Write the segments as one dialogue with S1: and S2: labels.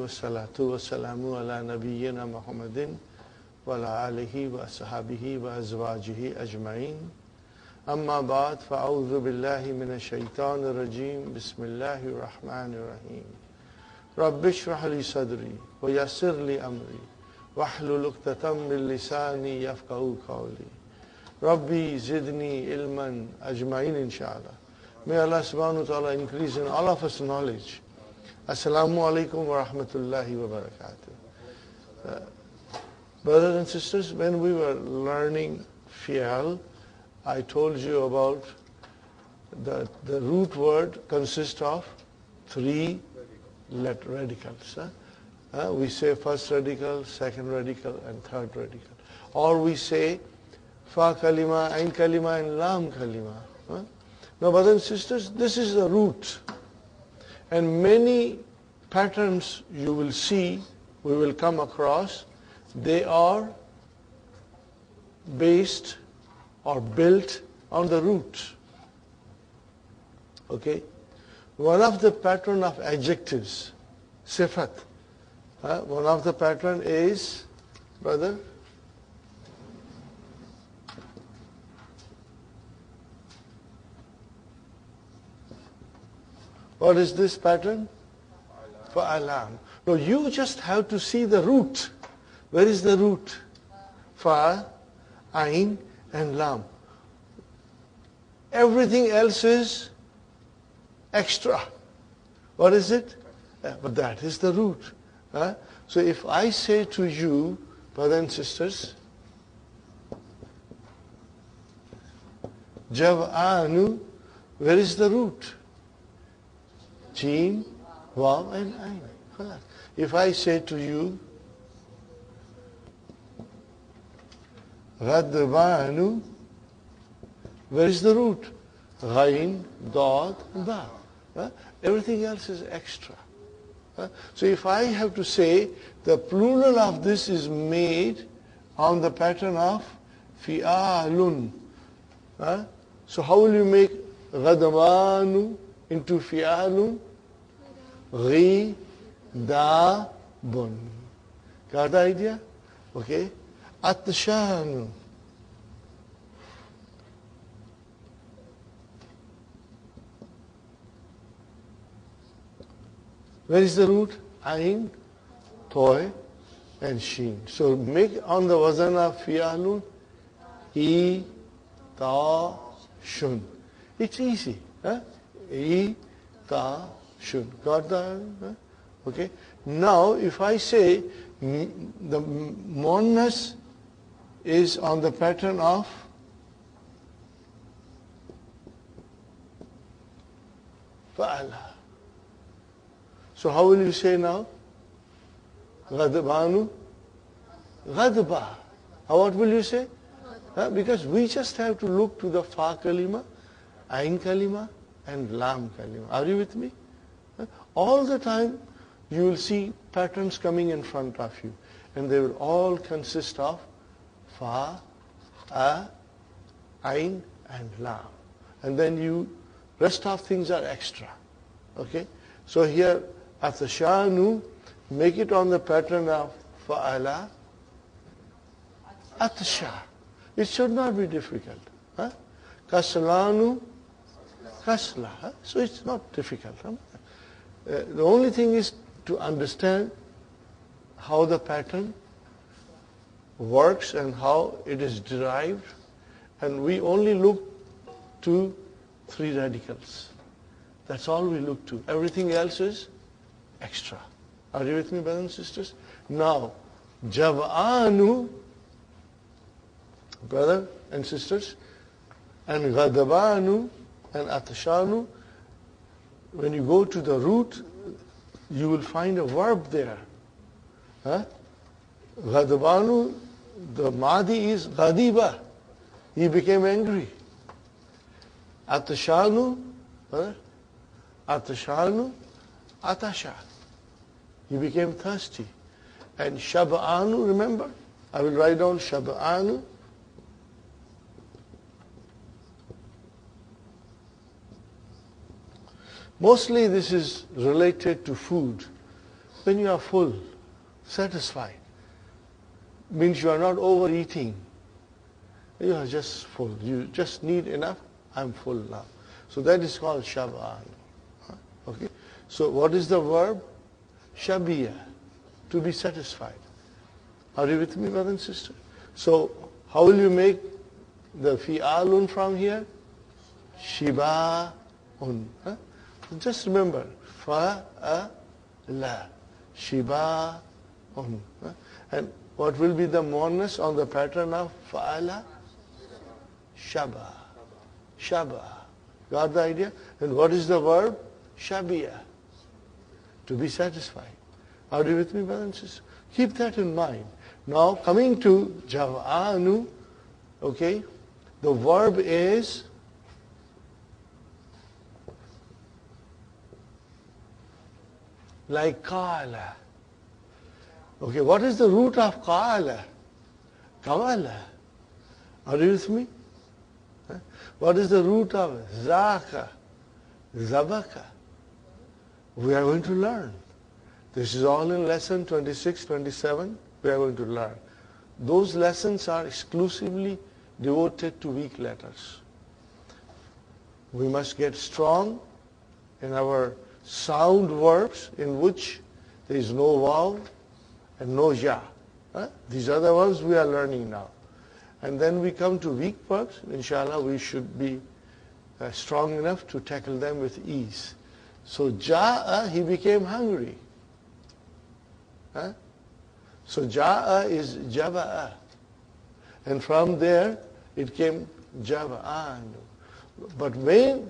S1: wassalatu wassalamu ala nabiyyina Muhammadin wa ala alihi wa ashabihi wa azwajihi ajma'in. Amma ba'd, fa'udhu billahi minash shaitanir rajim. Bismillahir rahmanir rahim. Rabbi shrah li sadri wa yassir li amri wahlul 'uqdatam min lisani yafqahu qawli. Rabbi zidni ilman ajma'in inshallah. May Allah subhanahu wa ta'ala increase in all of us knowledge. Assalamu alaikum wa rahmatullahi wa barakatuh. Brothers and sisters, when we were learning Fʿil, I told you about the root word consists of three radicals. We say first radical, second radical, and third radical. Or we say fa kalima, ain kalima, and lam kalima. Now, brothers and sisters, this is the root. And many patterns you will see, we will come across, they are based or built on the root. Okay? One of the pattern of adjectives, sifat, one of the pattern is, brother, what is this pattern? Fa'alam. No, you just have to see the root. Where is the root? Fa, ain, and lam. Everything else is extra. What is it? But that is the root. So if I say to you, brothers and sisters, Jav'anu, where is the root? Jim, Waw, and Ain. If I say to you, Radbanu, where is the root? Ghain, Dad, Ba. Everything else is extra. So if I have to say the plural of this is made on the pattern of Fuḥlun. So how will you make Radbanu into Fuḥlun? Ghidabun. Got the idea? Okay. Atshanu. Where is the root? Ain, Toy, and Sheen. So make on the Wazan of Fuḥlun, Ta, Shun. It's easy. Ta, Shun. Got that? Okay. Now, if I say the monas is on the pattern of Fa'ala. So how will you say now? Ghadbanu, Ghadba. What will you say? Because we just have to look to the fa kalima, ain kalima, and lam kalima. Are you with me? All the time you will see patterns coming in front of you, and they will all consist of fa, ain, and lam. And then rest of things are extra. Okay? So here, atshanu, make it on the pattern of fa'ala, atsha. It should not be difficult. Kaslanu, kasla. So it's not difficult. The only thing is to understand how the pattern works and how it is derived. And we only look to three radicals. That's all we look to. Everything else is extra. Are you with me, brothers and sisters? Now, Jav'anu, brother and sisters, and Ghadabanu and Atshanu, when you go to the root, you will find a verb there. Ghadabanu, the Madi is Ghadiba. He became angry. Atshanu, Atshanu, Atasha. He became thirsty. And Shab'anu, remember? I will write down Shab'anu. Mostly this is related to food. when you are full, satisfied, means you are not overeating. You are just full. You just need enough. I'm full now. So that is called Shafā. Okay. So what is the verb? Shabiya, to be satisfied. Are you with me, brother and sister? So how will you make the Fuḥlun from here? Shiba'un. Huh? Just remember, fa'ala, shiba'un. Huh? And what will be the monous on the pattern of fa'ala? Shaba. Shaba. Got the idea? And what is the verb? Shabiya. To be satisfied. Are you with me, brother and sister? Keep that in mind. Now coming to jav'anu, okay, the verb is like qqala. Okay, what is the root of qqala? Qawala. Are you with me? Huh? What is the root of zaka? Zabaka. We are going to learn. This is all in lesson 26, 27. We are going to learn. Those lessons are exclusively devoted to weak letters. We must get strong in our sound verbs in which there is no waw and no ja. These are the verbs we are learning now. And then we come to weak verbs. Inshallah, we should be strong enough to tackle them with ease. So ja'a, he became hungry. So ja'a is jaba'a. And from there, it came java'an. But when,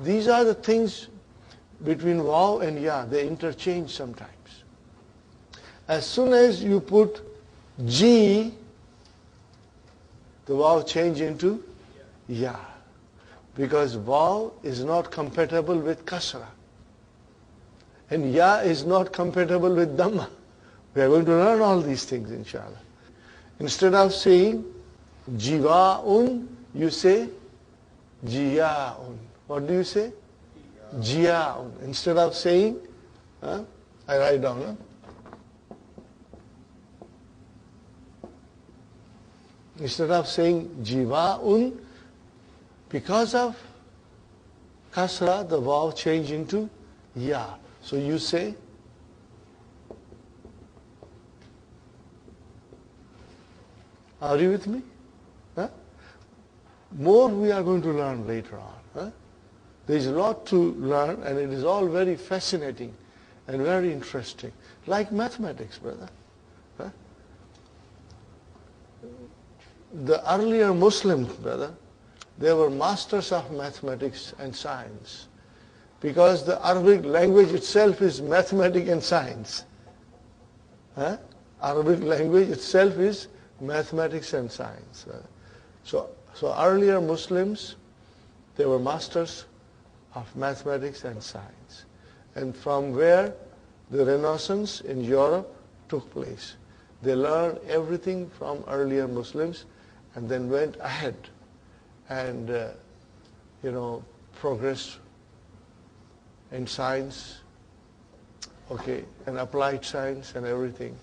S1: these are the things between waw and ya, they interchange sometimes. As soon as you put G, the waw change into ya. Because waw is not compatible with kasra. And ya is not compatible with dhamma. We are going to learn all these things, inshallah. Instead of saying jiva'un, you say jiya'un. What do you say? Jiya'un. Instead of saying, I write down. Instead of saying jiva'un, because of kasra, the waw change into ya. So you say, are you with me? More we are going to learn later on. There is a lot to learn, and it is all very fascinating and very interesting. Like mathematics, brother. The earlier Muslims, brother, they were masters of mathematics and science. Because the Arabic language itself is mathematics and science. Arabic language itself is mathematics and science. So earlier Muslims, they were masters of mathematics and science. And from where the Renaissance in Europe took place. They learned everything from earlier Muslims and then went ahead and progressed in science, and applied science and everything.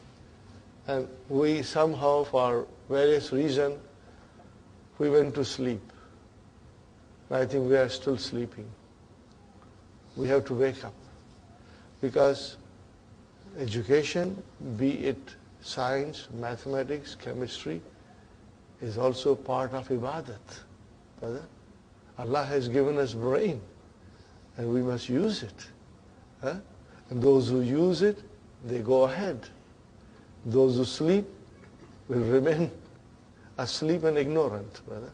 S1: And we somehow, for various reasons, we went to sleep. I think we are still sleeping. We have to wake up. Because education, be it science, mathematics, chemistry, is also part of ibadat. Brother, Allah has given us brain, and we must use it. And those who use it, they go ahead. Those who sleep will remain asleep and ignorant, brother.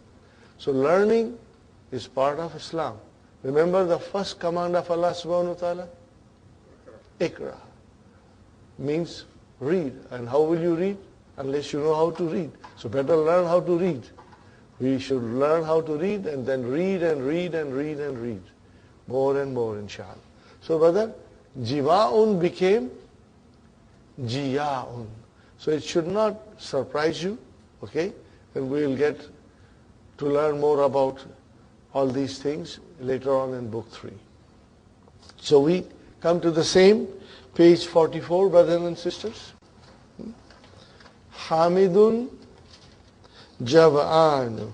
S1: So learning is part of Islam. Remember the first command of Allah subhanahu wa ta'ala? Iqra. Means read. And how will you read? Unless you know how to read. So better learn how to read. We should learn how to read and then read and read and read and read. More and more, inshallah. So brother, jiva'un became jiya'un. So it should not surprise you, and we will get to learn more about all these things later on in book 3. So we Come to the same page 44, brothers and sisters. Hamidun Jav'anu.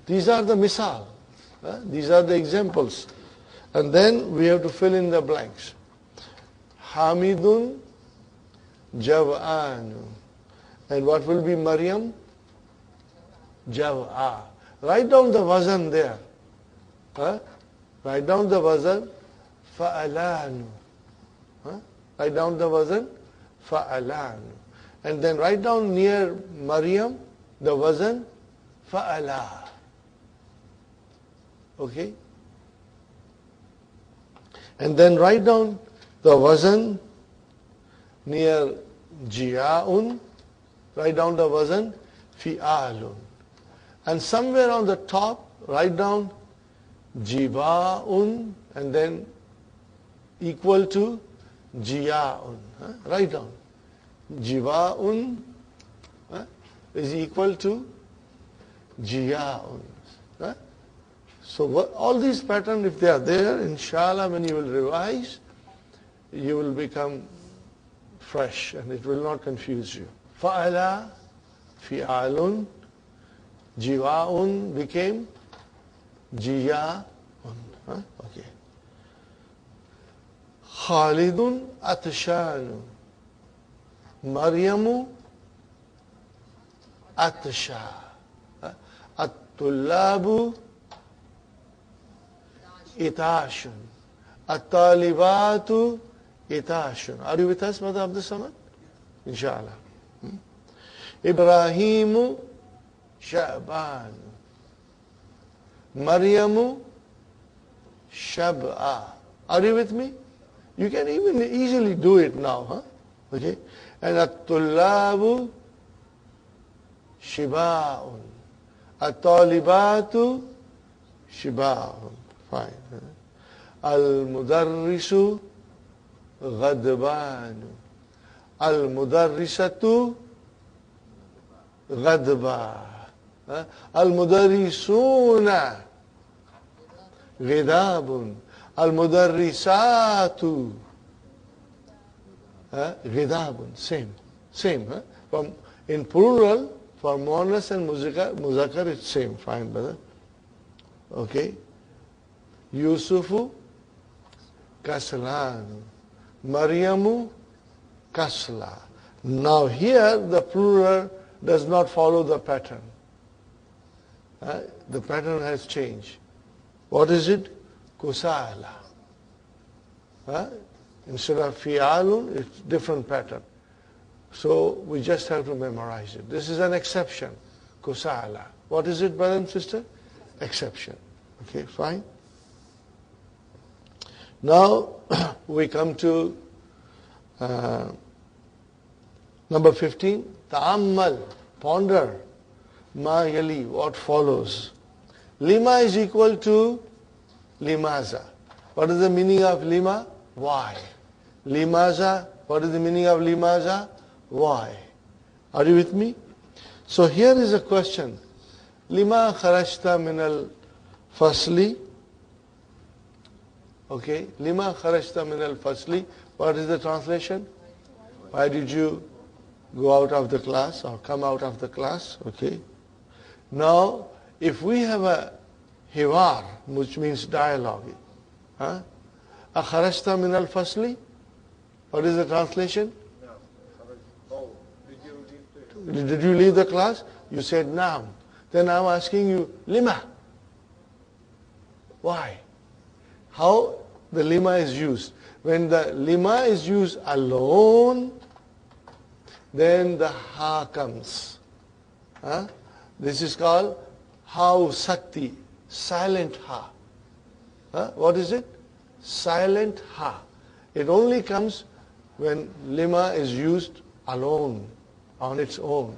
S1: These are the misal. These are the examples. And then we have to fill in the blanks. Hamidun Jav'anu. And what will be Maryam? Jav'a. Write down the wazan there. Write down the wazan. Fa'alanu. Write down the wazan. Fa'alanu. And then write down near Maryam the wazan. Fa'ala. Okay? And then write down the wazan near Jiya'un. Write down the wazan Fi'alun. And somewhere on the top, write down Jiba'un and then equal to Jiya'un. Write down. Jiba'un is equal to Jiya'un. So all these patterns, if they are there, inshallah, when you will revise, you will become fresh and it will not confuse you. Fa'ala, fi'alun, jiwa'un became jiya'un. Okay. Khalidun atshanu. Maryamu atsha. At-tullabu itashun. At-talibatu itashun. Are you with us, Mother Abdul Samad? Inshallah. Ibrahimu Sha'ban. Maryamu Shab'a. Are you with me? You can even easily do it now. Okay? And at-tullabu Shiba'un. At-talibatu Shiba'un. Fine. Al-mudarrisu Ghadbanu. Al-mudarrisatu Ghadba. Al-mudarrisuna Ghidabun. Al-mudarrisatu Ghidabun. Same. From in plural, for muannas and muzakkar, it's same. Fine, brother. Okay. Yusufu Kaslanu. Maryamu Kasla. Now here the plural does not follow the pattern. The pattern has changed. What is it? Kusala. Instead of fi'alun, it's different pattern. So we just have to memorize it. This is an exception. Kusala. What is it, brother and sister? Exception. Okay, fine. Now we come to number 15. Ta'ammal. Ponder. Ma yali. What follows. Lima is equal to limaza. What is the meaning of lima? Why? Limaza. What is the meaning of limaza? Why? Are you with me? So here is a question. Lima kharajta min al-fasli. Okay. Lima kharajta min al-fasli. What is the translation? Why did you go out of the class or come out of the class? Okay. Now, if we have a hiwar, which means dialogue, akharajta min al-fasli? What is the translation? Did you leave the class? You said naam. Then I'm asking you, lima. Why? How the lima is used? When the lima is used alone, then the ha comes. This is called how sakti, silent ha. What is it? Silent ha. It only comes when lima is used alone, on its own.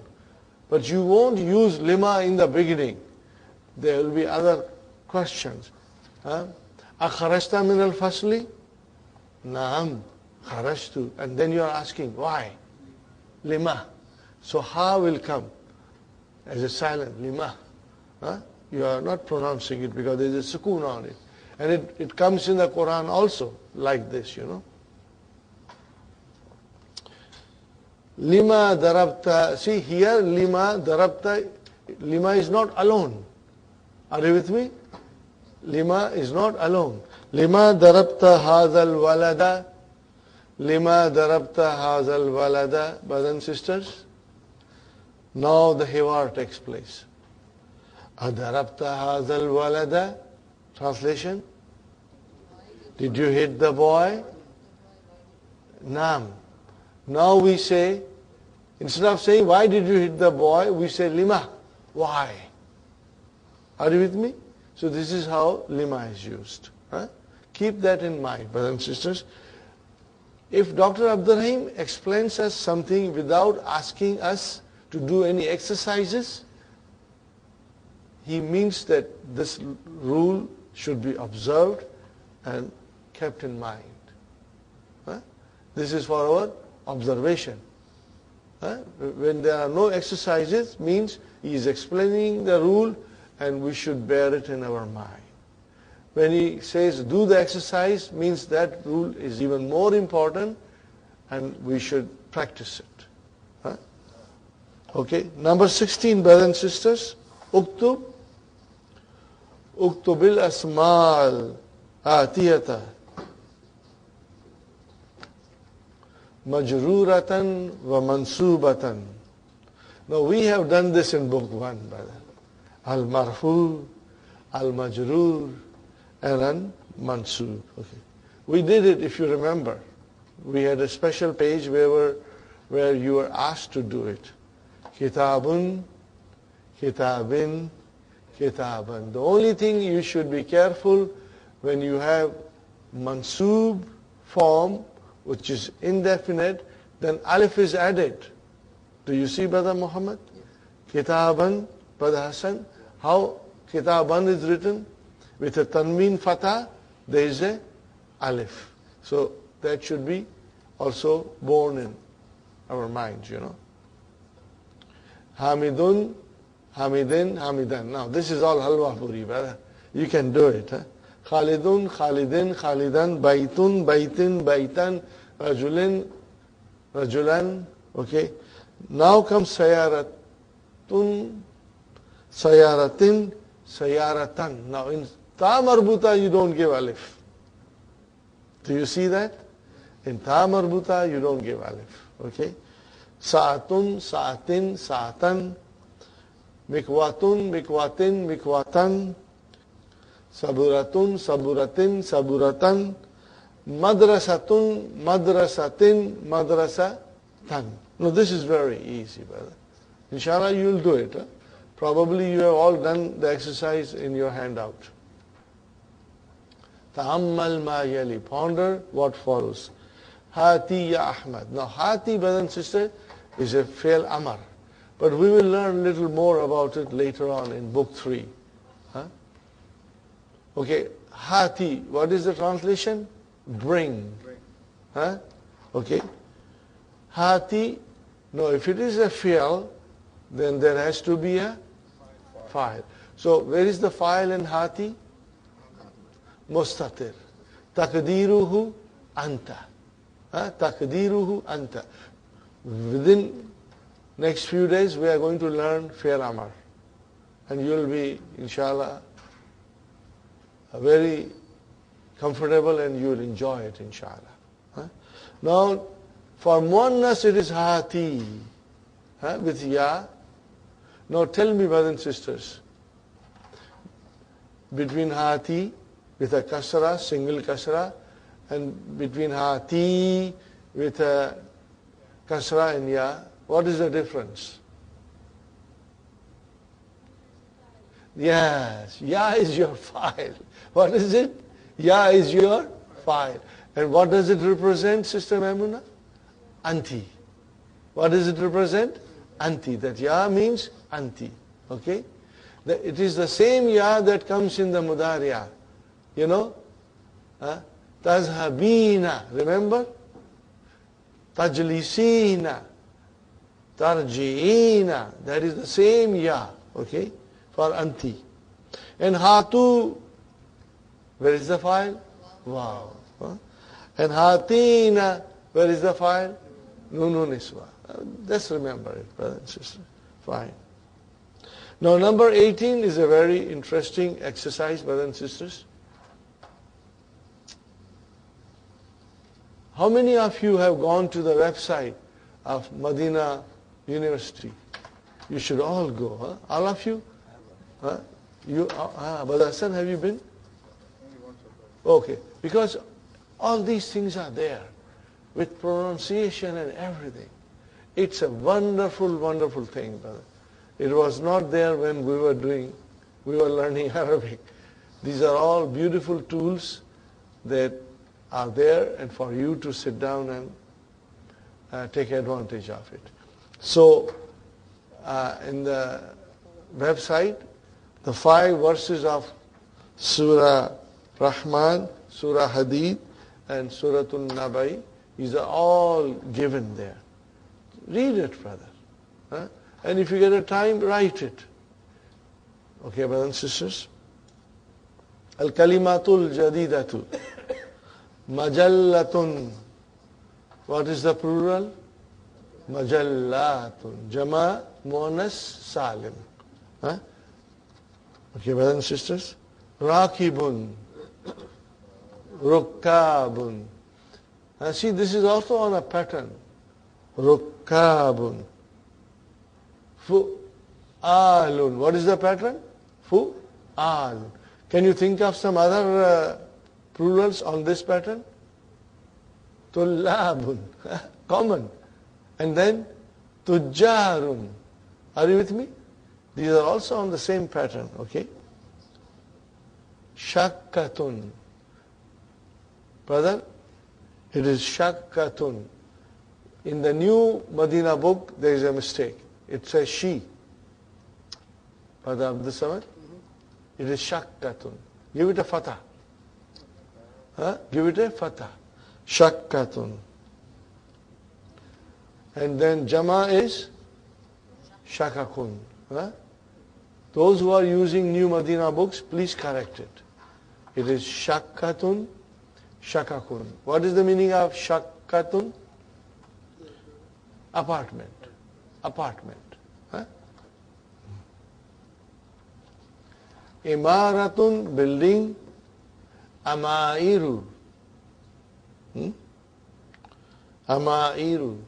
S1: But you won't use lima in the beginning. There will be other questions. Akharajta min al-fasli? Naam, kharajtu. And then you are asking, why? Lima. So ha will come as a silent lima. You are not pronouncing it because there is a sukoon on it. And it comes in the Quran also like this, Lima darabta. See here, lima darabta. Lima is not alone. Are you with me? Lima is not alone. Lima darabta hadal walada. Lima darabta hadal walada. Brothers and sisters, now the hiwar takes place. Adarabta hadal walada. Translation. Did you hit the boy? Naam. Now we say, instead of saying, why did you hit the boy? We say, lima. Why? Are you with me? So this is how lima is used. Keep that in mind, brothers and sisters. If Dr. Abdurrahim explains us something without asking us to do any exercises, he means that this rule should be observed and kept in mind. This is for our observation. When there are no exercises, means he is explaining the rule and we should bear it in our mind. When he says do the exercise, means that rule is even more important and we should practice it. Okay, number 16, brothers and sisters. Uktub. Uktubil asmal atiyata. Majruratan wa mansubatan. Now we have done this in book 1, brother. Al-Marfūʿ, Al-Majrūr, and Mansūb. Okay. We did it, if you remember. We had a special page where you were asked to do it. Kitabun, kitabin, kitaban. The only thing you should be careful when you have Mansūb form, which is indefinite, then alif is added. Do you see, Brother Muhammad? Kitaban, Brother Hassan, how kitaban is written? With a tanween fatha, there is a alif. So that should be also born in our minds, Hamidun, Hamidin, Hamidan. Now this is all halwa puri, brother. You can do it. Khalidun, Khalidin, Khalidan, Baitun, Baitin, Baitan, Rajulin, Rajulan. Okay. Now comes Sayaratun, Sayaratin, Sayaratan. Now in Ta marbuta you don't give alif. Do you see that? In Ta marbuta you don't give alif. Okay. Sa'atun, Sa'atin, Sa'atan, Mikwatun, Mikwatin, Mikwatan, Saburatun, Saburatin, Saburatan, Madrasatun, Madrasatin, Madrasatan. No, this is very easy, brother. Inshallah, you will do it. Probably you have all done the exercise in your handout. Ta'ammal ma yali. Ponder what follows. Hati ya Ahmad. Now, Hati, brother and sister, is a Fʿil Amar. But we will learn a little more about it later on in book 3. Okay, Hati, what is the translation? Bring. Okay. Hati, no, if it is a Fʿil, then there has to be a fa'il. So where is the fa'il in Hati? Mustatir. Taqdiruhu anta. Taqdiruhu anta. Within next few days we are going to learn Fʿil Amar. And you will be, inshallah, very comfortable and you will enjoy it, inshallah. Now, for muannas it is Hati. With ya. Now tell me, brothers and sisters, between Hati with a kasra, single kasra, and between Hati with a kasra and ya, what is the difference? Yes, ya is your fa'il. What is it? Ya is your fa'il. And what does it represent, Sister Maimuna? Anti. What does it represent? Anti. That ya means anti. Okay? It is the same ya that comes in the mudariya. You know? Tazhabina. Remember? Tajlisina. Tarjiina. That is the same ya. Okay? For anti. And hatu Where is the file? Wow. Huh? And hatina, where is the file? Nūn niswa. Just remember it, brother and sister. Fine. Now number 18 is a very interesting exercise, brothers and sisters. How many of you have gone to the website of Madinah University? You should all go, huh? All of you? Huh? Brother Hassan, have you been? Okay, because all these things are there with pronunciation and everything. It's a wonderful, wonderful thing, brother. It was not there when we were learning Arabic. These are all beautiful tools that are there and for you to sit down and take advantage of it. So, in the website, the 5 verses of Surah Rahman, Surah Hadid, and Surah Nabai, these are all given there. Read it, brother. Huh? And if you get a time, write it. Okay, brothers and sisters? Al-kalimatul jadidatu. Majallatun. What is the plural? Majallatun. Jama muannas salim. Huh? Okay, brothers and sisters? Raqibun. Rukkabun. See, this is also on a pattern. Rukkabun. Fuḥulun. What is the pattern? Fuḥulun. Can you think of some other plurals on this pattern? Tullabun. Common. And then tujjarun. Are you with me? These are also on the same pattern, okay? Shakkatun. Brother, it is shakkatun. In the new Madinah book, there is a mistake. It says she. Brother Abdul Samad, it is shakkatun. Give it a fatha. Huh? Give it a fatha. Shakkatun. And then jama is shakakun. Huh? Those who are using new Madinah books, please correct it. It is shakkatun, shakakun. What is the meaning of shakkatun? Apartment. Apartment. Huh? Imaratun, building. Amairu. Amairu.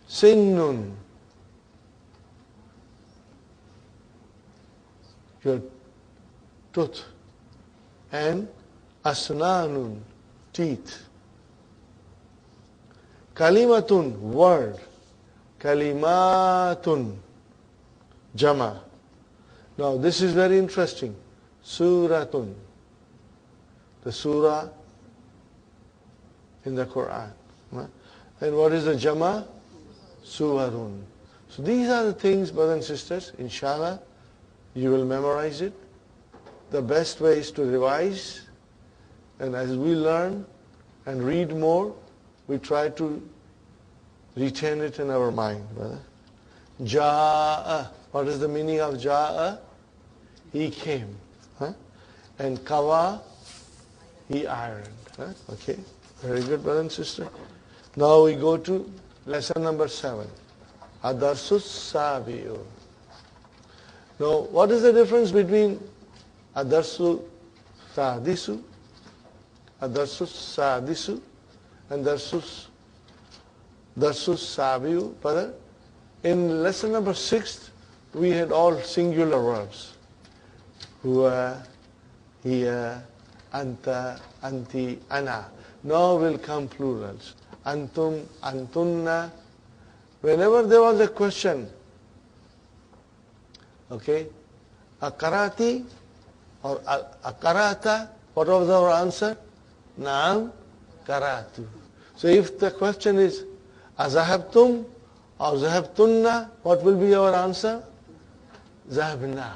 S1: Sinnun. Your tooth. And asnanun, teeth. Kalimatun, word. Kalimatun, jama. Now this is very interesting. Suratun, the surah in the Quran. And what is the jama? Suwarun. So these are the things, brothers and sisters, inshallah, you will memorize it. The best way is to revise, and as we learn and read more, we try to retain it in our mind, brother. Ja'a. What is the meaning of ja'a? He came. Huh? And kawa, he ironed. Huh? Okay, very good, brother and sister. Now we go to lesson number 7. Adarsus sabi'u. Now, what is the difference between adarsu sadisu, adarsus sadisu, and darsus sabi'u, brother? In lesson number 6, we had all singular verbs. Huwa, hiya, anta, anti, ana. Now will come plurals. Antum, antunna. Whenever there was a question, okay, akarati or akarata, what was our answer? Naam, karatu. So if the question is azahabtum or zahabtunna, what will be our answer? Zahabna.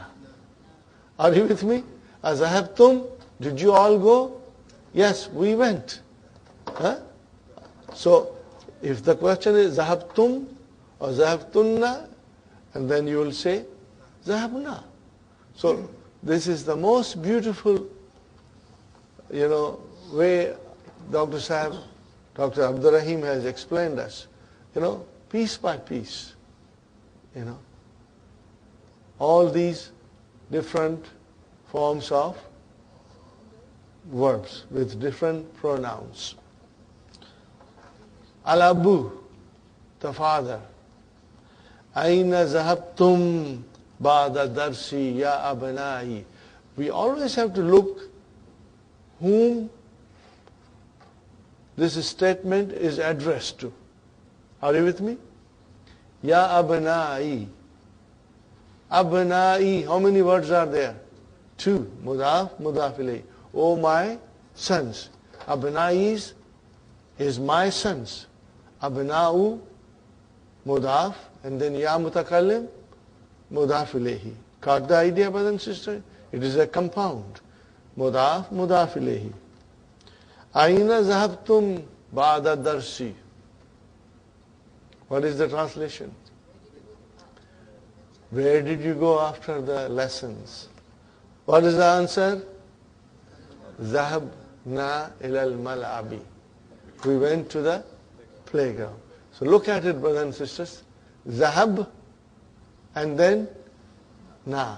S1: Are you with me? Azahabtum, did you all go? Yes, we went. Huh? So if the question is zahabtum or zahabtunna, and then you will say zahabna. So this is the most beautiful, way Dr. Sahib, Dr. Abdul Rahim has explained us, piece by piece, all these different forms of verbs with different pronouns. Al-Abu, the father. Aina zahabtum ba'da darsi ya abnai. We always have to look whom this statement is addressed to. Are you with me? Ya abnai. Abnai, how many words are there? 2. Mudaf, mudaf ilayh. Oh my sons. Abnai is my sons. Abna'u, mudaf, and then ya mutakallim, mudaf ilayhi. Caught the idea, brother and sister? It is a compound. Mudaf, mudaf ilayhi. Aina zahabtum ba'da darsi. What is the translation? Where did you go after the lessons? What is the answer? Zahabna ilal mal'abi. We went to the playground. So look at it, brothers and sisters. Zahab and then na.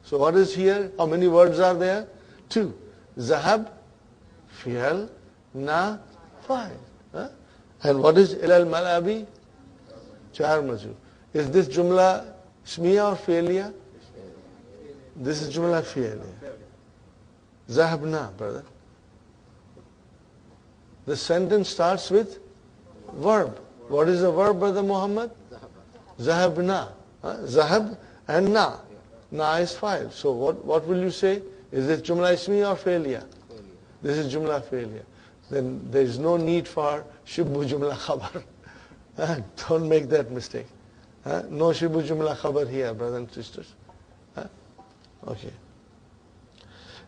S1: So what is here? How many words are there? 2. Zahab, Fʿil, na, fa'il. And what is ilal mal'abi? 4 majhul. Is this jumla ismiya or fi'liya? This is jumla fi'liya. Zahabna, brother. The sentence starts with verb. What is the verb, brother Muhammad? Zahabna. Zahab and na. Na is fa'il. So what will you say? Is this jumla ismiya or fi'liya? This is jumla fi'liya. Then there is no need for shibbu jumla khabar. Don't make that mistake. No shibbu jumla khabar here, brothers and sisters. Okay.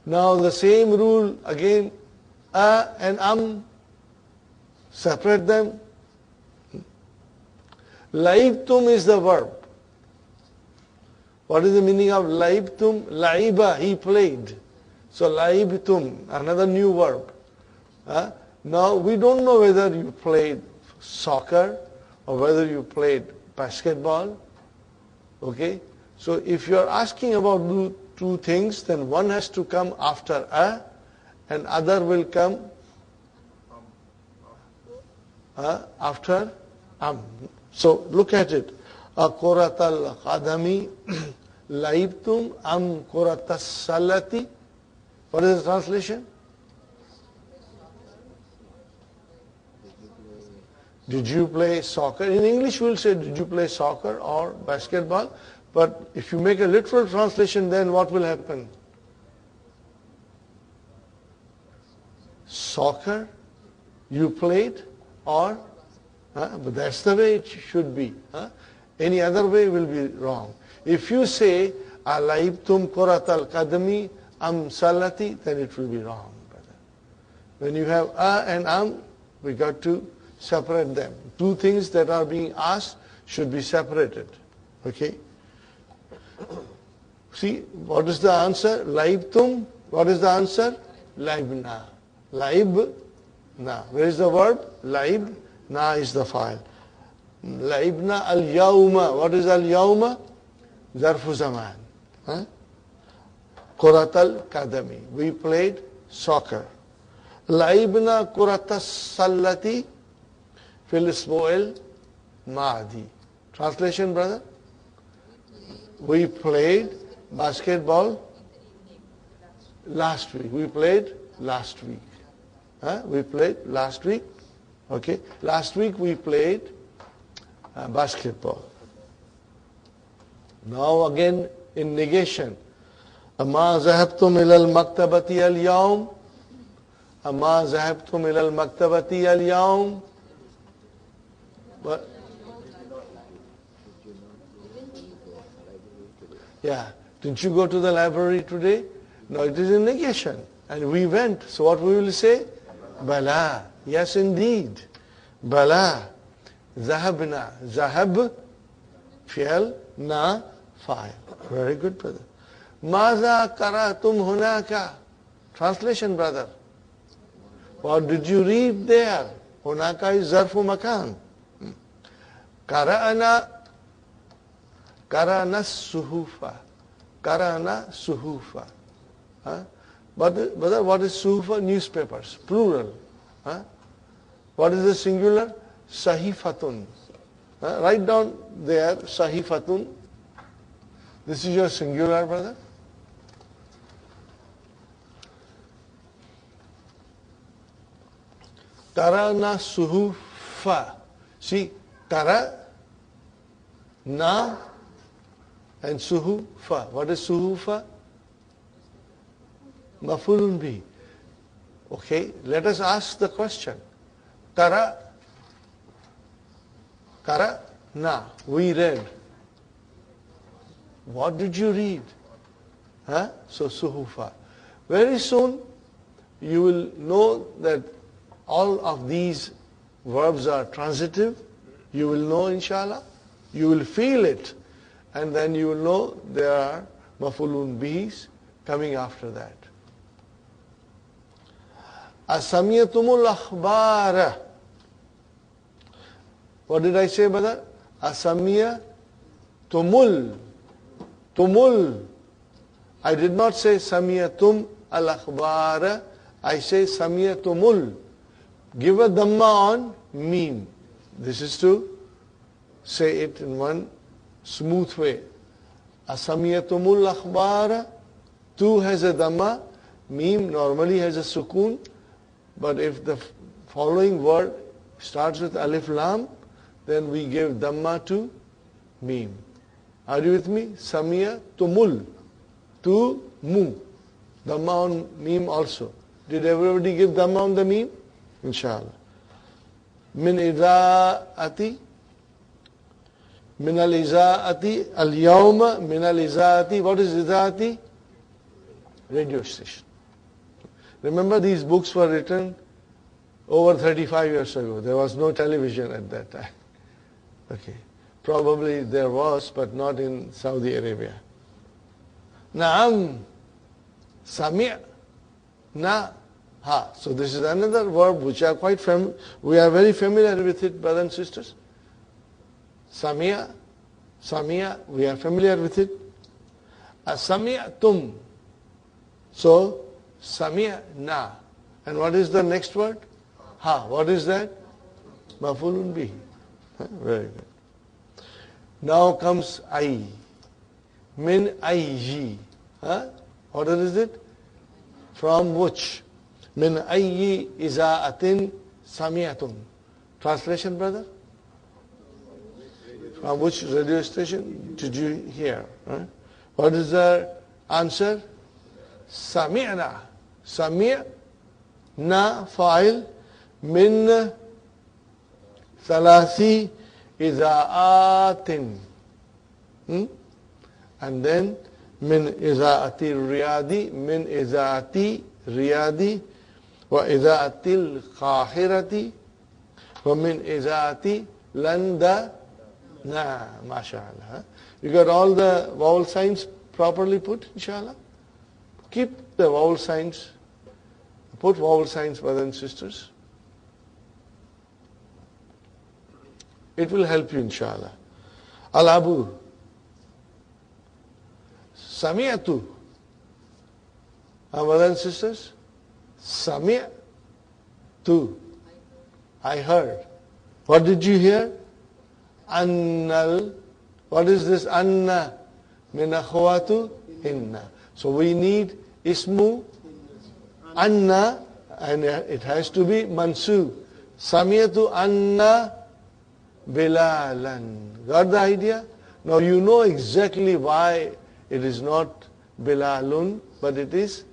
S1: Now the same rule again, and separate them. Laibtum is the verb. What is the meaning of laibtum? Laiba, he played. So laibtum, another new verb. Now we don't know whether you played soccer or whether you played basketball. Okay? So if you are asking about two things, then one has to come after and other will come after So look at it. Kuratal qadami laibtum kuratas salati. What is the translation? Did you play soccer? In English we'll say, did you play soccer or basketball? But if you make a literal translation, then what will happen? Soccer, you played, or, but that's the way it should be. Any other way will be wrong. If you say, alaibtum kuratal qadami salati, then it will be wrong, brother. When you have and we got to separate them. Two things that are being asked should be separated. Okay? See, what is the answer? Laibtum. What is the answer? Laibna. Laibna. Where is the verb? Laib. Na is the file. Laibna al-yawma. What is al-yawma? Zarfu zaman. Kuratal kadami. We played soccer. Laibna kuratas sallati fil isbu'il ma'adi. Translation, brother? We played basketball last week. We played last week. We played last week. Okay. Last week we played basketball. Now again in negation. Amma zahabtum ilal maktabati al-yawm. Amma zahabtum ilal maktabati al-yawm. What? Yeah. Didn't you go to the library today? No, it is in negation. And we went. So what we will say? Bala. Yes, indeed. Bala. Zahabna. Zahab. Fʿil. Na. Fa'il. Very good, brother. ماذا قرأتم هناك? Translation, brother. What did you read there? هناك is ظرف مكان. قرأنا الصحف. قرأنا الصحف. But brother, what is suhufa? Newspapers, plural. What is the singular? Sahifatun. Write down there, sahifatun. This is your singular, brother. Qara'na suhufa. See, qara, na, and suhufa. What is suhufa? Maf'ulun bihi. Okay, let us ask the question. Qara, na, we read. What did you read? So suhufa. Very soon you will know that all of these verbs are transitive. You will know, inshallah. You will feel it. And then you will know there are maf'ulun bihis coming after that. Asamiyatumul akhbara. What did I say, brother? Asamiyatumul. Tumul. I did not say samiyatum al-akhbara. I say samiyatumul. Give a dhamma on mim. This is to say it in one smooth way. Asamiyatumul akhbara. Tu has a dhamma. Mim normally has a sukoon. But if the following word starts with alif lam, then we give dhamma to mim. Are you with me? Samiya tumul. Tu mu. Dhamma on mim also. Did everybody give dhamma on the mim? Inshallah. Min izaati. Min al-izaati. Al-yawma. Min al-izaati. What is izaati? Radio station. Remember, these books were written over 35 years ago. There was no television at that time. Okay. Probably there was, but not in Saudi Arabia. Na'am. Sami' na ha. So this is another verb which are quite we are very familiar with it, brothers and sisters. Sami'a, we are familiar with it. Asami'tum. So sami'na. And what is the next word? Ha. What is that? Maf'ulun bihi. Very good. Now comes I. Min ayyi. What is it? From which? Min ayyi iza'atin sami'atun. Translation, brother? From which radio station did you hear? What is the answer? Sami'na. Sami'na fa'il min thalathi iza'atin. And then min iza'ati riyadi, min iza'ati riyadi, wa iza'ati al-qahirati, wa min iza'ati landa. Nah, mashallah. You got all the vowel signs properly put, inshallah? Keep the vowel signs. Put vowel signs, brothers and sisters. It will help you, inshallah. Al-abu. Sami'atu. Brothers and sisters. Sami'tu. I heard. What did you hear? Annal. What is this? Anna. Min akhwatu inna. So we need ismu anna, and it has to be mansub. Sami'atu anna bilalan. Got the idea? Now you know exactly why it is not bilalun, but it is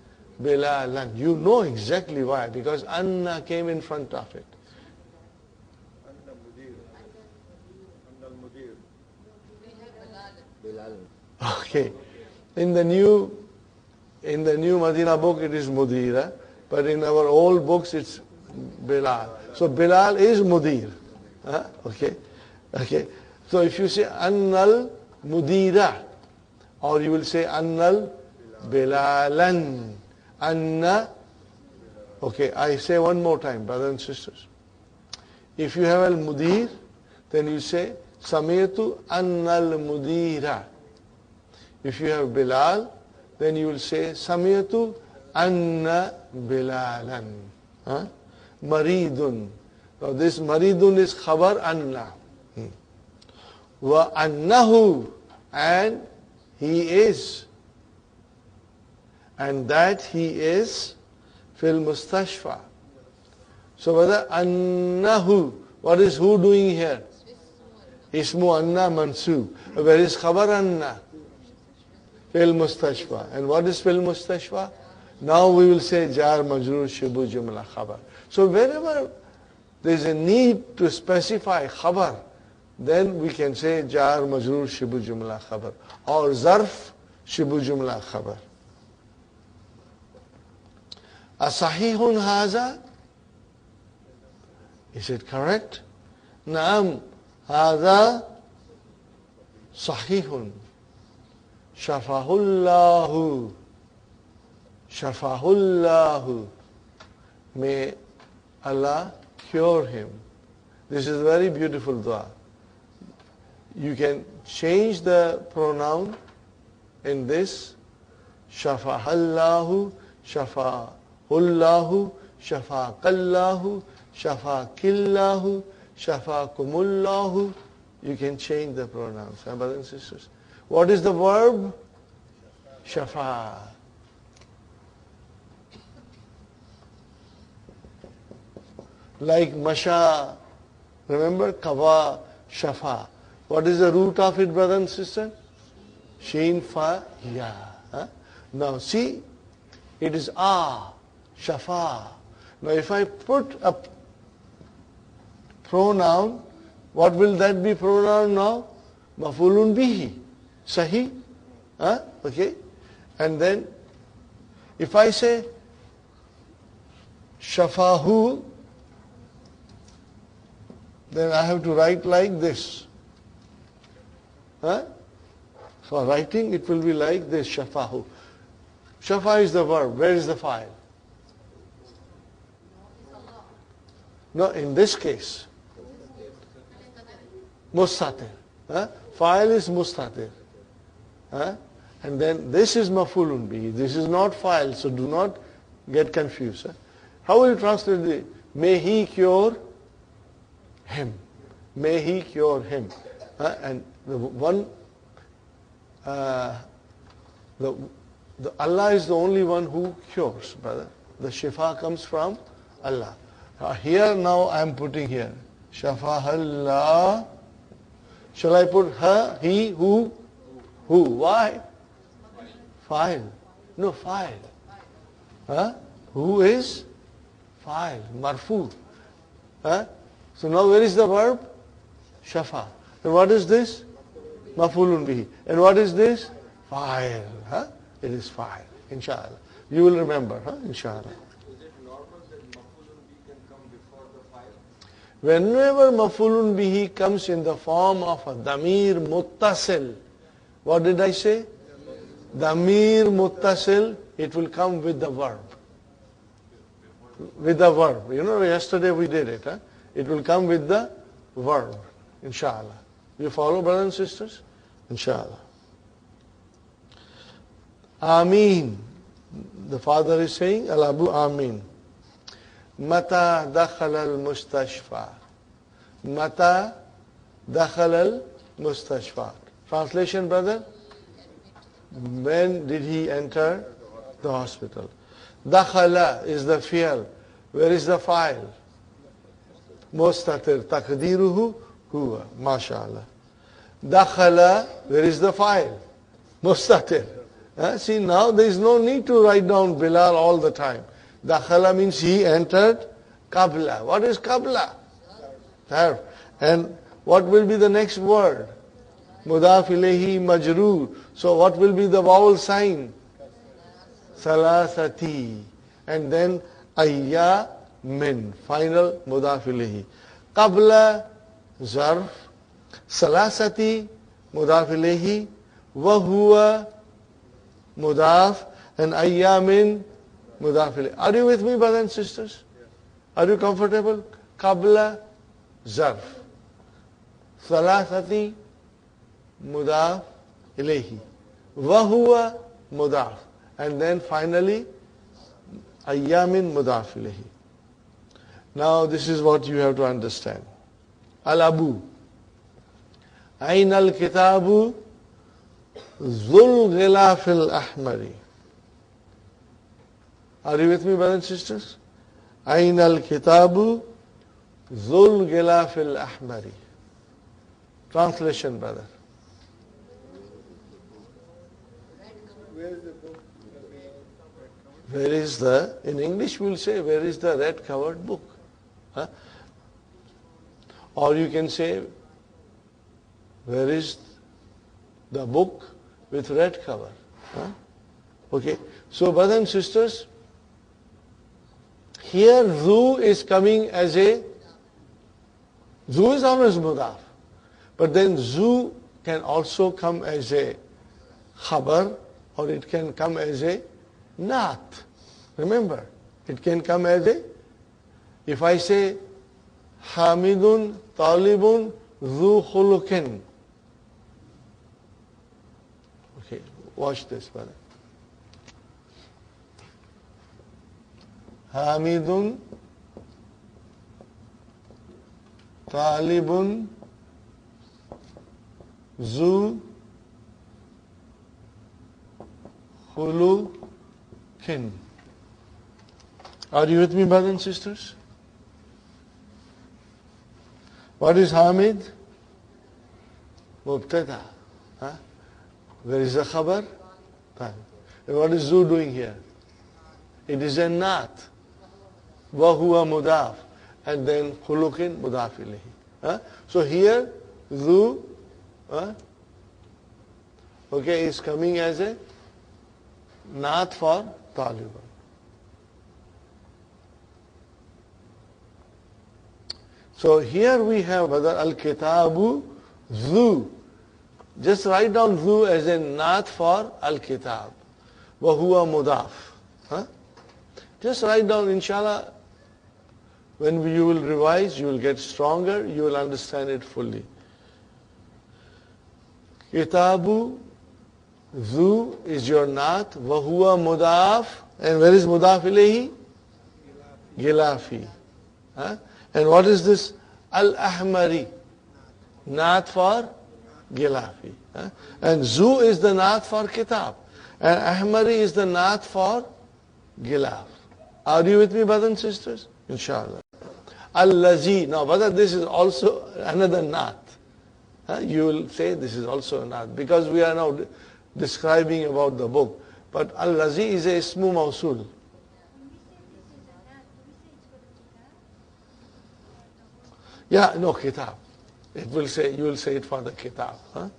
S1: bilalan. You know exactly why, because anna came in front of it. Okay. In the new Madinah book it is Mudira, but in our old books it's Bilal. So Bilal is Mudir. Okay. So if you say Annal Mudira, or you will say Annal Bilalan. Anna. Okay, I say one more time, brothers and sisters. If you have al-mudir, then you say Sami'tu anna al-mudira. If you have Bilal, then you will say Sami'tu anna Bilalan. Maridun. Now this maridun is khabar anna. Wa annahu, and he is. And that he is fil mustashfa. So whether annahu, what is who doing here? Ismu anna mansub. Where is khabar anna? Fil mustashfa. And what is fil mustashfa? Now we will say jar majrur shibu jumla khabar. So wherever there is a need to specify khabar, then we can say jar majrur shibu jumla khabar or zarf shibu jumla khabar. Asahihun haza? Is it correct? Naam, haza sahihun. Shafahullahu. Shafahullahu. May Allah cure him. This is a very beautiful dua. You can change the pronoun in this. Shafahallahu, shafahullahu, shafaqallahu, shafaqillahu, shafakumullahu. You can change the pronouns, brothers and sisters. What is the verb? Shafā. Like masha, remember kava, shafa. What is the root of it, brother and sister? Shin fa ya. Now see, it is shafa. Now if I put a pronoun, what will that be pronoun now? Maf'ulun bihi. Sahi? Okay. And then if I say shafahu, then I have to write like this. For writing, it will be like this, shafahu. Shafā is the verb. Where is the file? No, in this case, mustatir. File is mustatir. And then this is maf'ulun bihi. This is not file, so do not get confused. How will you translate it? May he cure him. May he cure him. And the one, Allah is the only one who cures, brother. The shifa comes from Allah. Here now I am putting here. Shafahallah. Shall I put her, he, who? Who? Why? File. No, file. Who is? File. Marfūʿ. So now where is the verb? Shafā. And what is this? Maf'ulun bihi. And what is this? File. It is file. Inshallah. You will remember. Inshallah.
S2: Is it normal that maf'ulun bihi can come before the file?
S1: Whenever maf'ulun bihi comes in the form of a damir muttasil, what did I say? Damir muttasil, it will come with the verb. With the verb. You know, yesterday we did it. It will come with the verb. Inshallah. You follow, brothers and sisters? Inshallah. Ameen. The father is saying, Al-Abu Ameen. Mata dakhala al-mustashfa. Mata dakhala al-mustashfa. Translation, brother? When did he enter the hospital? Dakhala is the fi'l. Where is the file? Mustatir. Taqdiruhu huwa. MashaAllah. Dakhala, where is the file? Mustatir. See, now there is no need to write down Bilal all the time. Dakhala means he entered qabla. What is qabla? Verb. And what will be the next word? Mudaf ilayhi majroor. So what will be the vowel sign? Salasati. And then ayya min. Final mudaf ilayhi. Qabla zarf. Salasati mudaf ilayhi. Wa huwa mudaf. and ayyamin mudaf ilayhi. Are you with me, brothers and sisters? Are you comfortable? Qabla zarf. Thalathati mudaf ilayhi. Wahuwa mudaf. And then finally, ayyamin mudaf ilayhi. Now this is what you have to understand. Al-abu. Ayn al-kitabu dhul ghilaf al-ahmari. Are you with me, brothers and sisters? Ayn al-kitabu dhul ghilaf al-ahmari. Translation, brother. Where is the, in English we'll say, where is the red covered book? Huh? Or you can say, where is the book with red cover? Huh? Okay, so brothers and sisters, here zu is coming as a, zu is always mudaf, but then zu can also come as a khabar, or it can come as a naat. Remember, it can come as a, if I say hamidun talibun zu khulukin. Okay, watch this, brother. Hamidun talibun zu khulukin. Are you with me, brothers and sisters? What is Hamid? Mubtada. Huh? Where is the khabar? And what is Zu doing here? It is a naat. Wahuwa mudaf. And then khulukin mudaf ilayhi. Huh? So here, Zu, okay, is coming as a naat for Taliban. So here we have al-kitabu zu. Just write down zu as a naat for al-kitab. Wa huwa mudaf. Huh? Just write down, inshallah, when you will revise, you will get stronger, you will understand it fully. Kitabu zu is your naat. Wa huwa mudaf. And where is mudaf ilayhi? Gilafi. Huh? And what is this? Al-Ahmari. Naat for Gilafi. And Zu is the naat for Kitab. And Ahmari is the naat for Gilaf. Are you with me, brothers and sisters? Inshallah. Al-Lazi. Now, brother, this is also another naat. You will say this is also a naat. Because we are now describing about the book. But Al-Lazi is a ismu mawsul. Yeah, no, kitab. It will say, you will say it for the kitab. Huh?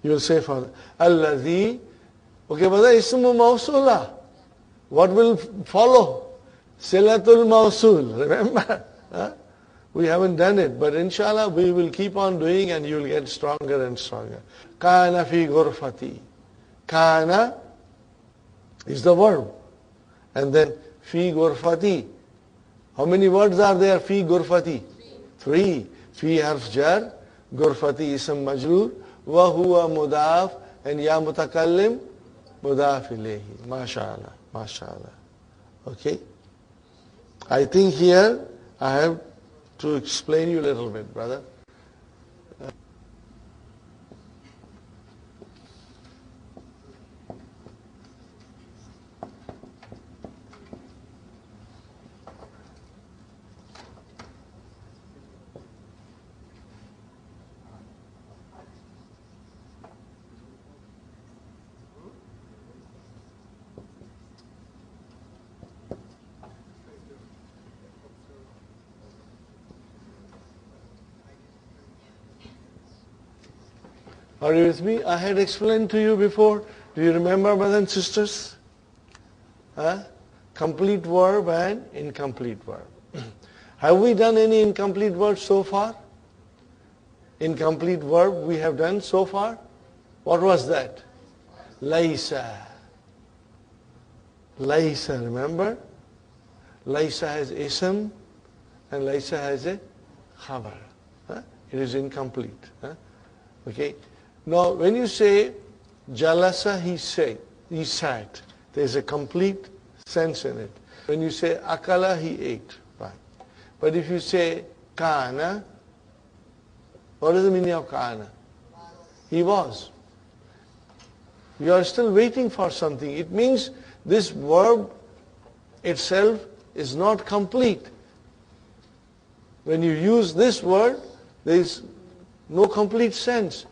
S1: You will say for the, alladhi. Okay, but ismu mawsula. What will follow? Silatul mawsul. Remember? Huh? We haven't done it, but inshallah we will keep on doing and you will get stronger and stronger. Kana fi ghurfati. Kana is the verb. And then fi ghurfati. How many words are there? Fi ghurfati. 3. Fi harf jar, ghurfati ism majroor, wa huwa mudaf, and ya mutakallim mudaf ilayhi. MashaAllah, MashaAllah. Okay? I think here I have to explain you a little bit, brother. Are you with me? I had explained to you before. Do you remember, brothers and sisters? Complete verb and incomplete verb. Have we done any incomplete verbs so far? Incomplete verb we have done so far? What was that? Laisa. Laysa, remember? Laysa has ism and laysa has a khabar. It is incomplete. Okay. Now, when you say jalasa, he sat. There is a complete sense in it. When you say ʻAkala, he ate. Right. But if you say kana, what is the meaning of kana? He was. You are still waiting for something. It means this verb itself is not complete. When you use this word, there is no complete sense.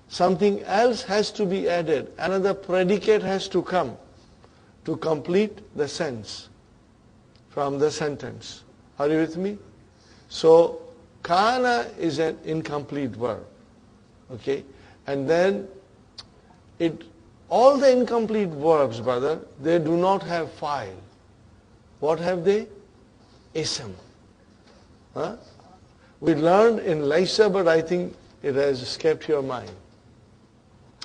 S1: Something else has to be added. Another predicate has to come to complete the sense from the sentence. Are you with me? So, kana is an incomplete verb. Okay? And then, all the incomplete verbs, brother, they do not have file. What have they? Ism. We learned in laysa, but I think it has escaped your mind.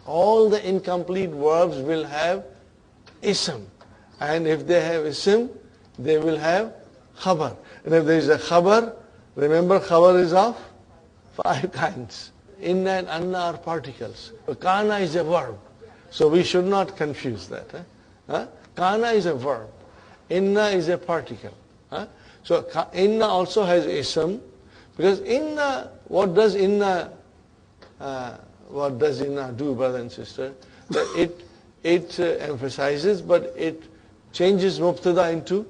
S1: All the incomplete verbs will have ism. And if they have ism, they will have khabar. And if there is a khabar, remember khabar is of 5 kinds. Inna and anna are particles. Kana is a verb. So we should not confuse that. Kana is a verb. Inna is a particle. So inna also has ism. Because inna, what does inna do, brother and sister? It emphasizes, but it changes mubtada into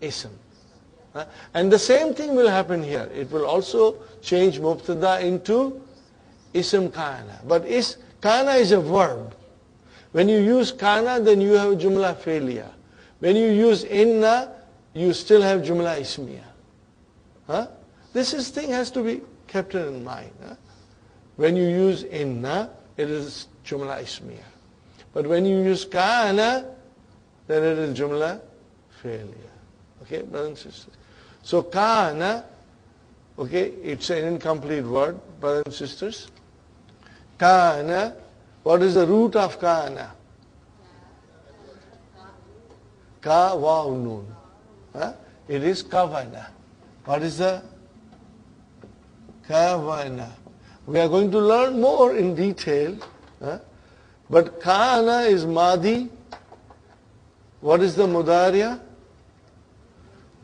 S1: ism. And the same thing will happen here. It will also change mubtada into ism kana. But kana is a verb. When you use kana, then you have jumla failure. When you use inna, you still have jumla ismiya. This thing has to be kept in mind. When you use inna, it is jumla ismiya. But when you use kana, then it is jumla failure. Okay, brothers and sisters? So kana, okay, it's an incomplete word, brothers and sisters. Kana, what is the root of kana? Ka waw noon. It is kavana. What is the kavana? We are going to learn more in detail. But kana is madi. What is the mudariya?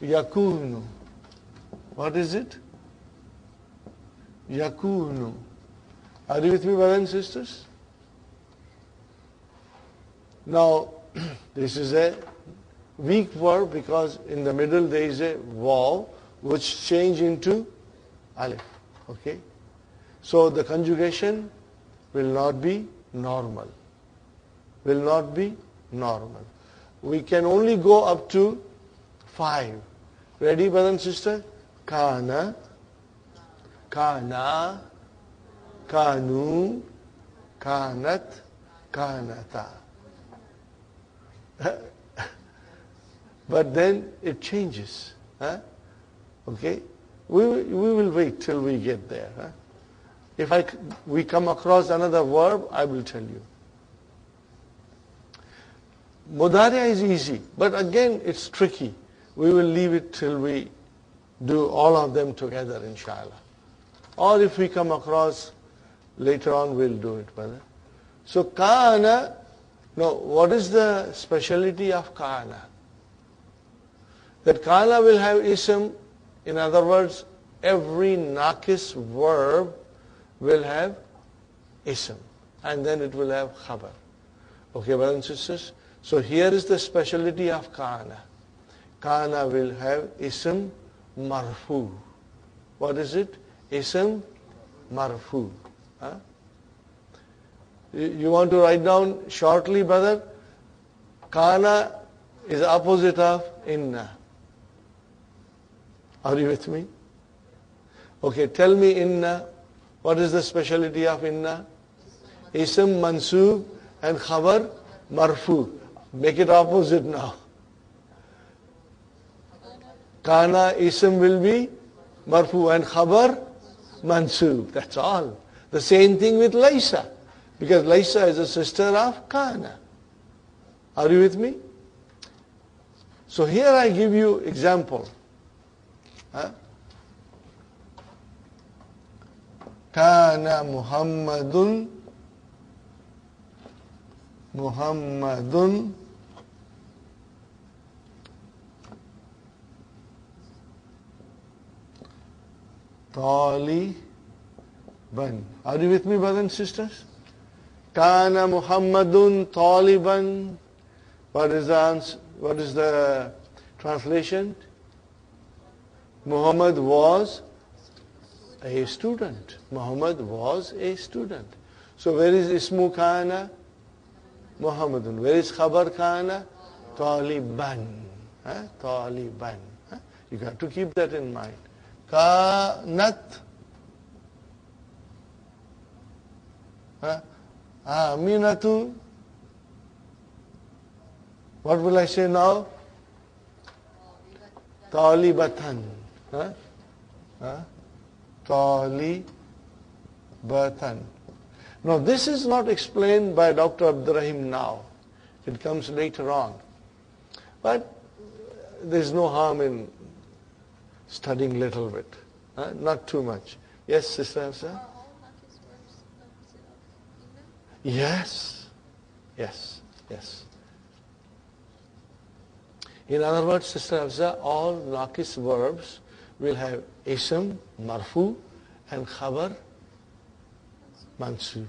S1: Yakunu. What is it? Yakunu. Are you with me, brothers and sisters? Now, this is a weak verb because in the middle there is a waw which change into alif. Okay? So the conjugation will not be normal. Will not be normal. We can only go up to 5. Ready, brother and sister? Kana, kana, kanu, kanat, kanata. But then it changes. Okay? We will wait till we get there. If we come across another verb, I will tell you. Mudariya is easy, but again it's tricky. We will leave it till we do all of them together, inshallah. Or if we come across later on, we'll do it, brother. So kana, now what is the speciality of kana? That kana will have ism. In other words, every Nāqis verb will have ism. And then it will have khabar. Okay, brothers and sisters? So here is the speciality of kana. Kana will have ism marfū. What is it? Ism marfū. You want to write down shortly, brother? Kana is opposite of inna. Are you with me? Okay, tell me inna. What is the speciality of inna? Ism mansoob and khabar marfū. Make it opposite now. Kana ism will be marfū and khabar mansoob. That's all. The same thing with laysa. Because laysa is a sister of kana. Are you with me? So here I give you example. Kana Muhammadun Taliban. Are you with me, brothers and sisters? Kana Muhammadun Taliban. What is the answer? What is the translation? Muhammad was a student. Muhammad was a student. So where is Ismu Kana? Muhammadun. Where is Khabar Kana? Taliban. Taliban. You got to keep that in mind. Kanat. Aminatu. What will I say now? Talibatan. Talibatan. Now this is not explained by Dr. Abdurrahim now. It comes later on. But there's no harm in studying little bit. Not too much. Yes, Sister Hafsa?
S3: Are all Nāqis verbs opposite of inna?
S1: Yes. Yes. Yes. In other words, Sister Hafsa, all Nāqis verbs will have ism, marfū, and khabar, mansūb.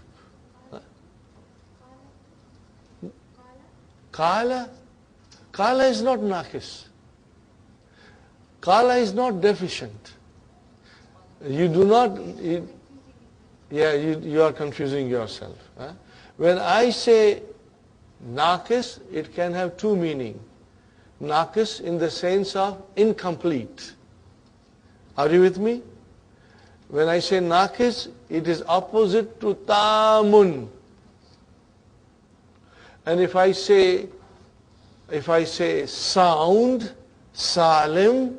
S1: Qāla. Qāla is not Nāqis. Qāla is not deficient. You do not, you are confusing yourself. When I say Nāqis, it can have two meanings. Nāqis in the sense of incomplete. Are you with me? When I say Nāqis, it is opposite to Tāmun. And if I say sound, Salim,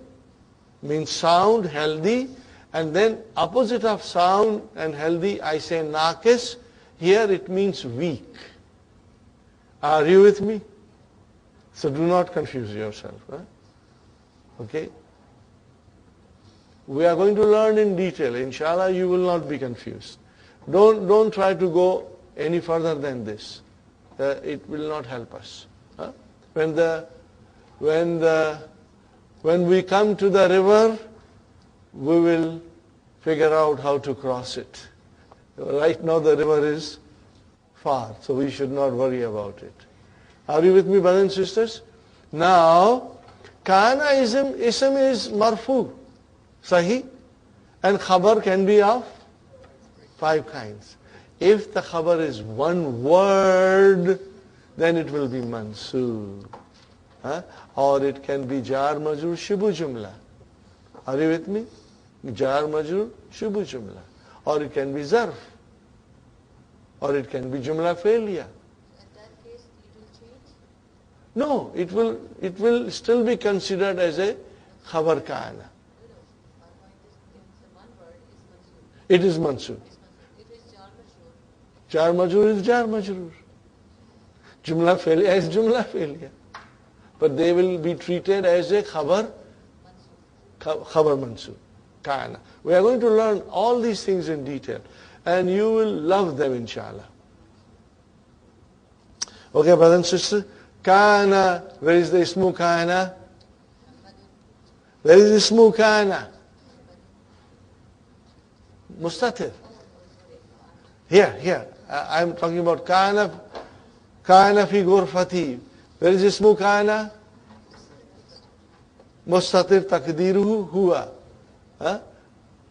S1: means sound, healthy, and then opposite of sound and healthy, I say Nāqis, here it means weak. Are you with me? So do not confuse yourself. Okay? We are going to learn in detail. Inshallah, you will not be confused. Don't try to go any further than this. It will not help us. When we come to the river, we will figure out how to cross it. Right now the river is far, so we should not worry about it. Are you with me, brothers and sisters? Now, Kana ism is marfū, sahi, and khabar can be of 5 kinds. If the khabar is one word, then it will be mansūb. Or it can be jar majrur shibu jumla. Are you with me? Jar majrur shibu jumla. Or it can be zarf. Or it can be jumla failure. No, it will still be considered as a khabar kana. It is mansūb. Jar majrur is jar majrur. Jumla failure is jumla failure. But they will be treated as a khabar mansūb, kana. We are going to learn all these things in detail. And you will love them, inshallah. Okay, brothers and sisters. Kana, where is the ismu kana? Where is ismu kana? Mustatir. Here. I am talking about kana fi ghurfati. Where is ismu kana? Mustatir taqdiruhu huwa.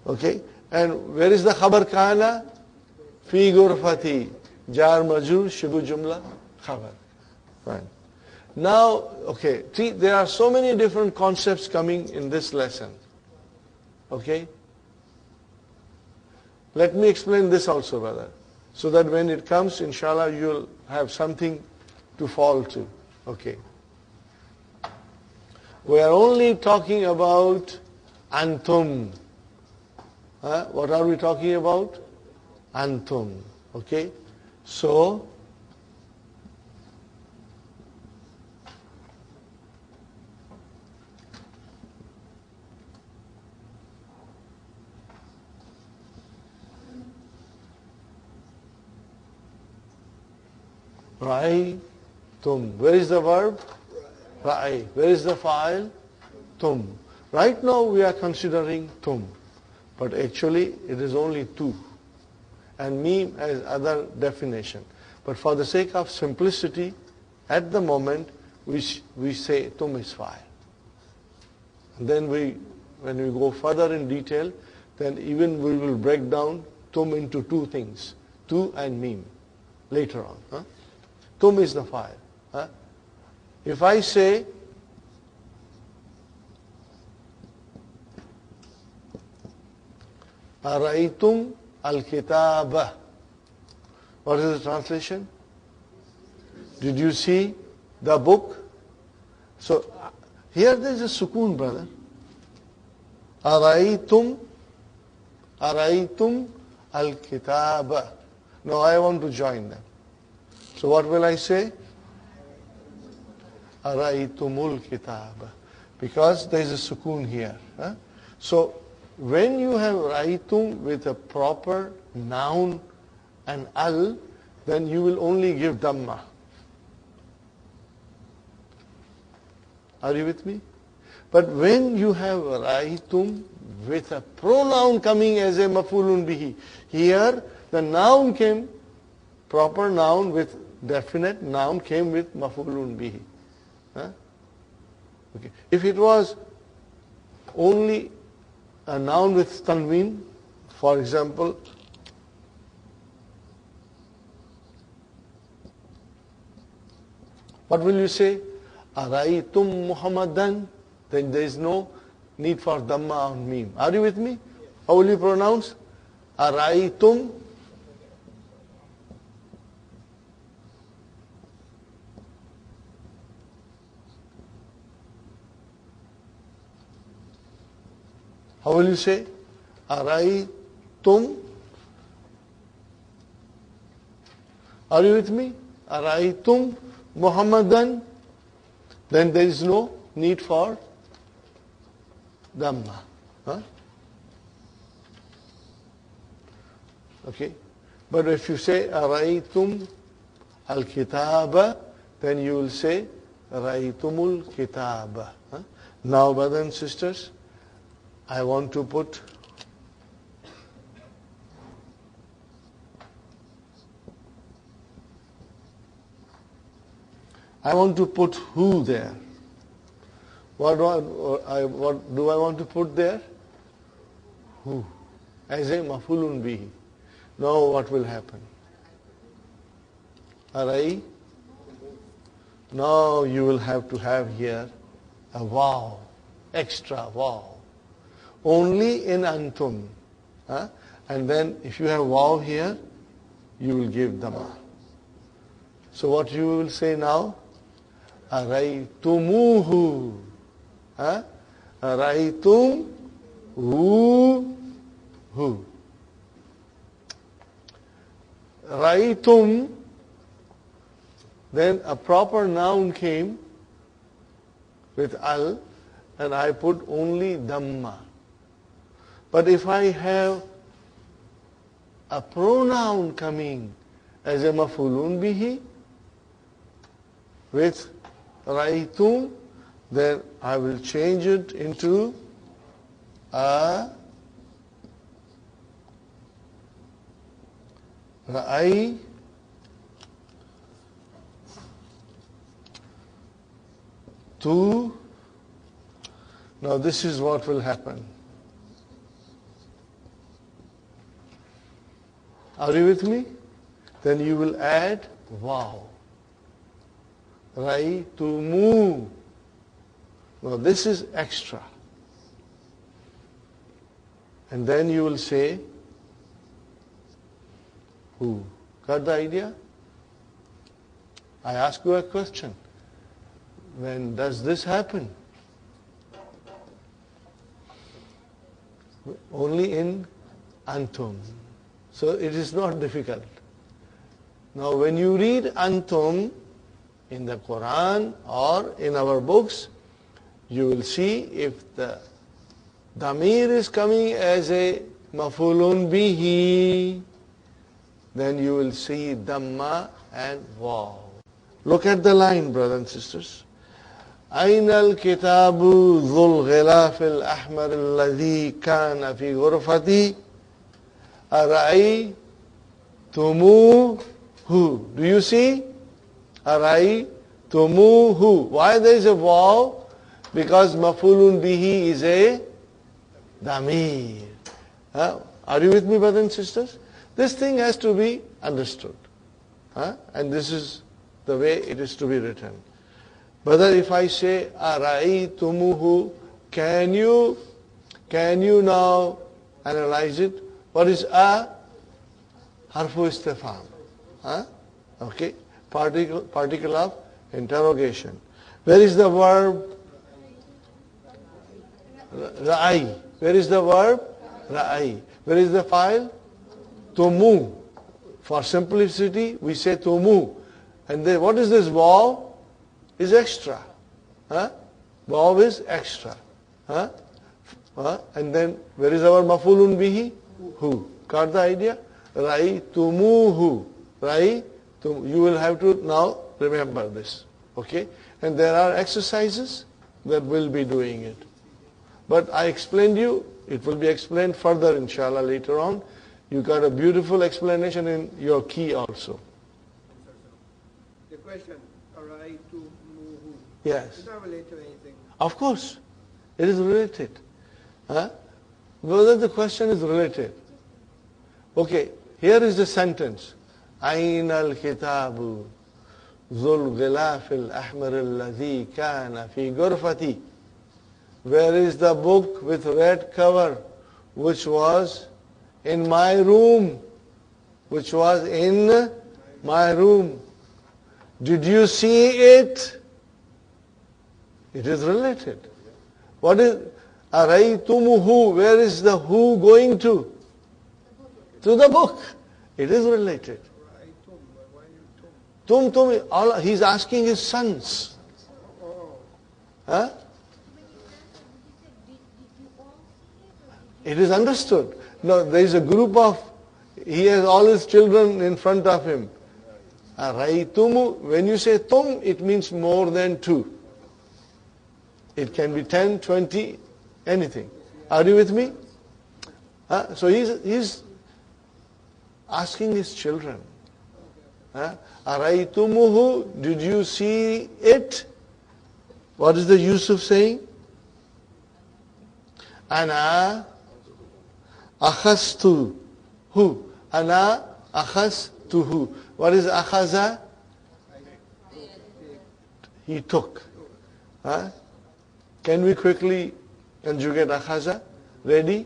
S1: Okay. And where is the khabar kana? Fi ghurfati. Jar majrur shibu jumla khabar. Fine. Now, okay, see, there are so many different concepts coming in this lesson. Okay? Let me explain this also, brother, so that when it comes, inshallah, you'll have something to fall to. Okay. We are only talking about antum. What are we talking about? Antum. Okay? So, raʿaytum. Where is the verb? Ra'i. Where is the fa'il? Tum. Right now we are considering tum, but actually it is only two, and mim has other definition. But for the sake of simplicity, at the moment we say tum is fa'il. And then when we go further in detail, then even we will break down tum into two things, tu and mim, later on. Tum is the fa'il. If I say raʿaytum al-kitaba, what is the translation? Did you see the book? So here there is a sukoon, brother. Raʿaytum al-kitaba. Now I want to join them. So what will I say? Raʿaytumul kitaba. Because there is a sukoon here. So when you have raʿaytum with a proper noun and al, then you will only give dhamma. Are you with me? But when you have raʿaytum with a pronoun coming as a maf'ulun bihi, here the noun came, proper noun with definite noun came with maf'ulun bihi. Okay. If it was only a noun with tanween, for example, what will you say? Raʿaytum Muhammadan. Then there is no need for dhamma on mim. Are you with me? How will you pronounce? Raʿaytum. How will you say? Raʿaytum. Are you with me? Raʿaytum Muhammadan. Then there is no need for dhamma. Okay. But if you say raʿaytum al-kitaba, then you will say raʿaytumul kitaba. Now, brothers and sisters, I want to put who there. What do I want to put there? Who? As a maf'ulun bihi. Now what will happen? Alright? Now you will have to have here a waw, extra waw. Only in antum. And then if you have waw here, you will give dhamma. So what you will say now? Raʿaytumuhu. Raʿaytum hu. Raʿaytum, then a proper noun came with al, and I put only dhamma. But if I have a pronoun coming as a maf'ulun bihi with raʿaytum, then I will change it into a raʿaytum. Now this is what will happen. Are you with me? Then you will add waw. Raʿaytumu. Now this is extra. And then you will say who. Got the idea? I ask you a question. When does this happen? Only in antum. So it is not difficult. Now when you read antum in the Quran or in our books, you will see if the damir is coming as a maf'ulun bihi, then you will see dhamma and waw. Look at the line, brothers and sisters. أين الكتاب ذو الغلاف الأحمر الذي كان في غرفتي أرأيتموه. Do you see? أرأيتموه. Why there is a waw? Because مفعول به is a damir. Are you with me, brothers and sisters? This thing has to be understood. And this is the way it is to be written. Brother, if I say أرأيتموه, can you now analyze it? What is a? Harfu istifham. Okay. Particle of interrogation. Where is the verb? Ra'i. Where is the verb? Ra'i. Where is the file? Tumu. For simplicity, we say tumu. And then what is this waw? Is extra. Waw is extra. And then where is our maf'ulun bihi? Who. Got the idea? Ra'i-tumuhu. Ra'i-tum. You will have to now remember this. Okay? And there are exercises that will be doing it. But I explained you, it will be explained further inshallah later on. You got a beautiful explanation in your key also.
S4: The question, ra'itum-muhu.
S1: Yes.
S4: Is that related to anything?
S1: Of course. It is related. Whether the question is related. Okay, here is the sentence. أين الكتاب ذو الغلاف الأحمر الذي كان في غرفتي. Where is the book with red cover which was in my room? Which was in my room. Did you see it? It is related. What is أرأيتموه? Where is the who going to? To the book. It is related.
S4: Ra'itum, why you tum?
S1: Tum, he's asking his sons.
S4: Oh.
S1: It is understood. No, there is a group of, he has all his children in front of him. Raitumu, when you say tum, it means more than two. It can be 10, 20, anything. Are you with me? So he's asking his children. Araitumuhu, did you see it? What is the Yusuf saying? Ana akhastu hu. Ana akhastuhu. What is akhaza? He took. Can we quickly conjugate akhaza? Ready?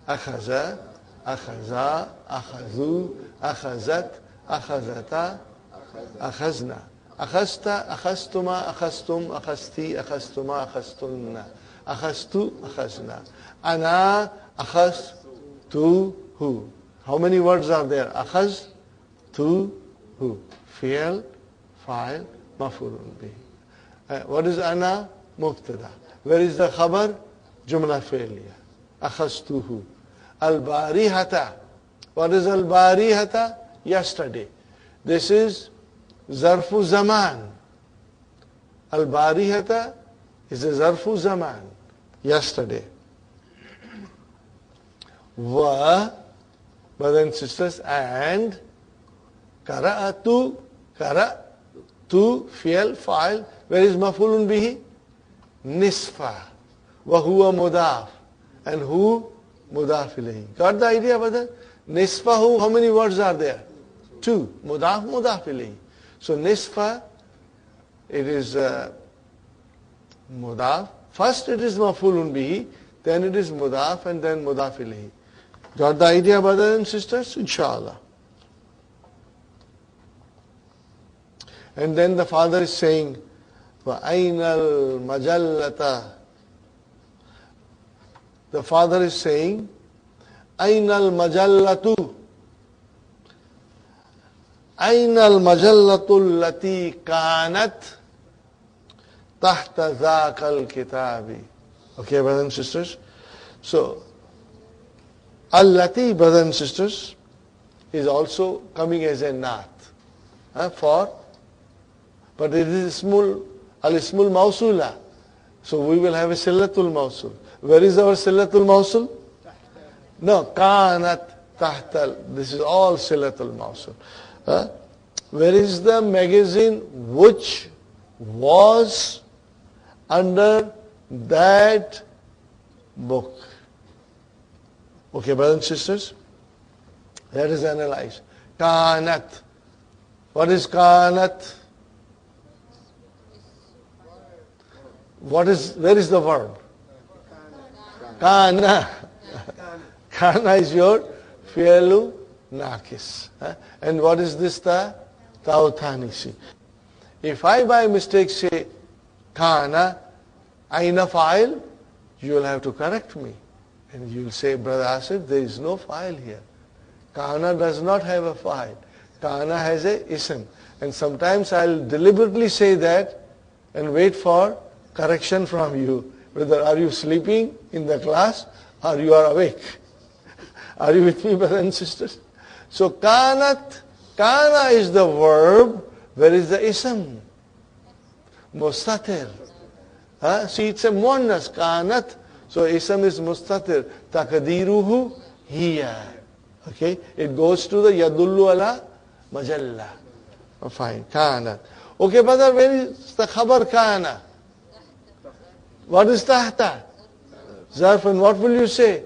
S1: Akhaza, akhaza, akhazu, akhazat, akhazata, akhazna. Akhasta, akhastuma, akhastum, akhasti, akhastuma, akhastunna. Akhastu, akhazna. Ana, akhastuhu. How many words are there? Akhaz, tu, hu. Fʿil, fa'il, maf'ulun bihi. What is ana? Mubtada. Where is the khabar? Jumla fi'liya. Akhastuhu. Al-barihata. What is al-barihata? Yesterday. This is zarfu zaman. Al-barihata is a zarfu zaman. Yesterday. Wa, brothers and sisters, and qaraʻtu, fi'l, fa'il. Where is maf'ulun bihi? Nisfa. Wa huwa mudaf. And who? Mudaf ilayhi. Got the idea, brother? Nisfahu, how many words are there? Two. Mudaf, mudaf ilayhi. So nisfa, it is mudaf. First it is maf'ulun bihi, then it is mudaf, and then mudaf ilayhi. Got the idea, brothers and sisters? Inshallah. And then the father is saying, وَأَيْنَ الْمَجَلَّةَ. The father is saying, أَيْنَ الْمَجَلَّةُ. أَيْنَ الْمَجَلَّةُ الَّتِي كَانَتْ تَحْتَ ذَاكَ الْكِتَابِ. Okay, brothers and sisters? So, allati, brothers and sisters, is also coming as a naat. But But it is al-ismul mawsula. So we will have a silatul mawsul. Where is our silatul mawsul? No, kanat tahtal. This is all silatul mawsul. Where is the magazine which was under that book? Okay, brothers and sisters, let us analyze. Kanat. What is kanat? Where is the verb? Kana. Kana is your Fʿil Nāqis. And what is this ta'utanisi? If I by mistake say kana, aina fa'il, you will have to correct me. And you will say, Brother Asif, there is no fa'il here. Kana does not have a fa'il. Kana has a ism. And sometimes I'll deliberately say that and wait for correction from you. Whether are you sleeping in the class or you are awake. Are you with me, brothers and sisters? So kanat, kana is the verb. Where is the ism? Mustatir. See, it's a muannas, kanat. So ism is mustatir. Taqdiruhu hiya. Okay, it goes to the yadullu ala majalla. Fine, kanat. Okay, brother, where is the khabar kana? What is tahta? Zarf, and what will you say?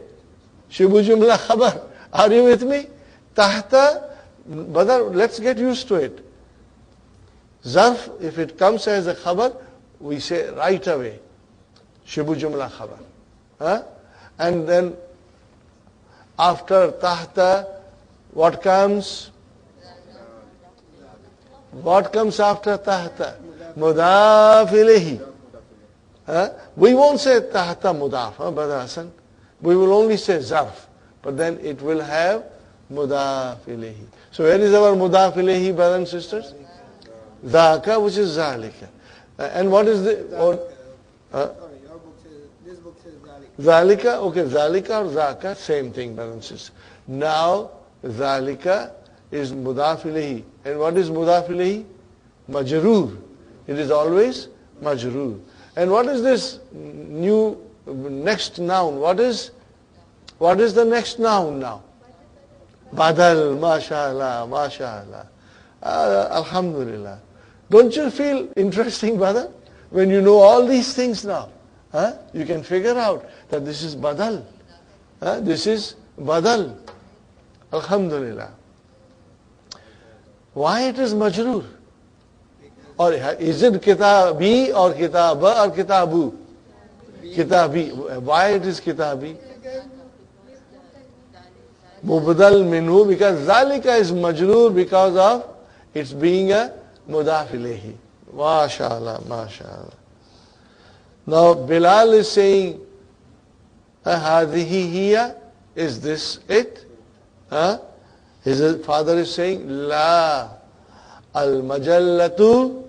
S1: Shibu jumla khabar. Are you with me? Tahta, brother, let's get used to it. Zarf, if it comes as a khabar, we say right away. Shibu jumla khabar. And then after tahta, what comes? What comes after tahta? Mudaf ilayhi. We won't say tahta mudaf, Brother Hassan. We will only say zarf. But then it will have mudaf ilayhi. So where is our mudaf ilayhi, brothers and sisters? Dhaka, which is zalika. And what is the...
S4: Sorry, your book says, this book says zalika.
S1: Zalika, okay, zalika or zaka, same thing, brothers and sisters. Now, zalika is mudaf ilayhi. And what is mudaf ilayhi? Majroor. It is always majroor. And what is this new next noun? What is the next noun now? Badal, mashallah, mashallah. Alhamdulillah. Don't you feel interesting, brother? When you know all these things now, you can figure out that this is badal. This is badal. Alhamdulillah. Why it is majroor? Or is it kitabi or kitaba or kitabu? Kitabi. Why it is kitabi? Mubdal minhu, because zalika is majroor because of its being a mudaf ilayhi. MashaAllah, MashaAllah. Now Bilal is saying, hadihi hiya, is this it? His father is saying, la, al-majallatu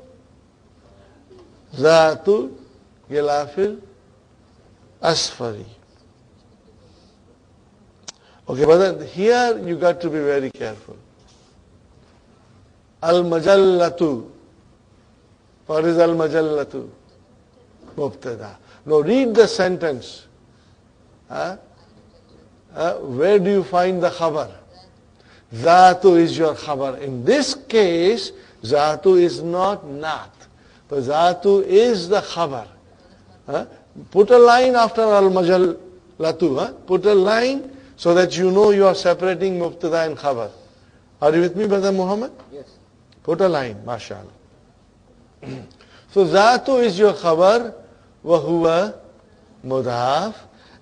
S1: Zātul Gilafil Asfari. Okay, brother, here you got to be very careful. Al-Majallatu. What is Al-Majallatu? Mubtada. Now read the sentence. Where do you find the khabar? Zātu is your khabar. In this case, Zātu is not naat. But Zātu is the khabar. Put a line after al-majallatu. Put a line so that you know you are separating mubtada and khabar. Are you with me, Brother Muhammad?
S4: Yes.
S1: Put a line, mashallah. So Zātu is your khabar, wa huwa mudaf,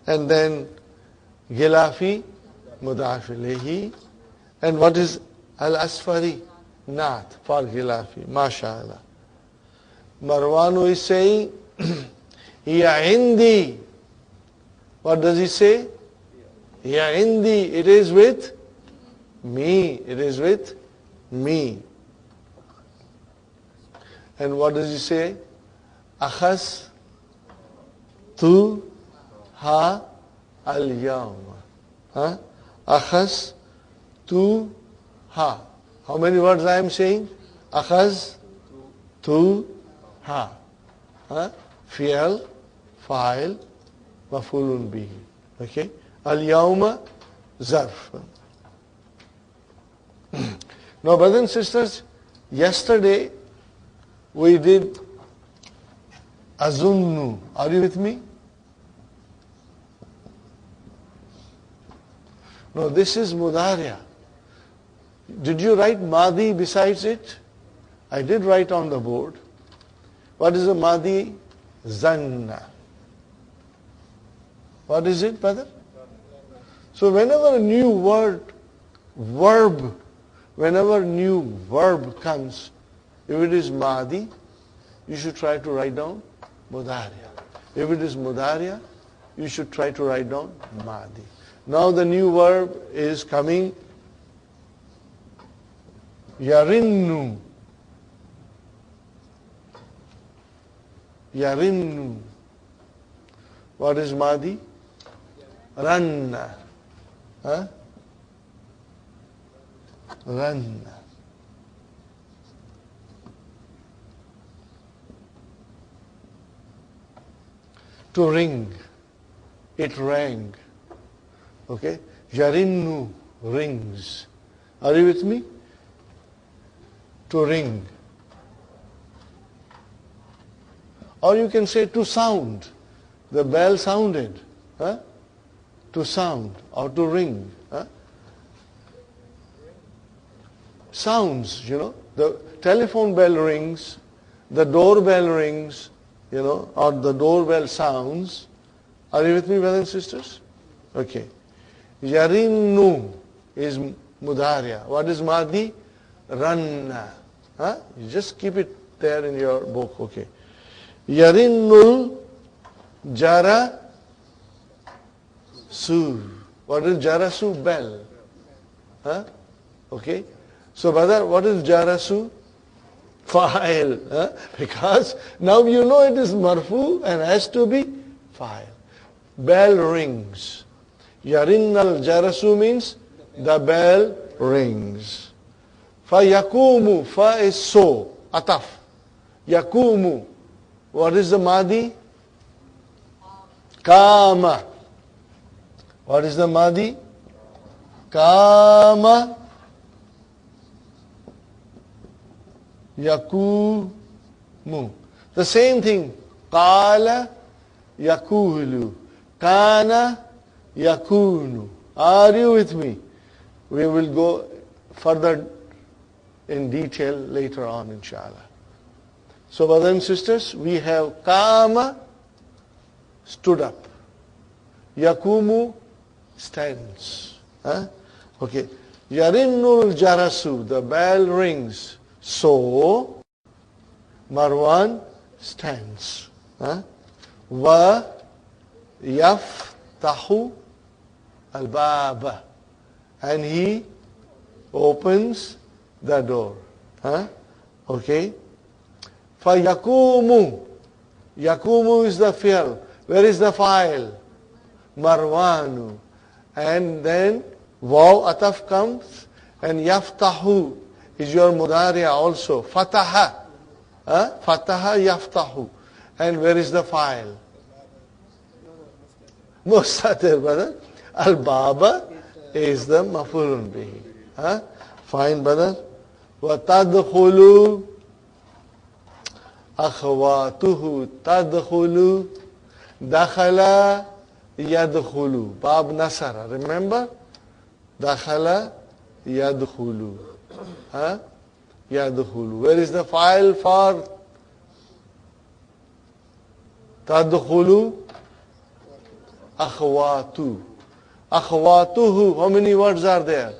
S1: and then Gilafi, mudaf ilayhi, and what is al-asfari? Naat for Gilafi, mashallah. Marwanu is saying, hiya indi. What does he say? Hiya indi. It is with me. It is with me. And what does he say? Akhas tu ha al-yawm. Akhas tu ha. How many words I am saying? Akhaz tu, ha. Fʿil, fa'il, maf'ulun bihi. Okay? Al-yawma, zarf. Now, brothers and sisters, yesterday we did azunnu. Are you with me? No, this is mudariya. Did you write madi besides it? I did write on the board. What is the madi? Zanna. What is it, brother? So whenever a new whenever new verb comes, if it is madi, you should try to write down mudariya. If it is mudariya, you should try to write down madi. Now the new verb is coming, yarinnu. Yarinnu. What is madi? Ranna. Ranna. To ring. It rang. Okay? Yarinnu, rings. Are you with me? To ring. Or you can say to sound. The bell sounded. To sound or to ring. Sounds, the telephone bell rings, the doorbell rings, or the doorbell sounds. Are you with me, brothers and sisters? Okay. Yarinnu is mudariya. What is madi? Ranna. You just keep it there in your book. Okay. Yarinnul jara su. What is jarasu? Bell. Okay. So brother, what is jarasu? Fa'il. Because now you know it is marfū and has to be fa'il. Bell rings. Yarinnal jarasu means the bell rings. Fa yakumu. Fa is so. Ataf. Yakumu. What is the madi? Kama. What is the madi? Kama. Yakumu. The same thing. Qala yakulu. Kana yakunu. Are you with me? We will go further in detail later on, inshallah. So brothers and sisters, we have kama, stood up. Yakumu, stands. Okay. Yarinnul jarasu, the bell rings. So, Marwan stands. Wa yaftahu al-baba. And he opens the door. Okay. فَيَكُومُ. Yakumu is the fi'l. Where is the fa'il? Marwanu. And then waw ataf comes and yaftahu is your mudariya also. Fataha. Fataha yaftahu. And where is the fa'il? Mustatir, brother. Al-baba is the maf'ulun bihi. Fine, brother. وَتَدْخُلُوا أخواته تدخل دخل يدخل باب نصر. Remember? دخل يدخل. يدخل. Where is the file for تدخل? أخواته. أخواته. How many words are there?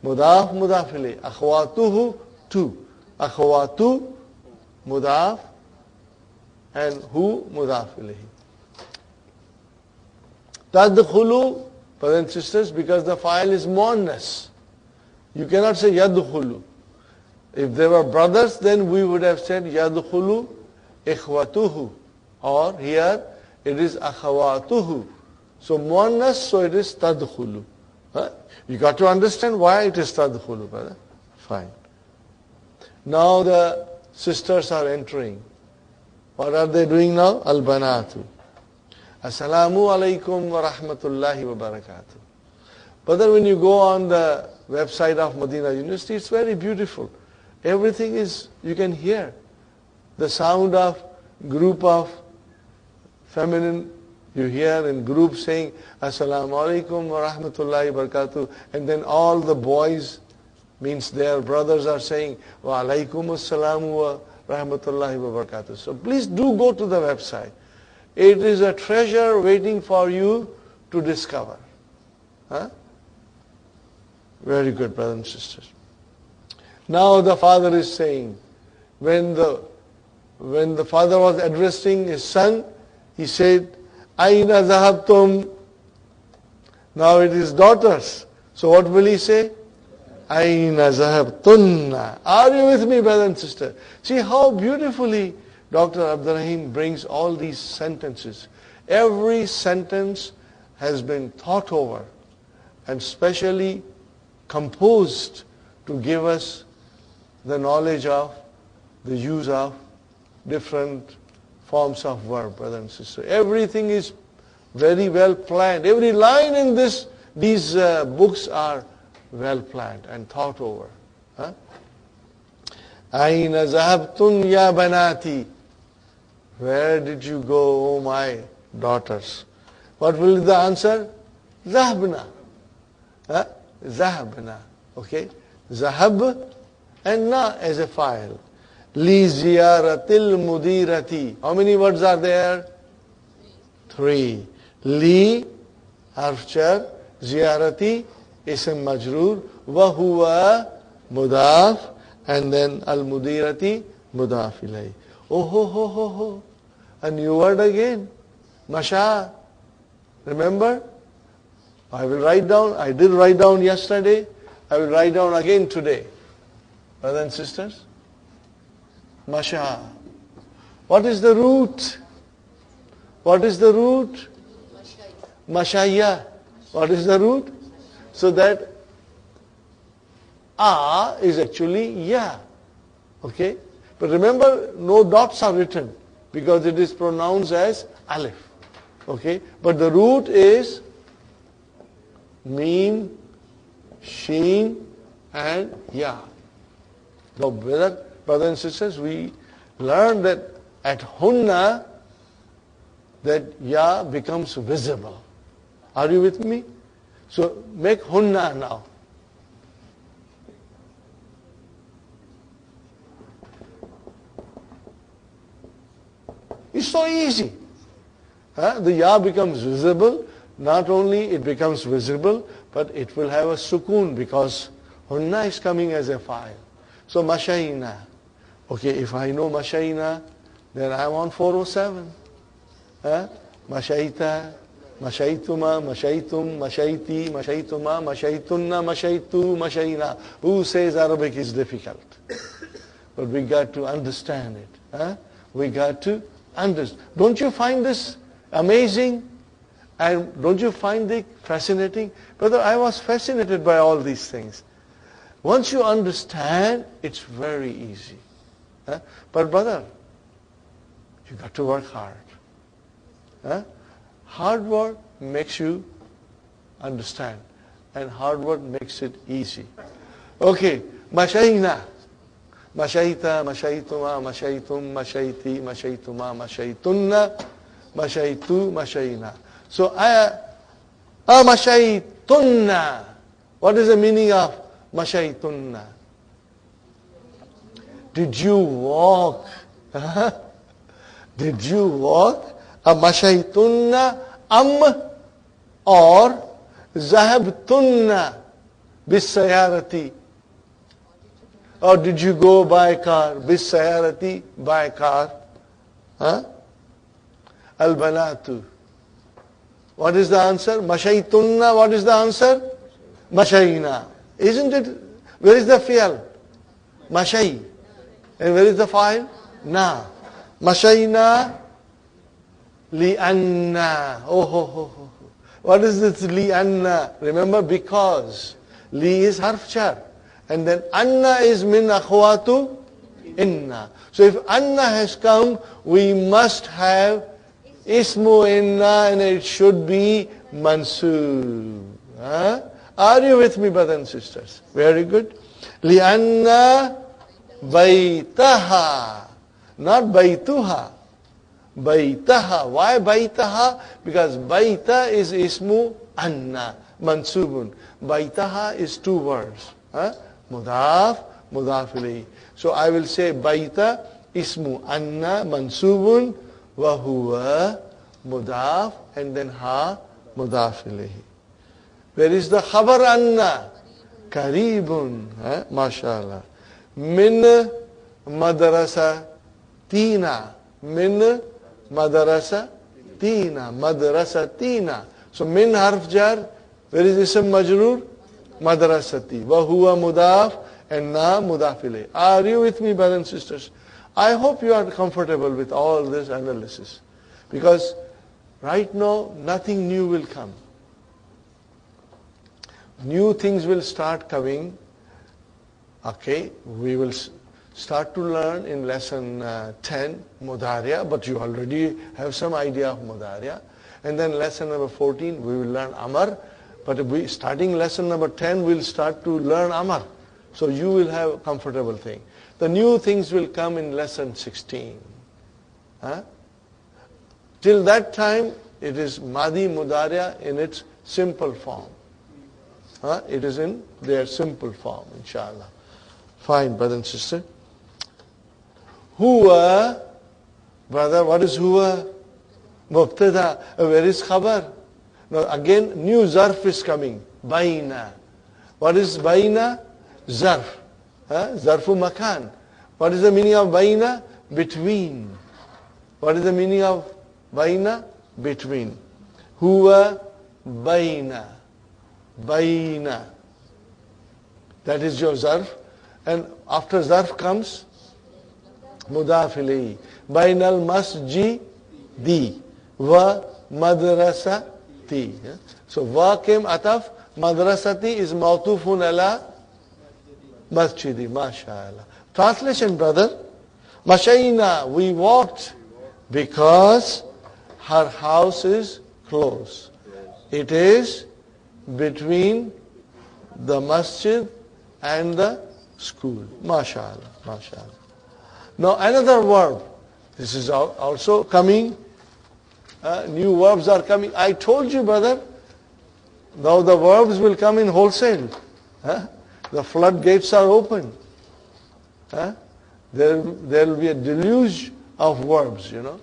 S1: مضاف مضاف إليه. أخواته two. أخواته mudaf and hu mudaf ilayhi. Tadkhulu, brothers and sisters, because the file is muannas. You cannot say yadkhulu. If there were brothers, then we would have said yadkhulu ikhwatuhu. Or here it is akhawatuhu. So muannas, so it is tadkhulu. You got to understand why it is tadkhulu, brother. Fine. Now the sisters are entering. What are they doing now? Al-banatu. Assalamu alaikum wa rahmatullahi wa barakatuh. But then when you go on the website of Madinah University, it's very beautiful. Everything is, you can hear the sound of group of feminine, you hear in group saying, Assalamu alaikum wa rahmatullahi wa barakatuh. And then all the boys, means their brothers, are saying, wa alaikum assalamu wa rahmatullahi wa barakatuh. So please do go to the website. It is a treasure waiting for you to discover. Huh? Very good, brothers and sisters. Now the father is saying, when the father was addressing his son, he said, Aina zahabtum. Now it is daughters. So what will he say? Aina zahabtunna. Are you with me, brothers and sisters? See how beautifully Dr. Abdurrahim brings all these sentences. Every sentence has been thought over and specially composed to give us the knowledge of the use of different forms of verb, brother and sister. Everything is very well planned. Every line in these books are well planned and thought over. Aina zahabtun ya banati. Where did you go, oh my daughters? What will be the answer? Zahabna. Zahabna. Okay? Zahab and na as a file. Li ziyaratil mudirati. How many words are there? 3. Li, harf jar, ziyarati, ism majroor, wa huwa mudaf, and then al mudirati, mudaf ilay. Oh ho ho ho ho. A new word again. Masha. Remember? I will write down. I did write down yesterday. I will write down again today. Brothers and sisters. Masha. What is the root? What is the root? Mashaya. What is the root? So that A is actually Ya. Okay? But remember, no dots are written because it is pronounced as Alif. Okay? But the root is Mim, Sheen, and Ya. Now, brothers and sisters, we learned that at Hunna, that Ya becomes visible. Are you with me? So make Hunna now. It's so easy. The Ya becomes visible. Not only it becomes visible, but it will have a sukoon because Hunna is coming as a file. So Mashayna. Okay, if I know Mashayna, then I'm on 407. Mashayta, Mashaytuma, Mashaytum, Mashayti, Mashaytuma, Mashaytunna, Mashaytu, Mashayna. Who says Arabic is difficult? But we got to understand it. We got to understand. Don't you find this amazing? And don't you find it fascinating? Brother, I was fascinated by all these things. Once you understand, it's very easy. But brother, you got to work hard. Hard work makes you understand. And hard work makes it easy. Okay, Mashayna. Mashayta, Mashaytuma, Mashaytum, Mashayti, Mashaytuma, Mashaytunna, Mashaytu, Mashayna. So, Mashaytunna. What is the meaning of Mashaytunna? Did you walk? Did you walk? Mashaytunna or Zahabtunna bis-sayarati? Or did you go by car? Bis-sayarati, by car. Al-banatu. What is the answer? Mashaytunna, what is the answer? Mashayna. Isn't it? Where is the fi'al? Mashay. And where is the fa'il? Na. Mashayna li'anna. Oh, ho, ho, ho. What is this li'anna? Remember, because. Li is harf jar. And then anna is min akhwatu inna. So if anna has come, we must have ismu inna, and it should be mansoob. Huh? Are you with me, brothers and sisters? Very good. لِأَنَّ بَيْتَهَا, not baytuha. Baitaha. Why baitaha? Because baita is ismu anna, mansubun. Baitaha is two words. Mudaf, mudaf ilayhi. So I will say baita ismu anna mansubun wa huwa mudaf, and then ha mudaf ilayhi. Where is the khabar anna? Karibun. MashaAllah. Min madrasa tina. Min madrasa tina. Madrasa tina. So min harf jar. Where is ism majroor? Madrasati. Wa huwa mudaf, and na mudaf ilayh. Are you with me, brothers and sisters? I hope you are comfortable with all this analysis. Because right now, nothing new will come. New things will start coming. Okay, we will start to learn in lesson 10, Mudariya, but you already have some idea of Mudariya. And then lesson number 14, we will learn Amar. But starting lesson number 10, we'll start to learn Amar. So you will have a comfortable thing. The new things will come in lesson 16. Till that time, it is Madi Mudariya in its simple form. It is in their simple form, inshallah. Fine, brother and sister. Huwa, brother, what is huwa? Mubtada. Where is khabar? Now again, new zarf is coming. Baina. What is baina? Zarf. Zarfu makan. What is the meaning of baina? Between. What is the meaning of baina? Between. Huwa baina. Baina. That is your zarf. And after zarf comes mudaf ilayhi. Bainal masjidi wa madrasati. So wa came ataf. Madrasati is mawtufun ala masjidi. MashaAllah. Translation, brother. Mashayna, we walked because her house is close. It is between the masjid and the school. MashaAllah. MashaAllah. Now another verb. This is also coming. New verbs are coming. I told you, brother. Now the verbs will come in wholesale. The floodgates are open. There will be a deluge of verbs, you know.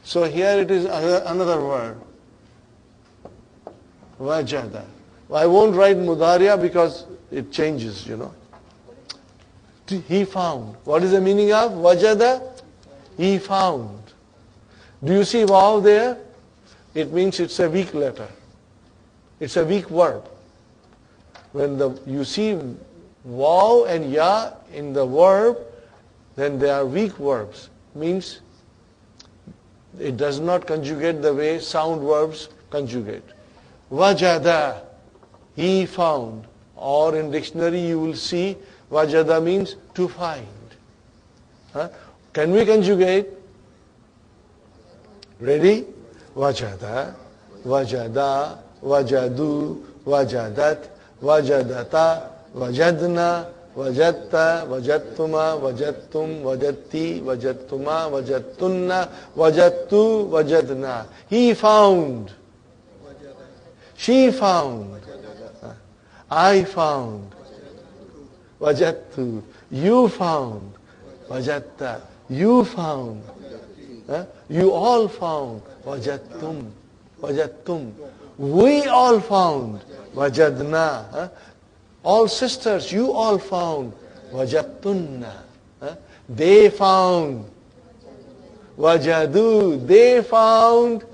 S1: So here it is another word. Wajada. I won't write mudariya because it changes, you know. He found. What is the meaning of wajada? He found. Do you see waw there? It means it's a weak letter. It's a weak verb. When you see waw and ya in the verb, then they are weak verbs. Means it does not conjugate the way sound verbs conjugate. Wajada, he found. Or in dictionary you will see wajada means to find. Can we conjugate? Ready? Wajada, wajada, wajadu, wajadat, wajadata, wajadna, wajadta, wajadtuma, wajadtum, wajadti, wajadtuma, wajadtunna, wajadtu, wajadna. He found. She found. I found. Wajadtu. You found. Wajadta. You found. You all found. Wajadtum. Wajadtum. We all found. Wajadna. All sisters, you all found. Wajadtunna. They found. Wajadu. They found.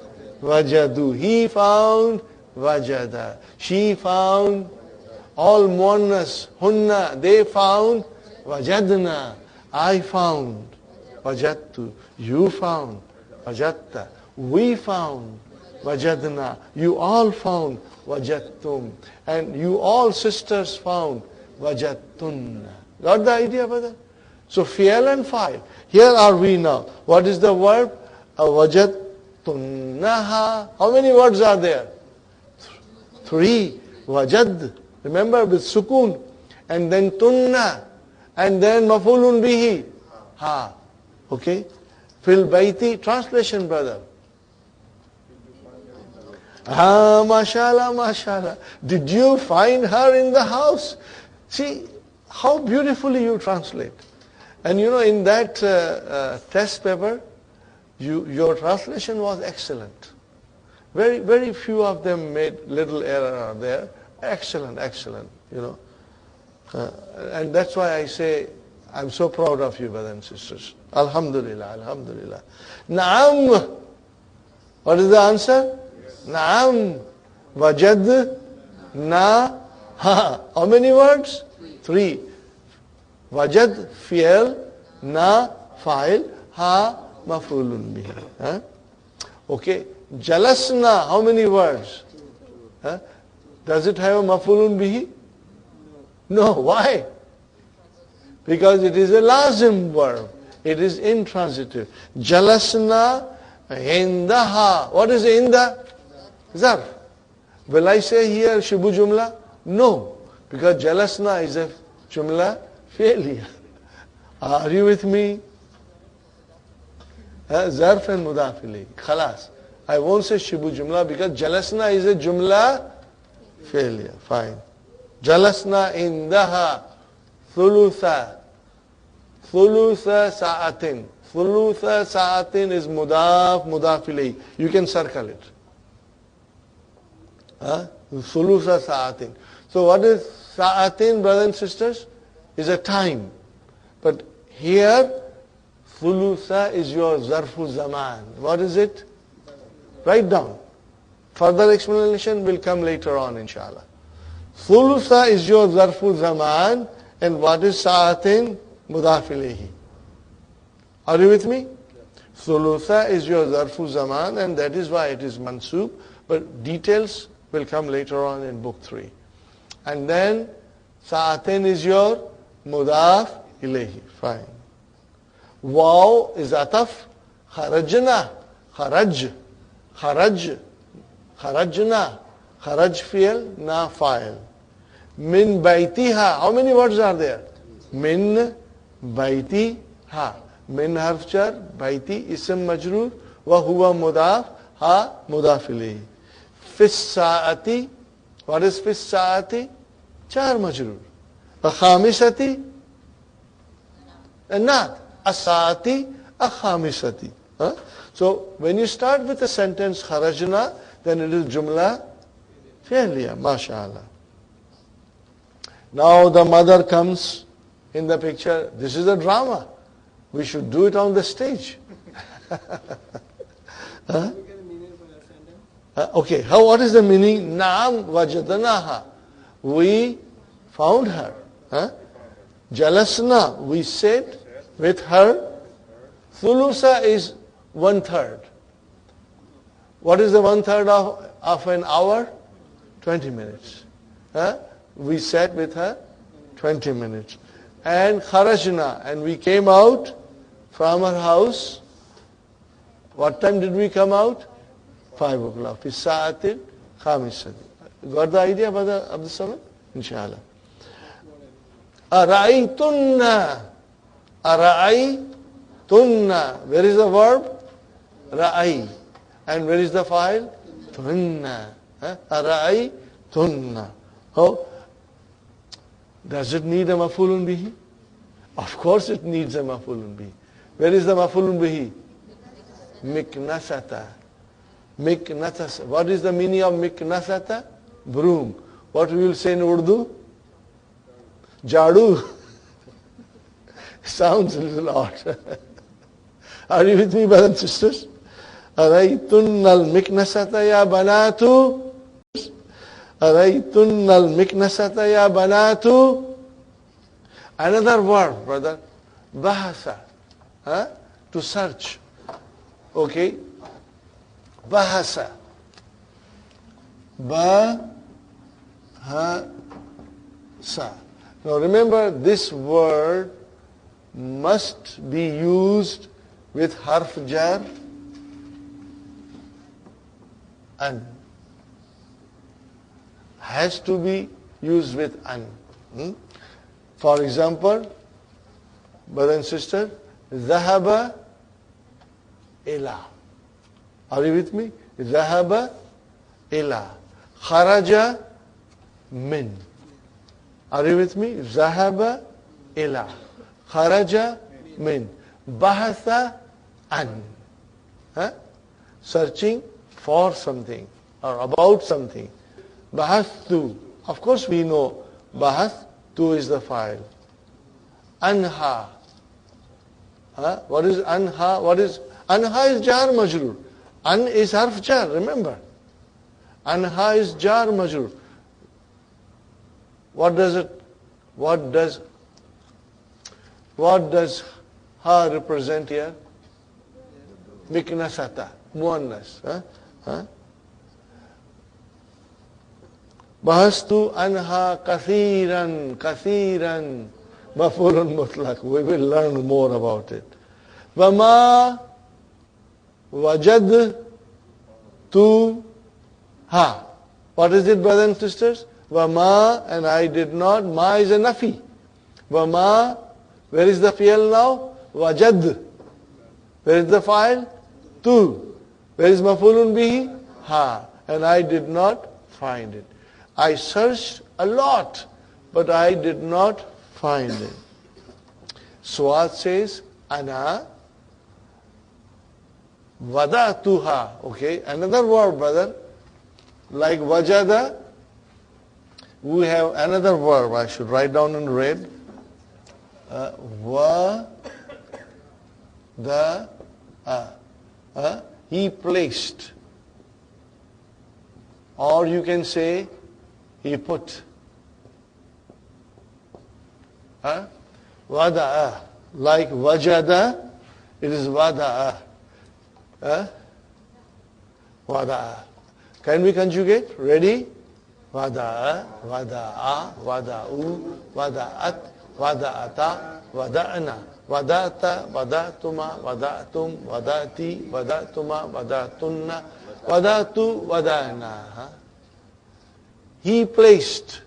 S1: Wajadu. He found. Wajada. She found. All mourners, hunna, they found. Wajadna. I found. Wajadtu. You found. Wajadta. We found. Wajadna. You all found. Wajadtum. And you all sisters found. Wajadtunna. Got the idea, brother? So fi'l and fa'il. Here are we now. What is the verb? Wajadtunnaha. How many words are there? 3. Wajad. Remember with sukun. And then tunna. And then maf'ulun bihi. Ha. Okay. Fil bayti. Translation, brother. Ah, mashallah, mashallah. Did you find her in the house? See how beautifully you translate. And you know, in that test paper, your translation was excellent. Very, very few of them made little error there. Excellent, excellent, you know. And that's why I say, I'm so proud of you, brothers and sisters. Alhamdulillah, alhamdulillah. Naam. What is the answer? Naam. Wajad. Na. Ha. How many words? 3. Wajad, fi'l, na, fa'il, ha, maf'ulun bihi. Okay. Jalasna, how many words? Does it have a maf'ulun bihi? No. Why? Because it is a lazim verb. It is intransitive. Jalasna indaha. What is inda? Zarf. Will I say here shibu jumla? No. Because jalasna is a jumla failure. Are you with me? Zarf and mudaf ilayhi. Khalas. I won't say shibu jumla because jalasna is a jumla failure. Fine. Jalasna indaha thulutha. Thulutha sa'atin. Thulutha sa'atin is mudaf ilayhi. You can circle it. Thulutha sa'atin. So what is sa'atin, brothers and sisters? Is a time. But here, thulutha is your zarfu zaman. What is it? Write down. Further explanation will come later on, inshallah. Thulutha is your zarfu zaman, and what is sa'atin? Mudaf ilayhi. Are you with me? Thulutha is your zarfu zaman, and that is why it is mansub, but details will come later on in book 3. And then sa'atin is your mudaf ilayhi. Fine. Waw is ataf. Kharajna. Kharaj. Kharaj. Kharajna. Kharaj fi'l. Na fa'il. Min baytiha. How many words are there? Min baytiha. Min harf jar. Bayti ism majroor. Wa huwa mudaf. Ha mudaf ilayhi. Fis sa'ati. What is fis sa'ati? Char majroor. Khamisati. Not. Asati. Khamisati. So when you start with the sentence kharajna, then it is jumla fi'liya. MashaAllah. Now the mother comes in the picture. This is a drama. We should do it on the stage. Okay, what is the meaning? Naam wajadnaha. We found her. Jalasna, we sat with her. Thulusa is 1/3. What is the 1/3 of an hour? 20 minutes. We sat with her 20 minutes. And kharajna, and we came out from her house. What time did we come out? 5 o'clock. Fi sa'atin khamisati. Got the idea, Brother Abdul Samad? Inshallah. Ara'aytunna. Ara'aytunna. Where is the verb? Ra'ay. And where is the file? Tunna. Ara'aytunna. Oh, does it need a maf'ulun bihi? Of course it needs a maf'ulun bihi. Where is the maf'ulun bihi? Miknasata. Miknasata. What is the meaning of miknasata? Broom. What we will say in Urdu? Jadu. Sounds a little odd. Are you with me, brothers and sisters? Araytunna al-miknasata ya banatu. Araytunna al-miknasata ya banatu. Another word, brother. Baḥatha. To search. Okay. Baḥatha. Baḥatha. Now remember, this word must be used with harf jar an. Has to be used with an. For example, brother and sister, ذهب إلى. Are you with me? ذهب إلى. خرج من. Are you with me? ذهب إلى. خرج من. baḥatha an. Searching for something or about something. baḥathu. Of course we know baḥathu is the file. Anha. What is anha? Anha is jar majrur. An is harf jar, remember. Anha is jar majrur. What does ha represent here? Miknasata, muannas. Bahastu anha kathiran. Maf'ulun mutlaq. We will learn more about it. Wama wajadtuha. What is it, brothers and sisters? Wama, and I did not. Ma is a nafi. Wama, where is the fi'l now? Wajad. Where is the file? Tu. Where is maf'ulun bihi? Ha. And I did not find it. I searched a lot, but I did not find it. Suad says, ana waḍaʿtuha. Okay, another word, brother. Like wajada, we have another verb. I should write down in red. He placed. Or you can say, he put. Waḍaʿa. Like wajada, it is waḍaʿa. Waḍaʿa. Can we conjugate? Ready? Waḍaʿa, waḍaʿa, waḍaʿu, waḍaʿat, waḍaʿata, waḍaʿna, waḍaʿta, waḍaʿtuma, waḍaʿtum, waḍaʿti, waḍaʔtuma, waḍaʔtunna, waḍaʔtu, waḍaʔna. He placed.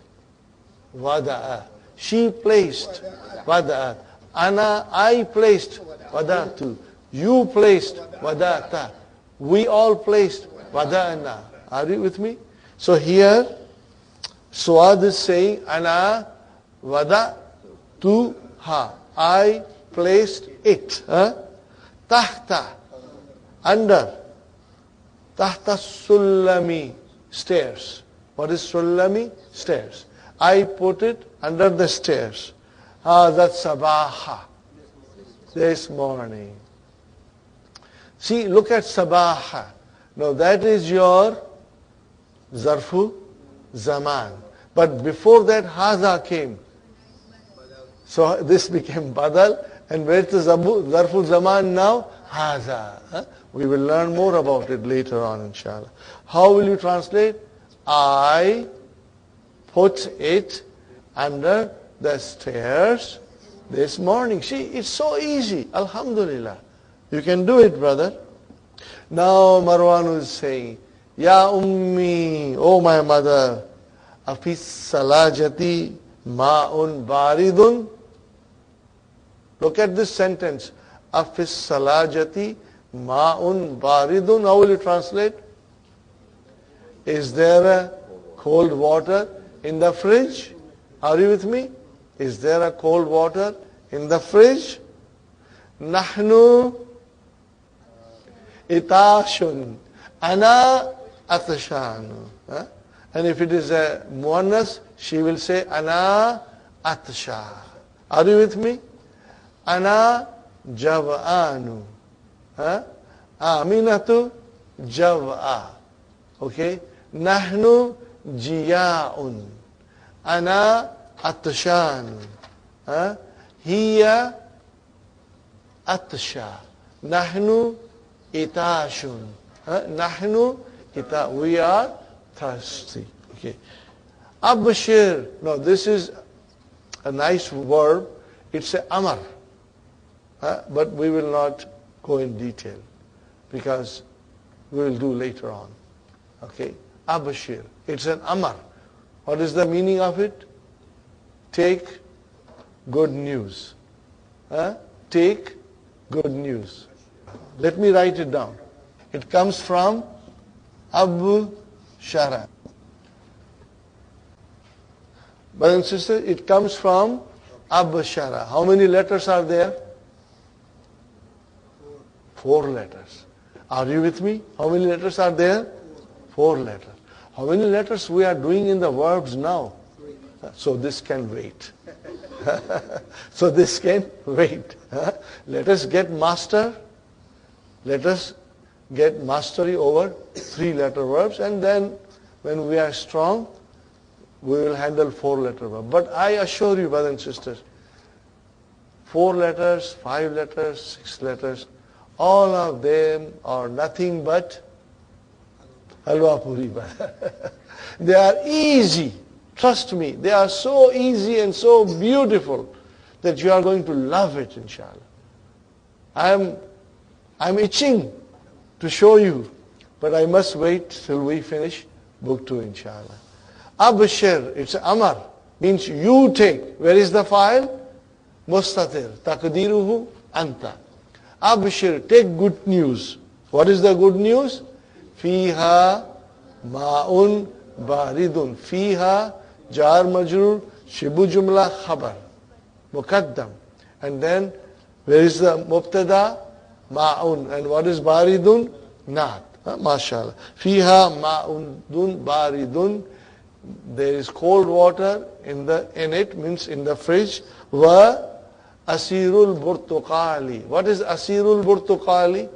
S1: Waḍaʔa. She placed. Waḍaʔat. Ana, I placed. Waḍaʔtu. You placed. Waḍaʔta. We all placed. Waḍaʔna. Are you with me? So here, Suad is saying, Ana waḍaʔtuha. I placed it. Tahta. Under. Tahta sullami. Stairs. What is sullami? Stairs. I put it under the stairs. That's sabaha. This morning. See, look at sabaha. Now that is your zarfu zaman. But before that, haza came. So this became badal. And where's the zarfu zaman now? Haza. We will learn more about it later on, inshallah. How will you translate? I put it under the stairs this morning. See, it's so easy. Alhamdulillah. You can do it, brother. Now Marwan is saying, Ya ummi, oh my mother, afis salajati ma'un baridun. Look at this sentence. Afis salajati ma'un baridun. How will you translate? Is there a cold water in the fridge? Are you with me? Is there a cold water in the fridge? Nahnu itashun. Ana atashanu. And if it is a muannas, she will say ana atasha. Are you with me? Ana jav'anu. Aminatu jav'a. Okay? Nahnu jiya'un. Ana atashan. Hiya atasha. Nahnu itashun. Nahnu ita. We are thirsty. Okay. Abshir. No, this is a nice verb. It's a amar. But we will not go in detail because we will do later on. Okay? Abshir. It's an amar. What is the meaning of it? Take good news. Take good news. Let me write it down. It comes from abshara. Brothers and sisters, it comes from abshara. How many letters are there? 4 letters. Are you with me? How many letters are there? 4 letters. How many letters we are doing in the verbs now? So this can wait. So this can wait. Let us get master. Let us get mastery over 3-letter verbs, and then when we are strong, we will handle 4-letter verbs. But I assure you, brothers and sisters, 4 letters, 5 letters, 6 letters, all of them are nothing but halwa puri. They are easy. Trust me, they are so easy and so beautiful that you are going to love it, inshallah. I'm itching to show you, but I must wait till we finish book 2, inshallah. Abshir, it's amar, means you take. Where is the file? Mustatir, taqdiruhu anta. Abshir, take good news. What is the good news? Fiha ma'un baridun. Fiha jar majrur shibu jumla khabar muqaddam. And then where is the mubtada? Ma'un. And what is baridun? Naat. MashaAllah. Fiha ma'un baridun. There is cold water in it, means in the fridge. Wa asirul burtuqali. What is asirul burtuqali?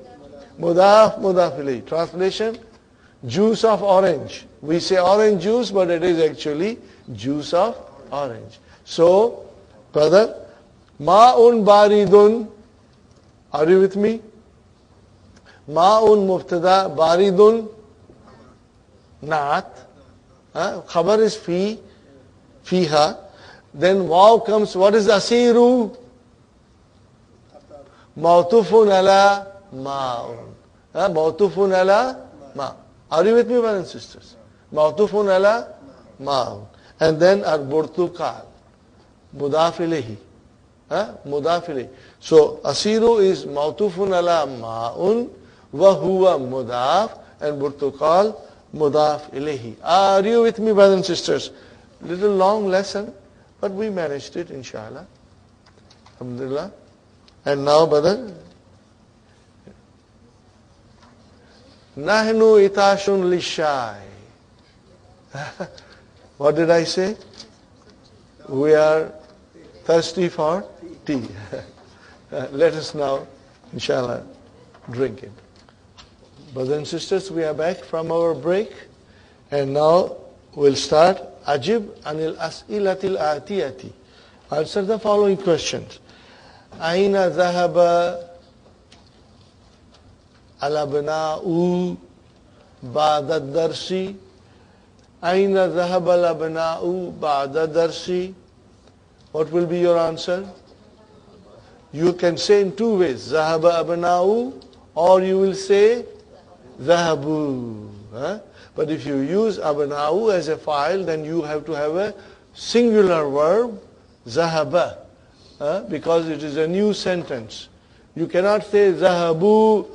S1: Mudaf ilayhi. Translation: juice of orange. We say orange juice, but it is actually juice of orange. So, brother, ma'un baridun. Are you with me? Ma'un mubtada, baridun naat. Khabar is fiha. Then waw comes. What is asiru? Mawtufun ala ma'un. Mawtufun ala ma'. Are you with me, brothers and sisters? Mawtufun ala ma'un. And then al-burtuqal. Mudaf ilayhi. Mudaf ilayhi. So asiru is mawtufun ala ma'un wa huwa mudaf, and burtuqal mudaf ilayhi. Are you with me, brothers and sisters? Little long lesson, but we managed it, inshallah. Alhamdulillah. And now, brother, nahnu itashun lishai. What did I say? We are thirsty for tea. Let us now, inshallah, drink it. Brothers and sisters, we are back from our break, and now we'll start Ajib anil as'ilatil atiyati. Answer the following questions. Aina dhahaba al-abna'u ba'da darsi? Aina dhahaba al-abna'u ba'da darsi? What will be your answer? You can say in 2 ways, Zahaba abna'u, or you will say Zahabu. But if you use abna'u as a file, then you have to have a singular verb, Zahaba, because it is a new sentence. You cannot say Zahabu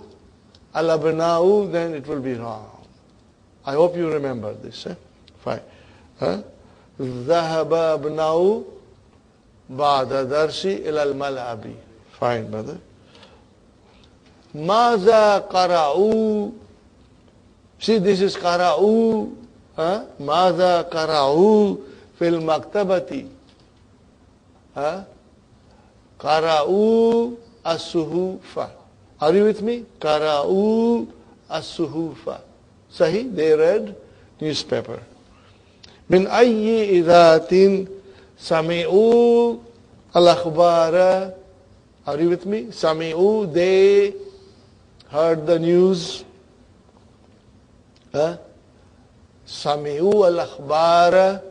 S1: al-abna'u, then it will be wrong. I hope you remember this. Fine. Zahaba abna'u ba'da darsi ila al-mal'abi. Fine, brother. Maza qara'u. See, this is qaraʻu. Maza qara'u fil maktabati. Qara'u as-suhufa. Are you with me? Qara'u as-suhufa. Sahi, they read newspaper. Min ayyi idhatin sami'u al-akhbara. Are you with me? Sami'u, they heard the news. Sami'u al-akhbara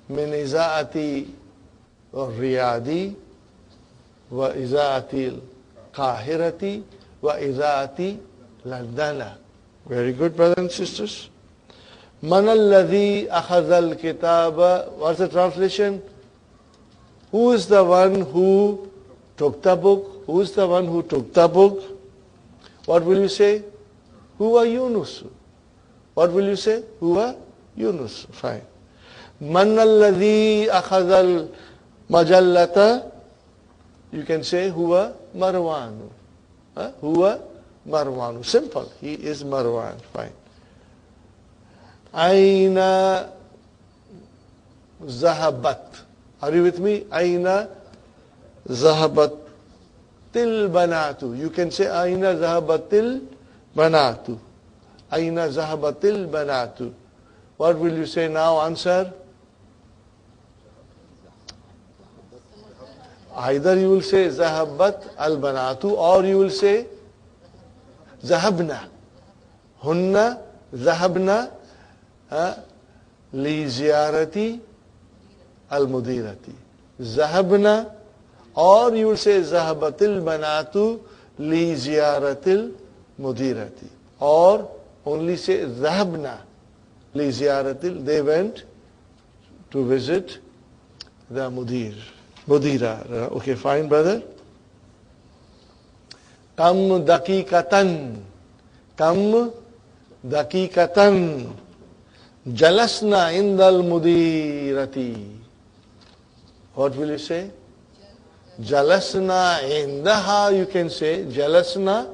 S1: min iza'ati al-riyadi wa iza'ati qāhirati wa idhāti Londana. Very good, brothers and sisters. Man alladhi akhadha al-kitaba. What's the translation? Who is the one who took the book? Who is the one who took the book? What will you say? Huwa Yunus. What will you say? Huwa Yunus. Fine. Man alladhi akhadha al-majallata. You can say Huwa Marwanu. Huwa Marwanu. Simple. He is Marwan. Fine. Aina zahabat. Are you with me? Aina zahabat til banatu. You can say Aina zahabatil banatu. Aina zahabatil banatu. What will you say now? Answer. Either you will say zahabat al banatu or you will say zahabna. Hunna zahabna li ziyarati al mudirati. Zahabna, or you will say zahabatil banatu li ziyaratil mudirati, or only say zahabna li ziyaratil. They went to visit the mudira. Okay, fine, brother. Kam daqiqatan. Kam daqiqatan. Jalasna indal mudirati. What will you say? Jalasna indaha. You can say Jalasna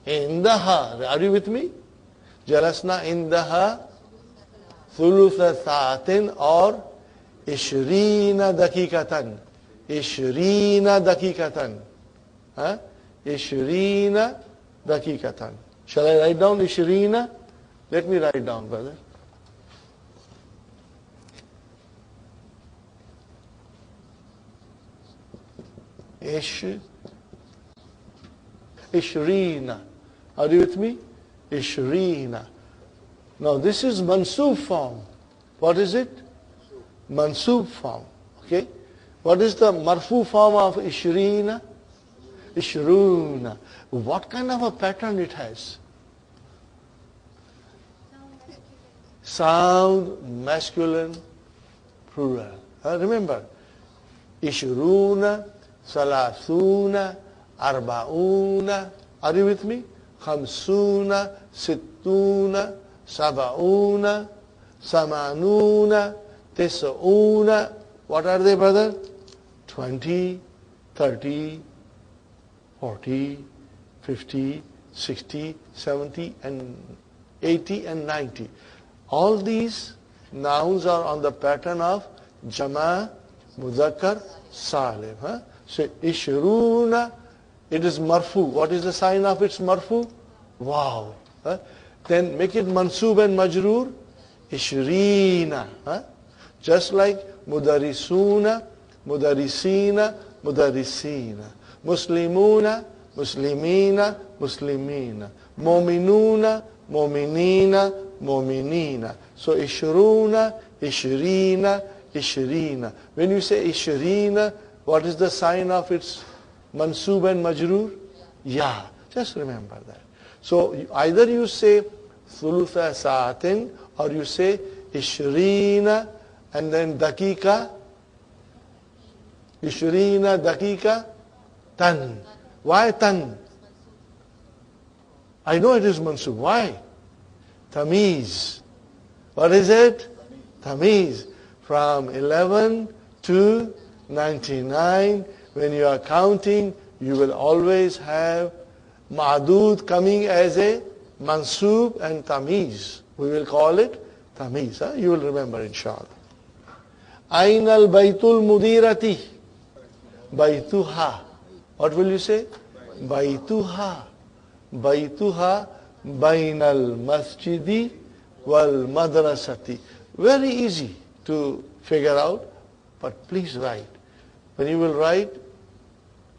S1: indaha. Are you with me? Jalasna indaha thulutha sa'atin or ishrina daqiqatan. Ishrina daqiqatan. Ishrina daqiqatan. Shall I write down Ishrina? Let me write down, brother. Ishrina. Are you with me? Ishrina. Now this is mansoob form. What is it? Mansoob form. Okay. What is the marfū form of Ishrina? Ishruna. What kind of a pattern it has? Sound, masculine, plural. Remember, Ishruna, Salasuna, Arbauna. Are you with me? Khamsuna, Sittuna, Sabauna, Samanuna, Tis'una. What are they, brother? 20, 30, 40, 50, 60, 70, and 80 and 90. All these nouns are on the pattern of Jama, Mudhakkar, Salim. So, Ishruna, it is marfū. What is the sign of its marfū? Wow. Then make it mansūb and majroor. Ishrina. Just like Mudarisuna, Mudarisina, Mudarisina. Muslimuna, Muslimina, Muslimina. Mu'minuna, Mu'minina, Mu'minina. So Ishruna, Ishrina, Ishrina. When you say Ishrina, what is the sign of its mansūb and majroor? Yeah. Just remember that. So either you say thulutha sa'atin or you say Ishrina and then daqiqa. Ishrina daqiqa tan. Why tan? I know it is mansūb. Why? Tamiz. What is it? Tamiz. From 11 to 99, when you are counting, you will always have ma'dud coming as a mansūb and tamiz. We will call it tamiz. You will remember, inshallah. Aina al-baytul mudirati. Baytuha. What will you say? Baytuha. Baytuha bainal masjidi wal madrasati. Very easy to figure out, but please write. When you will write,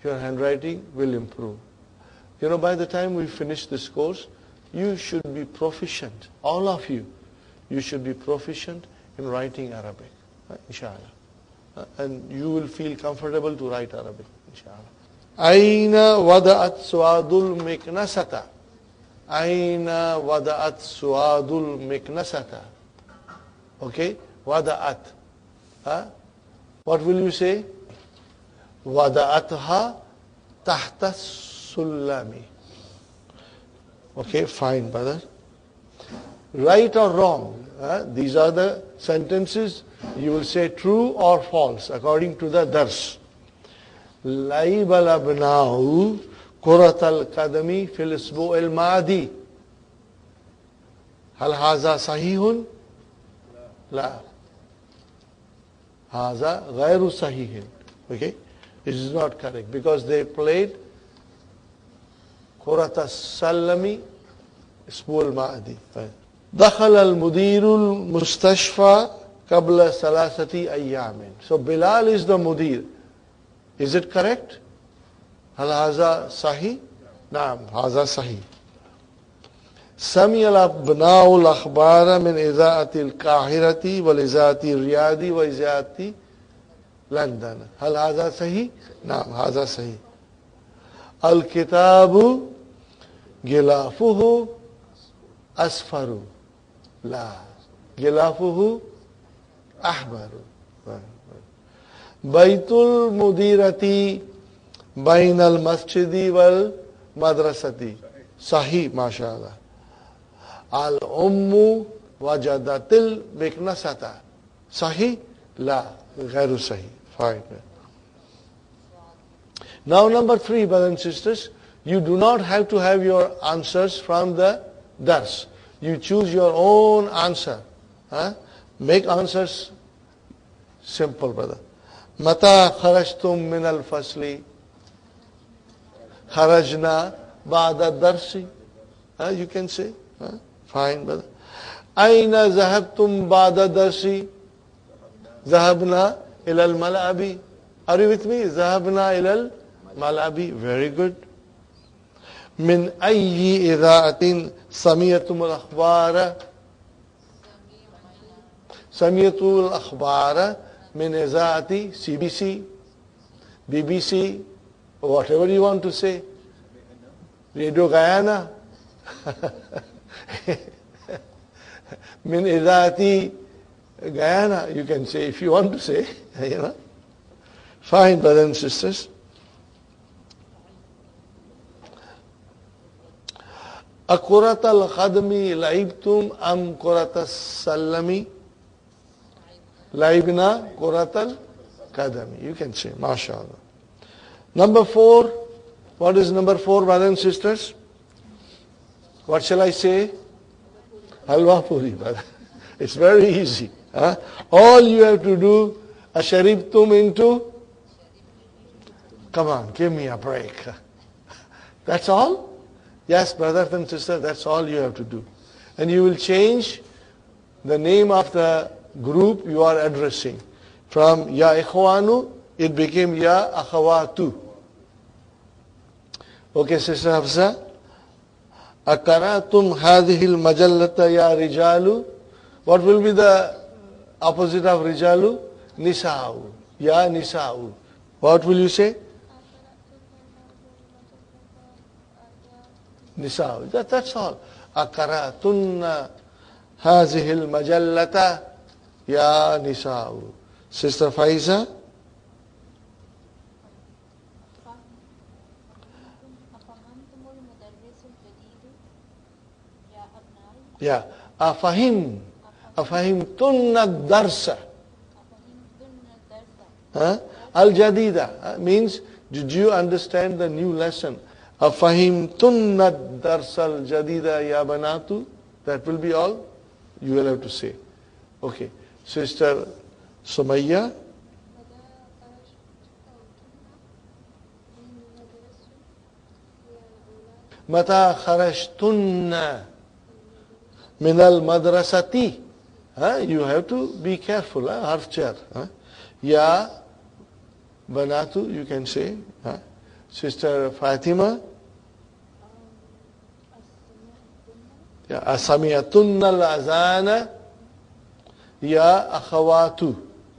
S1: your handwriting will improve. You know, by the time we finish this course, you should be proficient. All of you should be proficient in writing Arabic, inshallah. And you will feel comfortable to write Arabic, inshallah. Aina wada'at suadul miknasata. Aina wada'at suadul miknasata. Okay, wada'at. What will you say? Wada'atha tahta sullami. Okay, fine, brother. Right or wrong? These are the sentences. You will say true or false according to the dars. لعب الأبناء كرة القدم في الأسبوع الماضي. هل هذا صحيح؟ لا. هذا غير صحيح. Okay, it is not correct because they played كرة السلم الأسبوع الماضي. دخل المدير المستشفى قبل 3 أيام. So Bilal is the mudir. Is it correct? هل هذا صحيح؟ نعم هذا صحيح. سمع الأبناء الأخبار من إذاعة القاهرة والإذاعة الرياض وإذاعة لندن. هل هذا صحيح؟ نعم هذا صحيح. الكتاب غلافه أصفر. لا، غلافه أحمر. بيت المديرة بين المسجد والمدرسة. صحيح ما شاء الله. الأم وجدت المكنسة. صحيح؟ لا، غير صحيح. Fine. Now number 3, brothers and sisters, you do not have to have your answers from the dars. You choose your own answer. Make answers simple, brother. متى خرجتم من الفصل؟ خرجنا بعد الدرس. You can say. Fine, brother. أين ذهبتم بعد الدرس؟ ذهبنا إلى الملعب. Are you with me? ذهبنا إلى الملعب. Very good. من أي إذاعة سمعتم الأخبار؟ سمعت الأخبار من إذاعة CBC, BBC, whatever you want to say. Radio Guyana. من إذاعة Guyana, you can say if you want to say. Fine, brothers and sisters. أكرة القدم لعبتم أم كرة السلم؟ لعبنا كرة القدم. You can say, MashaAllah. Number 4. What is number 4, brothers and sisters? What shall I say? Halwa puri, brother. It's very easy. All you have to do, asharibtum into. Come on, give me a break. That's all? Yes, brothers and sisters, that's all you have to do. And you will change the name of the group you are addressing. From Ya Ikhwanu, it became Ya Akhawatu. Okay, Sister Hafsa. أَقَرَأْتُمْ هَذِهِ الْمَجَلَّةَ يَا رِجَالُ. What will be the opposite of rijalu? Nisa'u. Ya Nisa'u. What will you say? Nisa'u. That's all. أَقَرَأْتُنَّ هَذِهِ الْمَجَلَّةَ يَا نِسَاءُ. Sister Faiza. Yeah. أفهمتن الدرس. الجديدة means, did you understand the new lesson? أفهمتن الدرس الجديدة يا بنات. That will be all you will have to say. Okay. Sister Sumayya. متى خرجتن من المدرسة. You have to be careful. Harf jar. Ya Banatu, you can say. Sister Fatima. أسمعتن الأذان يا أخوات.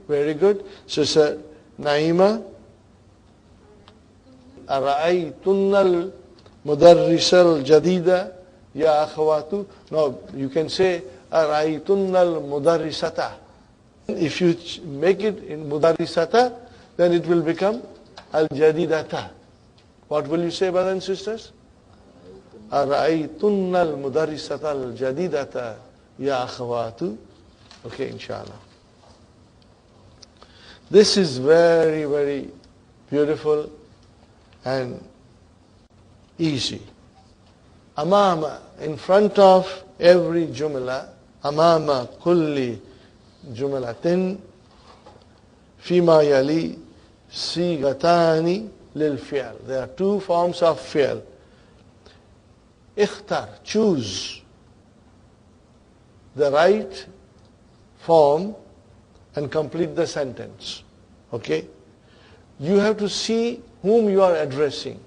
S1: Very good. Sister Naima. أرأيتن المدرس الجديد يا أخوات. No, you can say أرأيتن المدرسة. If you make it in mudarisata, then it will become al-jadidata. What will you say, brothers and sisters? أرأيتن المدرسة الجديدة يا أخوات. Okay, inshallah. This is very, very beautiful and easy. Amama, in front of every jumla, amama kulli jumlatin fima yali sigatani lil fi'l. There are two forms of fi'l. Ikhtar, choose the right form and complete the sentence. Okay? You have to see whom you are addressing.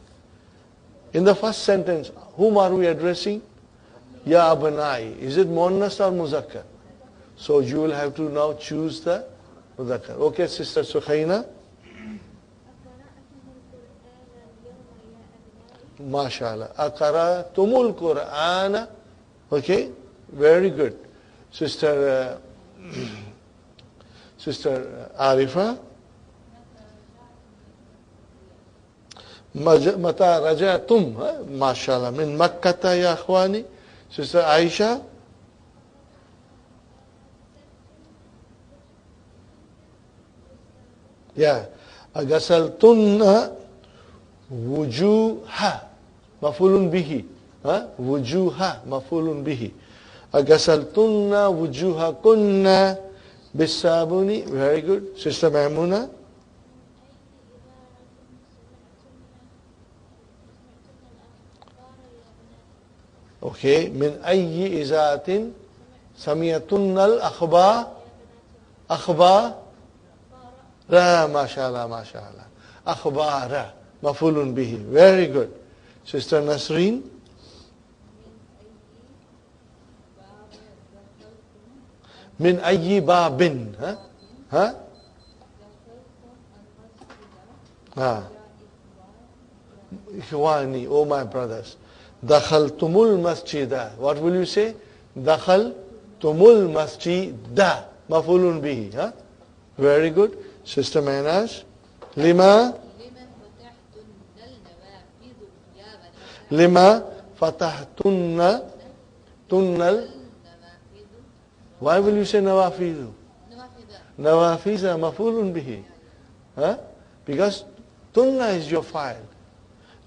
S1: In the first sentence, whom are we addressing? Ya abnai. Is it muannas or muzakkar? So you will have to now choose the muzakkar. Okay, Sister Sukhaina? MashaAllah. ʻAkaratumul Qur'ana. Okay? Very good. Sister Arifa. Mata rajatum. MashaAllah. Min Makkata ya akhwani. Sister Aisha. Yeah. Agasaltunna wujuha. Maf'ulun bihi. Wujuha. Maf'ulun bihi. Agasaltunna wujuha kunna bisabuni. Very good. Sister Maimuna. Okay. Min ayyi izatin samiyatunna al-akhbar. Akhbar. Ra, mashallah, mashallah. Akhbara. Maf'ulun bihi. Very good. Sister Nasreen. Min ayyi babin. Ikhwani, oh my brothers. Dakhaltumul masjida. What will you say? Dakhaltumul masjida. Maf'ulun bihi. Very good. Sister Mehnaz. Lima fatahtunna tunnal. Why will you say nawafidu? Nawafiza maf'ulun bihi. Because tunna is your file.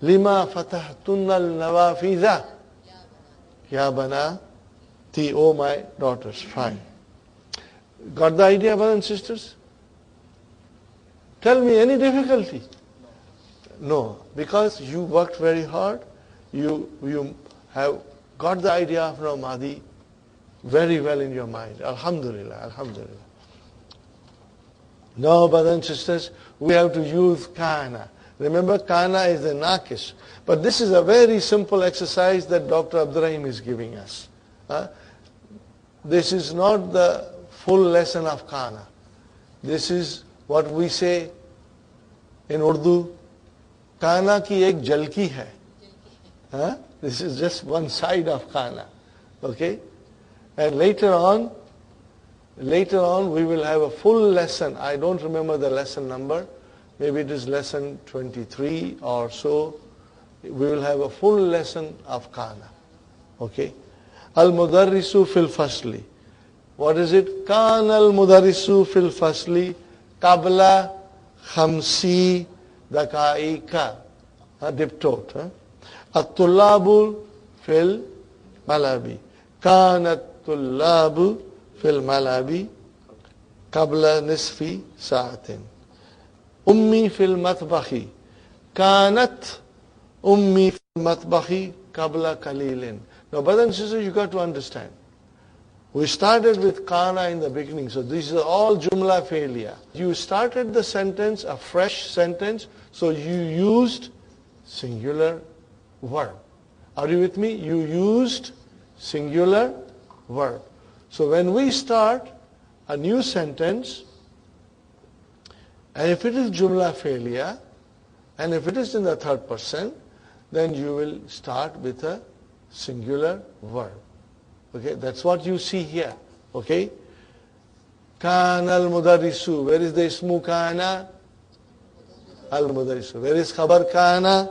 S1: Lima fatahtunna nawafiza. Ya banati, oh my daughters. Fine. Got the idea, brothers and sisters? Tell me, any difficulty? No, because you worked very hard. You have got the idea of Madi very well in your mind. Alhamdulillah, alhamdulillah. Now, brothers and sisters, we have to use kana. Remember, kana is the Nāqis. But this is a very simple exercise that Dr. Abdurrahim is giving us. This is not the full lesson of kana. This is what we say in Urdu, kana ki ek jalki hai. This is just one side of kana. Okay? And later on we will have a full lesson. I don't remember the lesson number. Maybe it is lesson 23 or so. We will have a full lesson of kana. Okay? Al-mudarrisu fil fasli. What is it? Kana al-mudarrisu fil fasli qabla khamsi daqā'iqa. Diptote. At-tullabu fil malabi. Kana at-tullabu fil malabi qabla nisfi sa'atin. Ummi fil matbakhi. Kanat ummi fil matbakhi qabla qalilin. Now, brothers and sisters, you got to understand. We started with kana in the beginning, so these are all jumla failure. You started the sentence, a fresh sentence, so you used singular verb. Are you with me? You used singular verb. So when we start a new sentence, and if it is jumla failure, And if it is in the third person, then you will start with a singular verb. Okay, that's what you see here. Okay, كان المدرس. Where is the ismu kana? Al-mudarrisu. Where is khabar kana?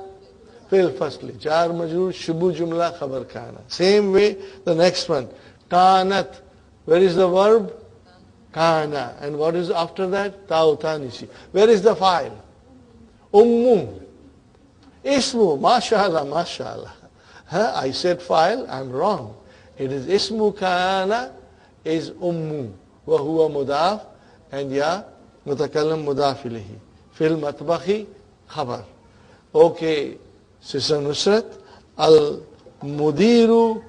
S1: Fil firstly. Jar majroor, shubu jumla, khabar kana. Same way, the next one. Kanat. Where is the verb? Kana. And what is after that? Ta'u tanisi. Where is the fa'il? Ummu. Ismu. MashaAllah, MashaAllah. I said fa'il, I'm wrong. It is ismu kana is ummu. Wa huwa mudaf and ya mutakallam mudaf ilayhi. Fil matbakhi khabar. Okay, Sister Nusrat. Al mudiru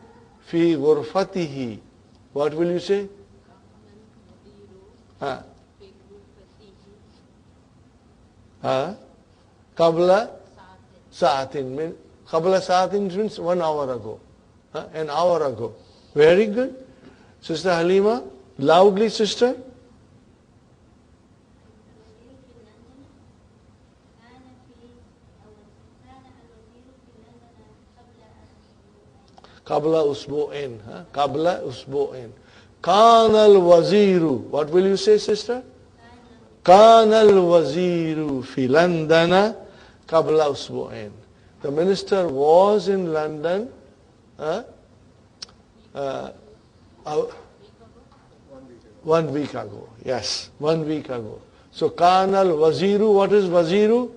S1: fi ghurfatihi. What will you say? Qabla sa'atin. Qabla sa'atin means 1 hour ago. An hour ago. Very good. Sister Halima, loudly, sister. Qabla usbu'in. Qabla usbu'in. Kana al-waziru. What will you say, sister? Kana al-waziru fi London qabla usbu'in. The minister was in London 1 week ago. Yes, 1 week ago. So kana al-waziru. What is waziru?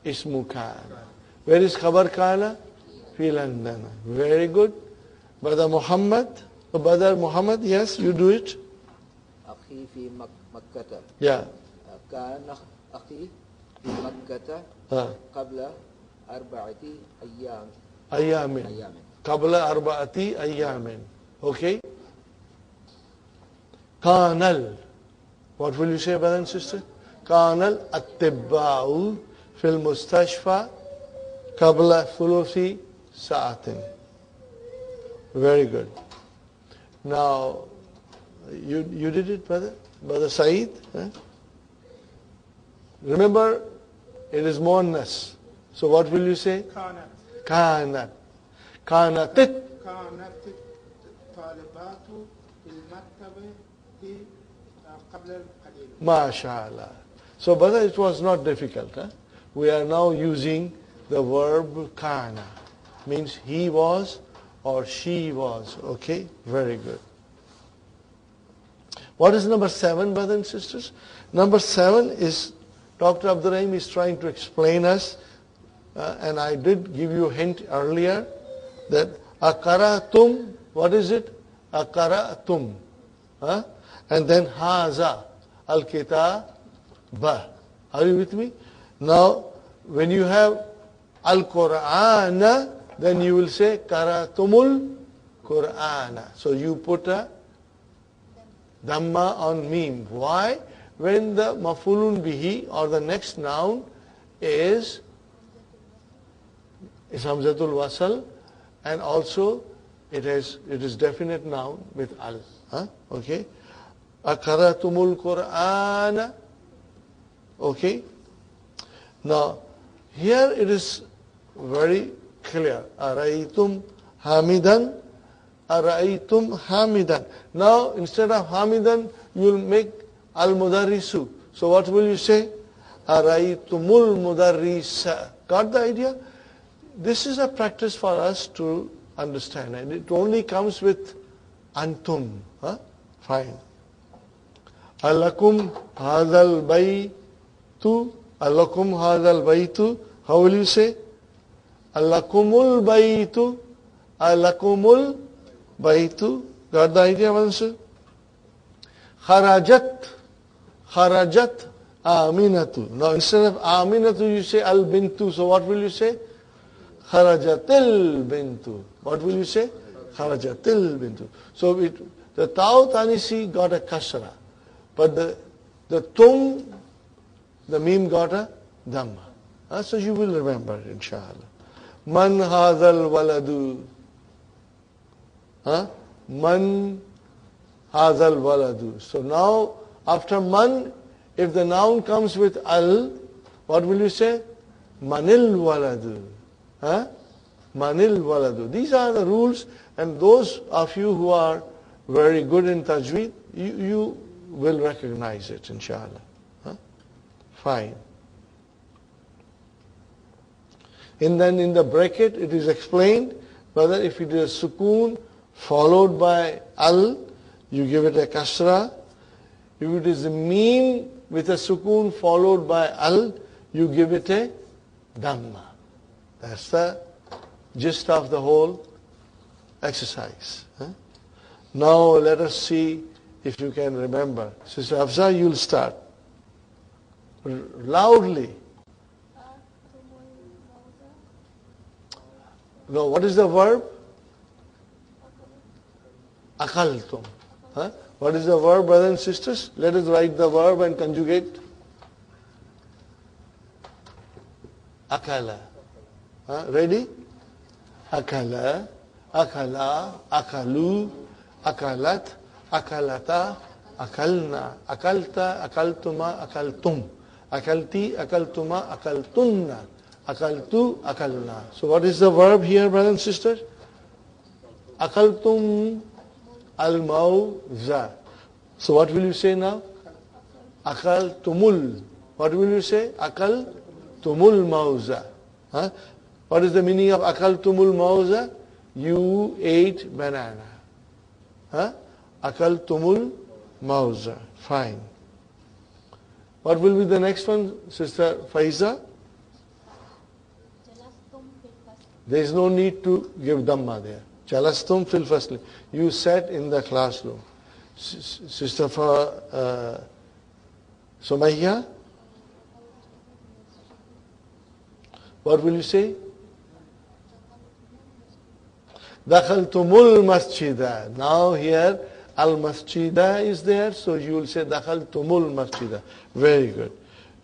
S1: Ismu kana. Where is khabar kana? Fi London. Very good. Brother Muhammad. Brother Muhammad, yes, you do it.
S5: أخي في مكة.
S1: Yeah.
S5: كان أخي في مكة قبل 4 أيام.
S1: أيام. قبل 4 أيام. Okay. كان. What will you say, brother and sister? كان الأطباء في المستشفى قبل 3 ساعات. Very good. Now, you did it, brother? Brother Saeed? Remember, it is muannas. So what will you say?
S4: كانت.
S1: كانت. كانت.
S4: كانت الطالبات في المكتبة قبل القليل.
S1: MashaAllah. So, brother, it was not difficult. We are now using the verb kana. Means he was or she was. Okay? Very good. What is number 7, brothers and sisters? Number 7 is, Dr. Abdurrahim is trying to explain us, and I did give you a hint earlier, that aqaratum, what is it? Aqaratum. And then haza, al-kitāba. Are you with me? Now, when you have al-Qur'āna, then you will say qara'tumul Qur'āna. So you put a dhamma on mim. Why? When the maf'ulun bihi or the next noun is hamzatul wasal, and also it is definite noun with al. Okay? Aqaratumul Qur'āna. Okay? Now, here it is very clear. Ara'itum hamidan. Ara'itum hamidan. Now, instead of hamidan, you will make al-mudarrisu. So what will you say? Ara'itumul mudarrisa. Got the idea? This is a practice for us to understand. And it only comes with antum. Fine. Alakum hadal baytu. Alakum hadal baytu. How will you say? Alakumul baytu. Alakumul baytu. Got the idea, Mansur? Kharajat. Kharajat aminatu. Now instead of aminatu you say al bintu. So what will you say? Kharajatil bintu. What will you say? Kharajatil bintu. So the Ta'u Tanisi got a kasra. But the tum, the mim got a dhamma. So you will remember it, inshallah. Man hadal waladu. Man hadal waladu. So now, after man, if the noun comes with al, what will you say? manil waladu. Huh? Manil waladu. These are the rules, and those of you who are very good in tajweed, you will recognize it, inshallah. Huh? Fine. And then in the bracket, it is explained whether if it is sukoon followed by al, you give it a kasra. If it is a meen with a sukoon followed by al, you give it a dhamma. That's the gist of the whole exercise. Huh? Now let us see if you can remember. Sister Hafsa, you'll start. Loudly. No, what is the verb? Akaltum. Huh? What is the verb, brothers and sisters? Let us write the verb and conjugate. Akala. Huh? Ready? Akala, akala, akalu, akalat, akalata, akalna, akalta, akaltuma, akaltum, akalti, akaltuma, akaltunna, akaltu, akalna. So what is the verb here, brothers and sisters? Akaltum al-mawza. So what will you say now? Akaltumul. What will you say? Akaltumul mawza. Huh? What is the meaning of akaltumul mawza? You ate banana. Huh? Akaltumul mawza. Fine. What will be the next one, Sister Faiza? There is no need to give dhamma there. Jalastum fil fasli. You sat in the classroom. Sister Sumayya? What will you say? Dakhaltumul masjida. Now here al-masjida is there, so you will say dakhaltumul masjida. Very good.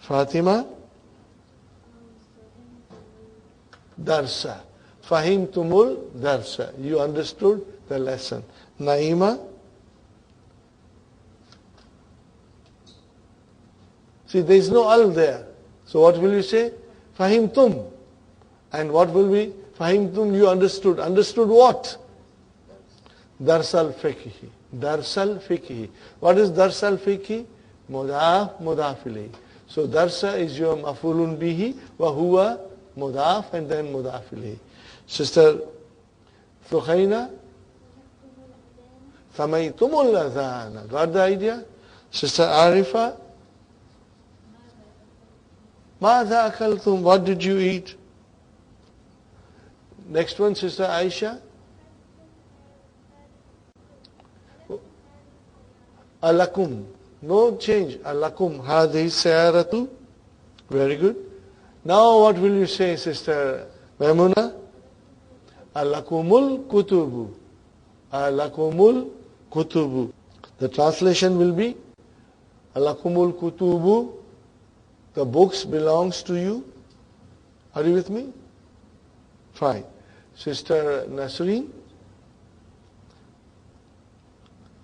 S1: Fatima? Darsa. Fahimtumul darsa. You understood the lesson. Naima? See, there is no al there. So what will you say? Fahimtum. And what will be? Fahimtum, you understood. Understood what? Darsal fiqhi. Darsal fiqhi. What is darsal fiqhi? Mudaf, mudaf ilayhi. So darsa is your maf'ulun bihi, wa huwa mudaf, and then mudaf ilayhi. Sister Thukhayna? Samaytumul adhana. Got the idea? Sister Arifa? Madha akaltum. What did you eat? Next one, Sister Aisha. Alakum. No change. Alakum. Hadhi sayaratu. Very good. Now what will you say, Sister Maimuna? Alakumul kutubu. Alakumul kutubu. The translation will be Alakumul kutubu. The books belongs to you. Are you with me? Fine. Sister Nasreen?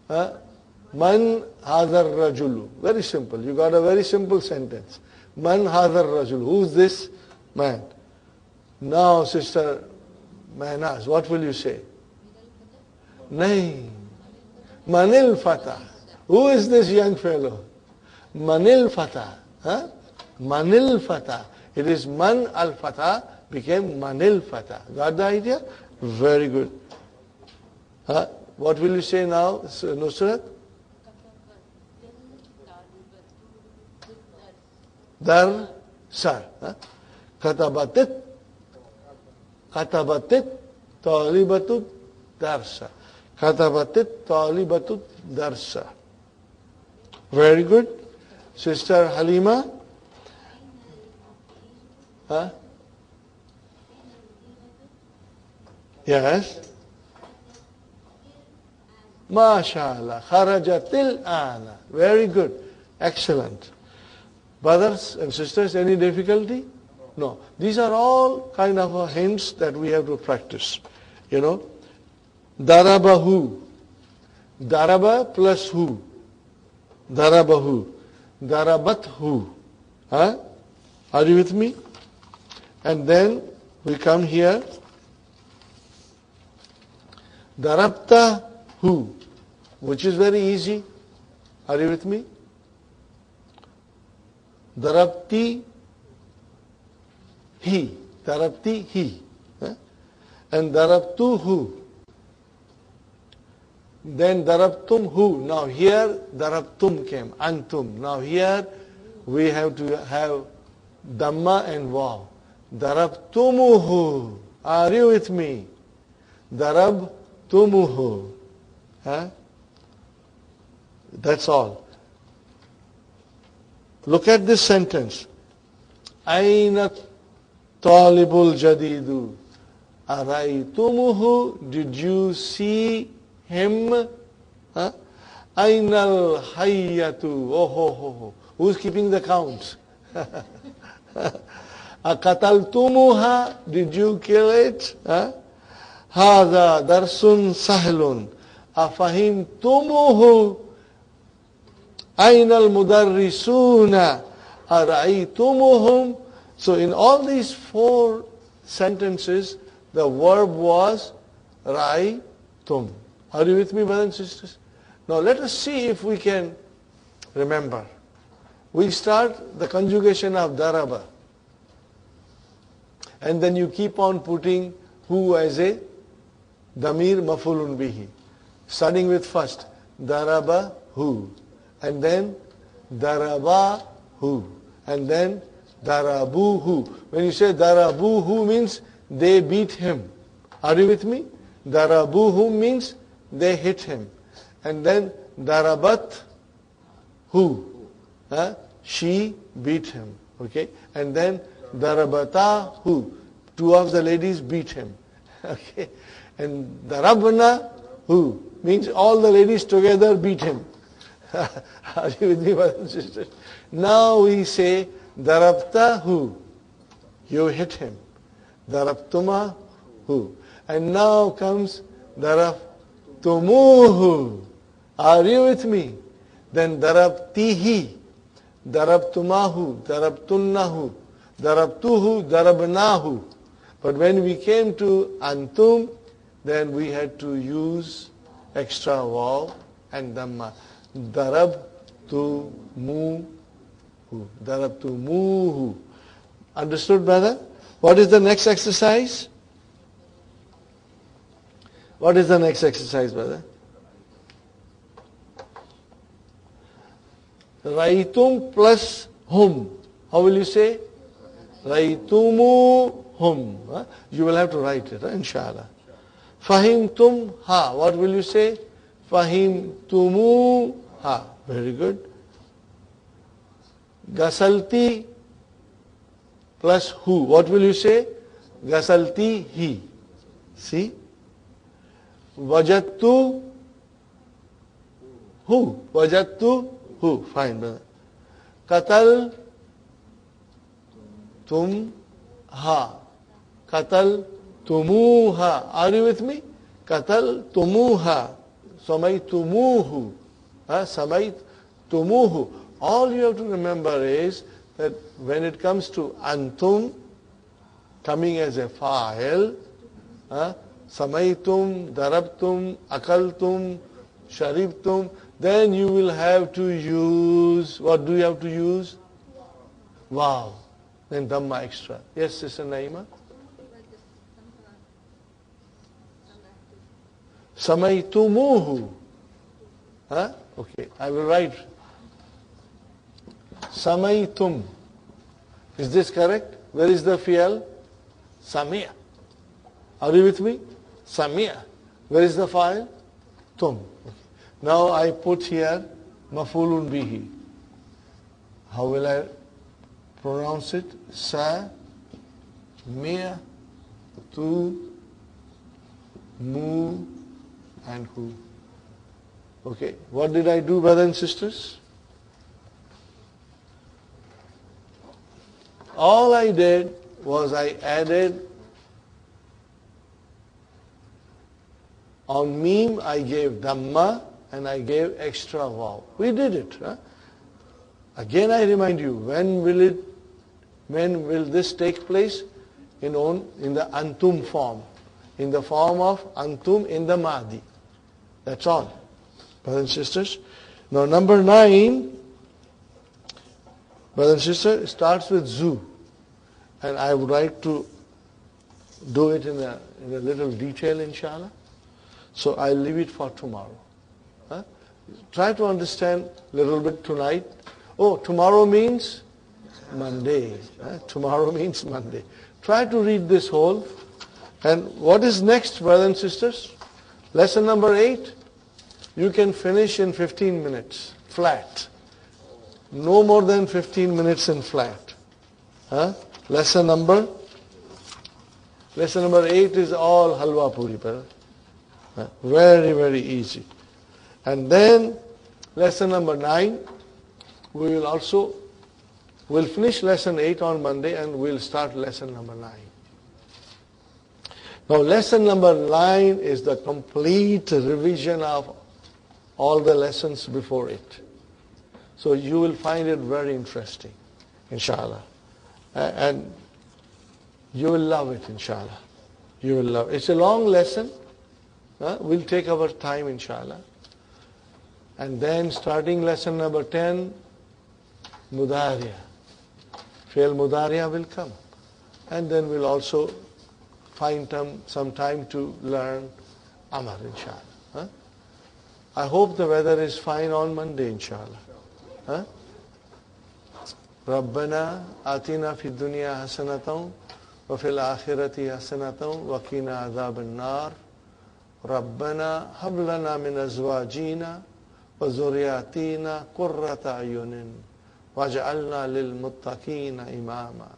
S1: Man hadar rajulu. Very simple. You got a very simple sentence. Man hadar rajulu. Who is this man? Now, Sister Mahnaz, what will you say? Nahin. Manil fata. Who is this young fellow? Manil fata. Huh? Manil fata. It is man al fata became manil fata. Got the idea? Very good. What will you say now, Nusrat? Darsa. Katabatit. Katabatit talibatu darsa. Katabatit talibatu darsa. Very good. Sister Halima? Yes. MashaAllah. Kharajatil ana. Very good. Excellent. Brothers and sisters, any difficulty? No. These are all kind of hints that we have to practice. You know. Darabahu. Daraba plus who. Darabahu. Darabathu. Are you with me? And then we come here. Darabta hu, which is very easy. Are you with me? Darabti he. Darabti he. And darabtuhu. Then darabtumhu. Now here darabtum came. Antum. Now here we have to have Dhamma and Vav. Darabtumuhu. Are you with me? Darabtumuhu. That's all. Look at this sentence. Aina talibul jadidu. Araitumuhu. Did you see him? Ainal hayyatu. Oh ho ho ho. Who's keeping the count? Akataltumuha. Did you kill it? Hada darsun sahlun. Afahimtumuhu. Ainal mudarrisuna. Araitumuhum. So in all these 4 sentences, the verb was ra'itum. Are you with me, brothers and sisters? Now let us see if we can remember. We start the conjugation of daraba. And then you keep on putting who as a damir maf'ulun bihi. Starting with first, daraba hu. And then daraba hu. And then darabuhu. When you say darabuhu means they beat him. Are you with me? Darabuhu means they hit him. And then darabat hu. She beat him. Okay? And then darabata hu. 2 of the ladies beat him. Okay? And darabna hu means all the ladies together beat him. Are you with me, brothers and sisters? Now we say darabta hu. You hit him. Darabtuma hu. And now comes darabtumuhu. Are you with me? Then darabtihi. Darabtumahu. Darabtunnahu. Darabtuhu. Darabnahu. But when we came to antum, then we had to use extra vav and dhamma. Darabtumuhu. Darabtumuhu. Understood, brother? What is the next exercise? What is the next exercise, brother? Ra'itum plus hum. How will you say? Ra'aytumuhum. You will have to write it, inshallah. Fahimtum ha. What will you say? Fahimtumu ha. Very good. Gasalti plus hu. What will you say? Gasalti hi. See? Wajadtu hu. Wajadtu hu. Fine, brother. Qatal tum ha. Qatal tumuha. Are you with me? Qatal tumuha. Samaytumuhu. Samaytumuhu. All you have to remember is that when it comes to antum, coming as a fa'il, samaytum, darabtum, akaltum, sharibtum, then you will have to use, what do you have to use? Wow. Then dhamma extra. Yes, Sister Naima? Samaytumuhu. Okay, I will write. Samaytum. Is this correct? Where is the fi'al? Samia. Are you with me? Samia. Where is the fa'il? Tum. Okay. Now I put here maf'ulun bihi. How will I pronounce it? Sa, mia, tu, mu, and hu. Okay. What did I do, brothers and sisters? All I did was I added on meme I gave dhamma and I gave extra vav. We did it. Again I remind you, when will this take place? in the antum form. In the form of antum in the Mahdi. That's all. Brothers and sisters. Now number 9, brothers and sisters, starts with zu. And I would like to do it in a little detail, inshallah. So I'll leave it for tomorrow. Try to understand a little bit tonight. Oh, tomorrow means Monday. Tomorrow means Monday. Try to read this whole. And what is next, brothers and sisters? Lesson number 8. You can finish in 15 minutes, flat. No more than 15 minutes in flat. Lesson number 8 is all halwa puri, brother. Very, very easy. And then lesson number 9, we'll finish lesson 8 on Monday and we'll start lesson number 9. Now lesson number 9 is the complete revision of all the lessons before it. So you will find it very interesting, inshallah. And you will love it, inshallah. You will love it. It's a long lesson. We'll take our time, inshallah. And then starting lesson number 10, Mudariya. Fʿil Mudariya will come. And then we'll also find some time to learn Amar, inshallah. I hope the weather is fine on Monday, inshallah. ربنا آتنا في الدنيا حسنة وفي الآخرة حسنة وقنا عذاب النار ربنا هب لنا من أزواجنا وذرياتنا قرة أعين واجعلنا للمتقين إماما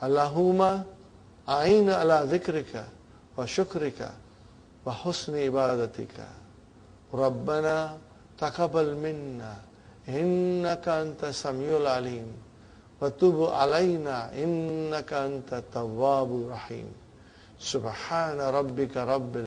S1: اللهم أعين على ذكرك وشكرك وحسن عبادتك ربنا تقبل منا إنك أنت السميع العليم وتب علينا إنك أنت التواب الرحيم سبحان ربك رب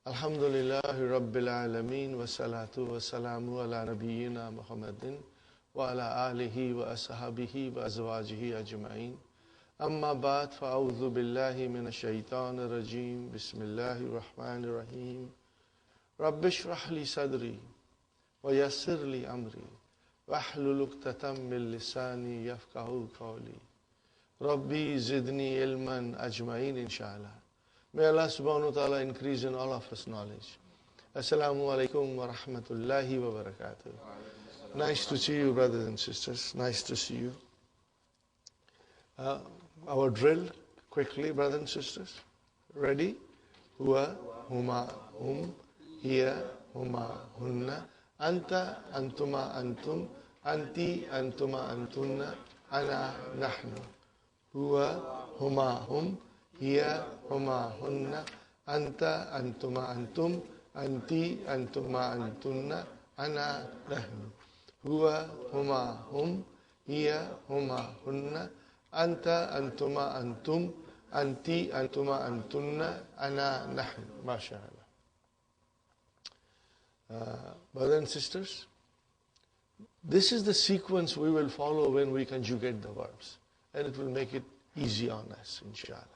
S1: Alhamdulillahi Rabbil Alameen wa salatu wa salamu ala nabiyyina Muhammadin wa ala alihi wa ashabihi wa azwajihi ajma'in. Amma ba'd fa'awdhu billahi minash shaitanir rajim. Bismillahir rahmanir rahim. Rabbi shrah li sadri wa yassir li amri wahlul 'uqdatam min lisani yafqahu qawli. Rabbi zidni ilman ajma'in, inshallah. May Allah subhanahu wa ta'ala increase in all of us knowledge. Assalamu alaikum wa rahmatullahi wa barakatuh. Nice to see you, brothers and sisters. Nice to see you. Our drill, quickly, brothers and sisters. Ready? Huwa, huma, hiya, huma, hunna, anta, antuma, antum, anti, antuma, antunna, ana, nahnu. Huwa, huma, hiya, huma, hunna, anta, antuma, antum, anti, antuma, antunna, ana, nahnu. Huwa, huma, hiya, huma, hunna, anta, antuma, antum, anti, antuma, antunna, ana, nahnu. MashaAllah. Brothers and sisters, this is the sequence we will follow when we conjugate the verbs. And it will make it easy on us, inshallah.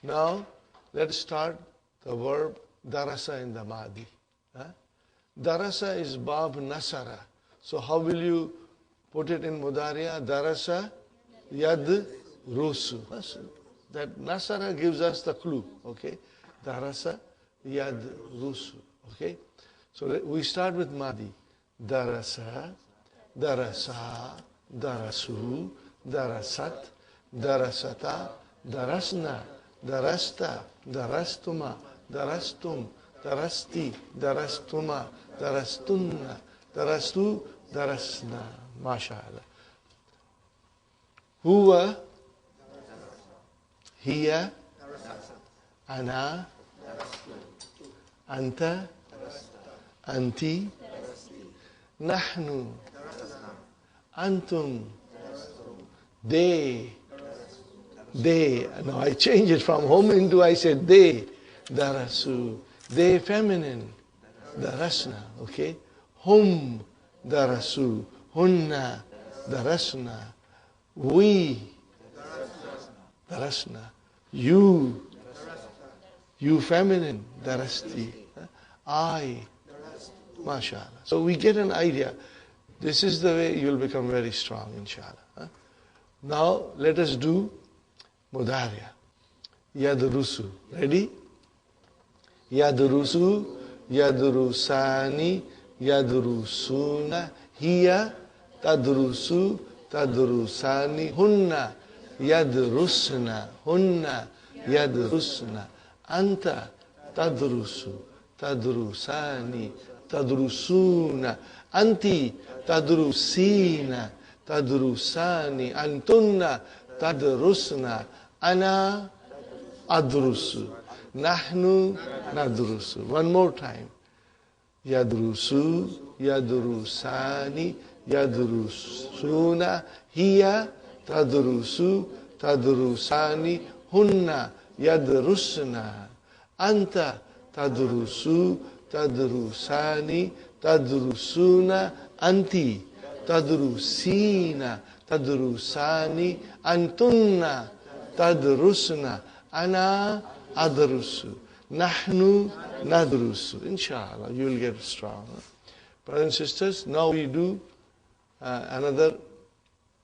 S1: Now, let's start the verb darasa in the Mahdi. Darasa is bab nasara. So how will you put it in Mudariya? Darasa yad rusu. That nasara gives us the clue. Okay? Darasa yad rusu. Okay? So we start with Mahdi. Darasa, darasa, darasu, darasat, darasata, darasna, darasta, darastuma, darastum, darasti, darastuma, darastunna, darastu, darasna. MashaAllah. Huwa, hiya, ana, anta, anti, nahnu, antum, they. Now I change it from hum into I said they, darasu. They feminine, darasna, okay? Hum, darasu. Hunna, darasna. We, darasna. You feminine, darasti. I, mashallah. So we get an idea. This is the way you'll become very strong, inshallah. Now let us do mudariya. Yadrusu. Ready? Yadrusu, yadrusani, yadrusuna, hiya, tadrusu, tadrusani, hunna, yadrusna, hunna, yadrusna, anta, tadrusu, tadrusani, tadrusuna, anti, tadrusina, tadrusani, antunna, tadrusna, ana, adrusu, nahnu, nadrusu. One more time. Yadrusu, yadrusani, yadrusuna, hiya, tadrusu, tadrusani, hunna, yadrusna, anta, tadrusu, tadrusani, tadrusuna, anti, tadrusina, tadrusani, antunna, tadrusna, ana, adrusu, nahnu, nadrusu. Inshallah, you will get strong. Brothers and sisters, now we do another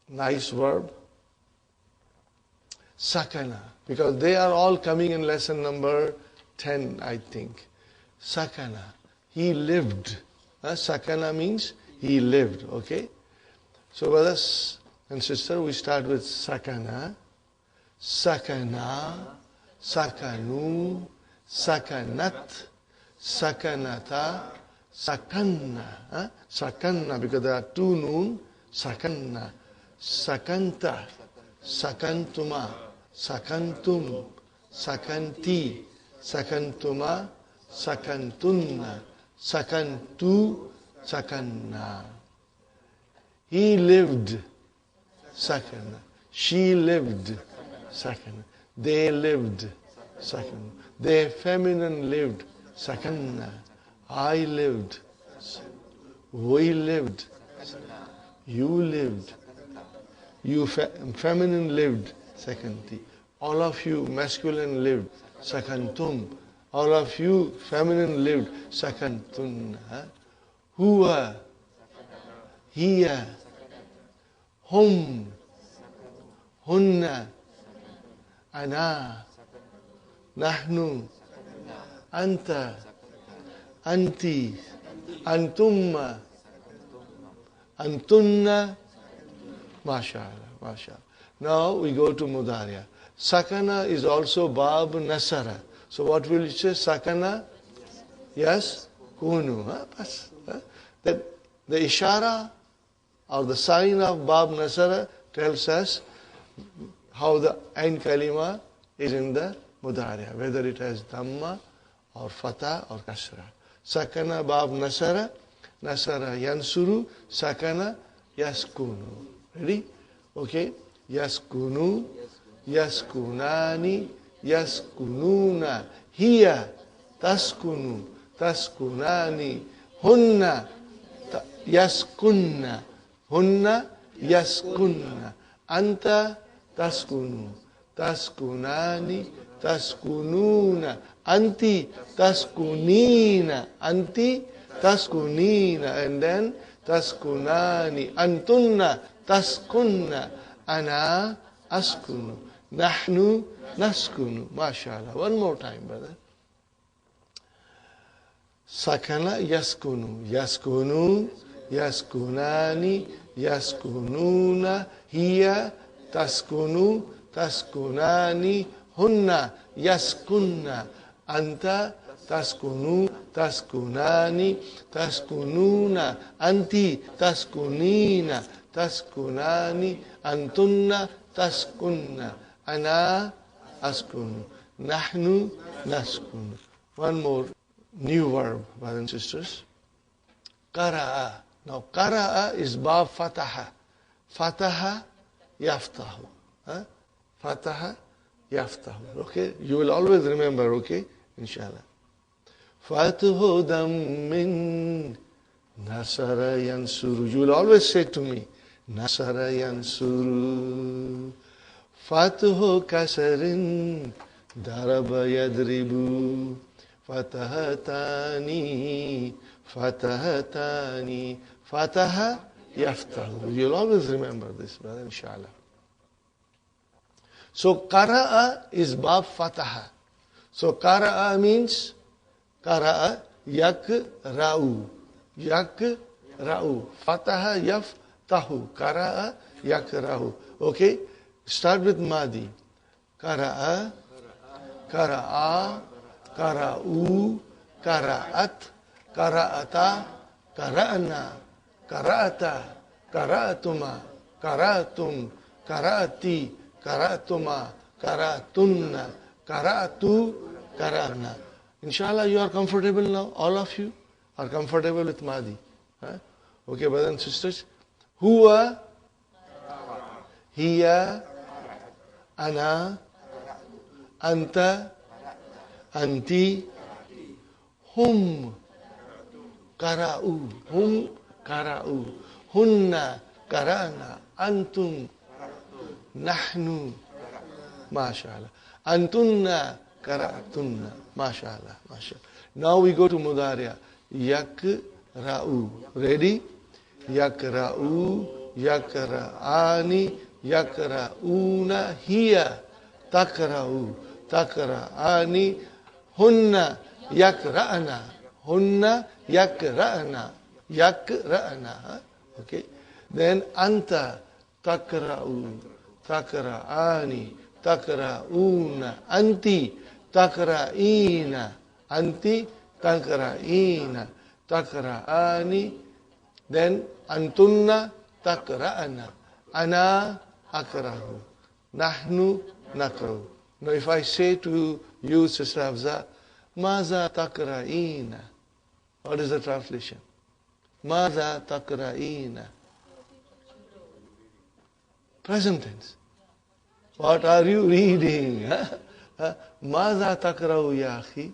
S1: nice verb, sakana, because they are all coming in lesson number 10, I think. Sakana, he lived. Sakana means he lived, okay? So brothers and sisters, we start with sakana. Sakana, sakanu, sakanat, sakanata, sakana. Sakana, because there are two noon. Sakana, sakanta, sakantuma, sakantum, sakanti, sakantuma, sakantunna, sakantu, sakanna. He lived, sakana. She lived, sakana. They lived, sakana. They feminine lived, sakana. I lived, we lived, you lived, you feminine lived, sakanti. All of you masculine lived, sakantum. All of you feminine lived, sakantunna. Huwa, hiya, hum, hunna, ana, nahnu, anta, anti, antumma, antunna, mashallah, mashallah. Now we go to mudariya. Sakana is also bab nasara. So what will you say? Sakana? Yes? Kunu. That the ishara or the sign of bab nasara tells us how the ain kalima is in the mudariya, whether it has dhamma or fatha or kasra. Sakana bab nasara, nasara yansuru, sakana yaskunu. Ready? Okay. Yaskunu, yaskunani, yaskununa, hiya, taskunu, taskunani, hunna, yaskunna, hunna, yaskunna, anta, taskunu, taskunani, taskununa, anti, taskunina, anti, taskunina, and then taskunani, antunna, taskunna, ana, askunu, nahnu, naskunu. MashaAllah. One more time, brother. Sakana, yaskunu, yaskunu, yaskunani, yaskununa, hiya, taskunu, taskunani, hunna, yaskunna, anta, taskunu, taskunani, taskununa, anti, taskunina, taskunani, antunna, taskunna, ana, askunu, Nahnu naskun. One more new verb, brothers and sisters. Qara'a. Now qara'a is ba fataha. Fataha yaftahu. Fataha yaftahu. Okay? You will always remember, okay? Inshallah. Fatuhu dammin nasara yansuru. You will always say to me, nasara yansuru. Fatuhu kasarin daraba yadribu. Fatahatani. Fatahatani. Fataha yaftahu. You'll always remember this, brother, inshallah. So qara'a is bab fataha. So qara'a means qara'a yakra'u. Yakra'u. Fataha yaftahu. Qara'a yakra'u. Okay? Start with Madi. Qara'a, qara'a, qara'u, qara'at, qara'ata, qara'na, qara'ata, qara'atuma, qara'atum, qara'ati, qara'atuma, qara'atunna, qara'atu, qara'na. Inshallah, you are comfortable now? All of you are comfortable with Madi. Okay, brothers and sisters? Huwa, hiya, ana, anta, anti, hum, qara'u, hunna, qara'na, antum, nahnu, mashallah, antunna, qara'tunna, mashallah, mashallah. Now we go to Mudariya. Yakra'u. Ready? Yakra'u, yakra'ani, yakra'una, hiya, takra'u, takra'ani, hunna, yakra'na, hunna, yakra'na, yakra'na. Okay? Then anta, takra'u, takra'ani, takra'una, anti, takra'ina, anti, takra'ina, takra'ani, then antunna, takra'ana, ana, akrahu, nahnu, nakrahu. Now if I say to you, Sister Hafza, maza takra'ina, what is the translation? Maza takra'ina. Present tense. What are you reading? Maza takra'u ya akhi.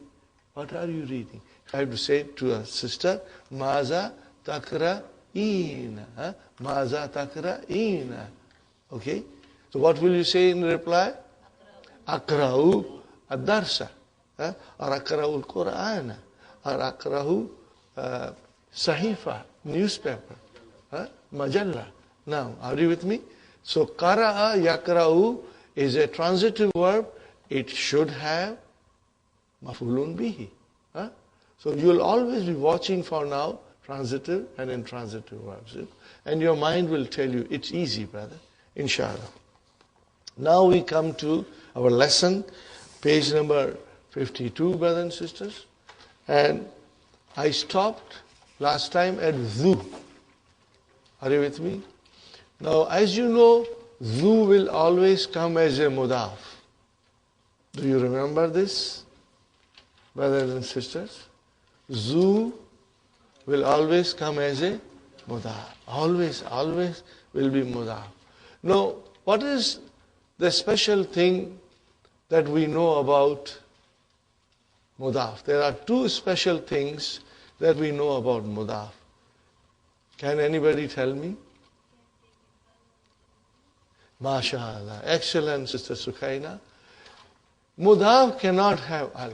S1: What are you reading? I have to say to a sister, maza takra'ina. Maza takra'ina. Okay? So what will you say in reply? Akra'u ad-darsa. Or akra'u al-Qur'ana. Or akra'u sahifa, newspaper. Majalla. Now, are you with me? So qara'a, yakra'u is a transitive verb. It should have maf'ulun bihi. So you will always be watching for now transitive and intransitive verbs. And your mind will tell you, it's easy, brother, inshallah. Now we come to our lesson, page number 52, brothers and sisters. And I stopped last time at zu. Are you with me? Now, as you know, zu will always come as a mudaf. Do you remember this, brothers and sisters? Zu will always come as a mudaf. Always, always will be mudaf. Now, what is the special thing that we know about mudaf? There are two special things that we know about mudaf. Can anybody tell me? MashaAllah. Excellent, Sister Sukaina. Mudaf cannot have al.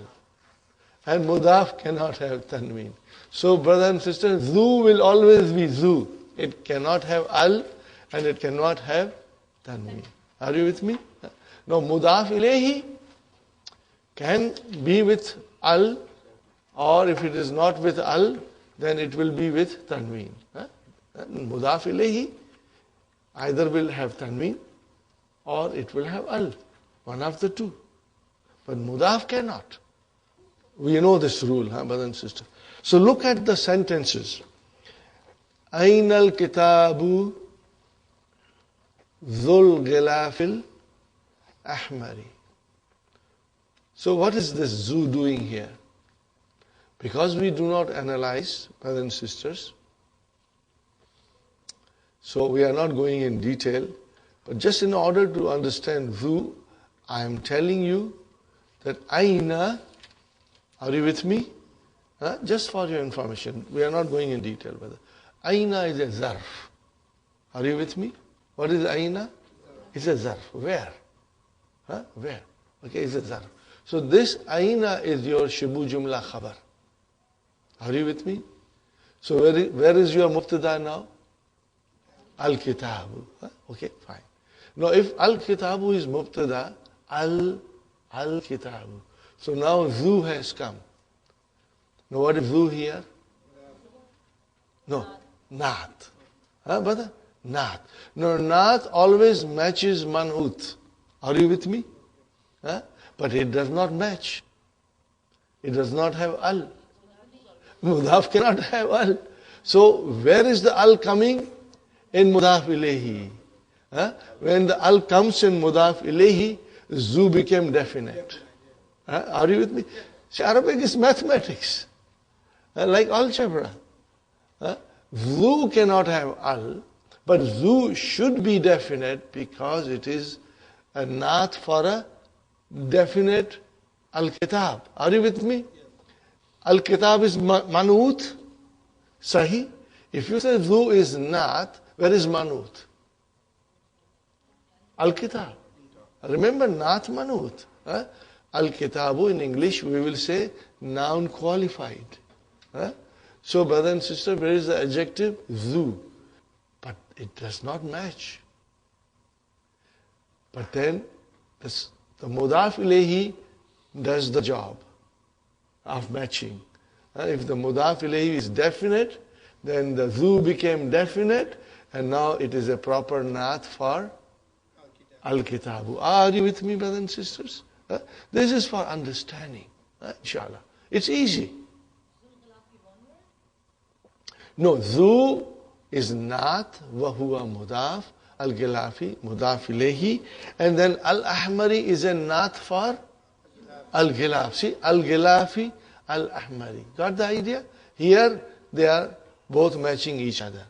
S1: And mudaf cannot have tanween. So, brothers and sisters, zu will always be zu. It cannot have al and it cannot have tanween. Are you with me? Now, mudaf ilayhi can be with al, or if it is not with al, then it will be with tanween. Mudaf ilayhi either will have tanween or it will have al. One of the two. But mudaf cannot. We know this rule, brothers and sisters. So look at the sentences. Aynal kitabu dhul ghilafil ahmari. So what is this zu doing here? Because we do not analyze, brothers and sisters, so we are not going in detail, but just in order to understand zu, I am telling you that aina, are you with me? Just for your information, we are not going in detail, brother. Aina is a zarf. Are you with me? What is aina? It's a zarf. Where? Where? Okay, it's a zarf. So this aina is your shibu jumla khabar. Are you with me? So where is your mubtada now? Al-kitabu. Okay, fine. Now if al-kitabu is mubtada, al-kitabu. So now zu has come. Now what is zu here? No, naat. Brother? Naat. Now naat always matches man'ut. Are you with me? But it does not match. It does not have al. Mudaf cannot have al. So where is the al coming? In mudaf ilayhi. When the al comes in mudaf ilayhi, zu became definite. Are you with me? See, Arabic is mathematics. Like algebra. Zu cannot have al, but zu should be definite because it is a naat for a definite al-kitab. Are you with me? Al-kitab is manut. Sahi. If you say zu is naat, where is manut? Al-kitab. Remember naat manut. Al-kitabu in English we will say noun qualified. So brother and sister, where is the adjective? Zu. But it does not match. But then the mudaf ilayhi does the job of matching. If the mudaf ilayhi is definite, then the zu became definite, and now it is a proper naat for al-kitabu. Are you with me, brothers and sisters? This is for understanding, inshallah. It's easy. No, zu is naat, wa huwa mudaf, al-gilafi, mudaf ilayhi, and then al-ahmari is a naat for al-gilaf. See, al-gilafi, al-ahmari. Got the idea? Here they are both matching each other.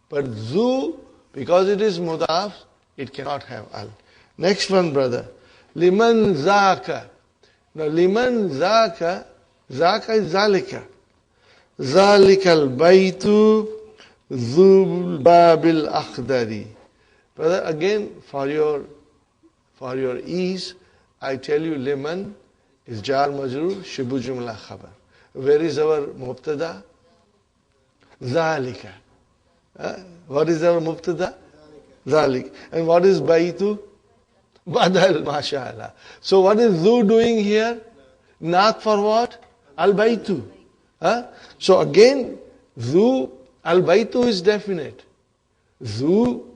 S1: But zu, because it is mudaf, it cannot have al. Next one, brother. Liman zaka. Now, liman zaka, zaka is zalika. Zalika al-baytu dhul babil akhdari. Brother, again, for your ease, I tell you liman is jar majrur, shibu jumla khabar. Where is our mubtada? Zalika. What is our mubtada? Zalik. And what is baytu? Badal, mashallah. So what is zu doing here? Naat for what? Al-baytu. So again, zu, al-baytu is definite. Zu,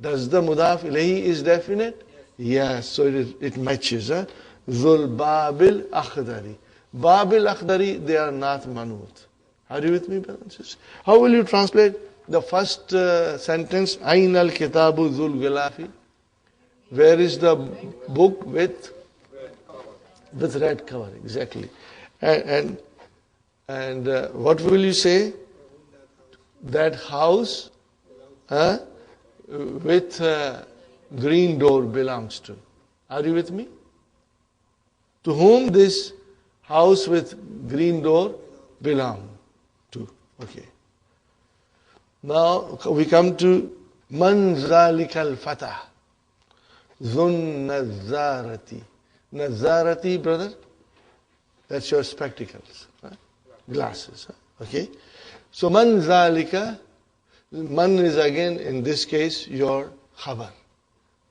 S1: does the mudaf ilayhi is definite? Yes, so it matches. Zul babil akhdari. Babil akhdari, they are not manut. Are you with me, brothers and sisters? How will you translate the first sentence? Ain al-kitabu zul gilafi. Where is the book with red cover? Exactly. And what will you say? That house with green door belongs to. Are you with me? To whom this house with green door belong to? Okay. Now we come to man zalikal fatah. Zun nazarati. Nazarati, brother, that's your spectacles, glasses. Okay. So man zalika, man is again in this case your khabar,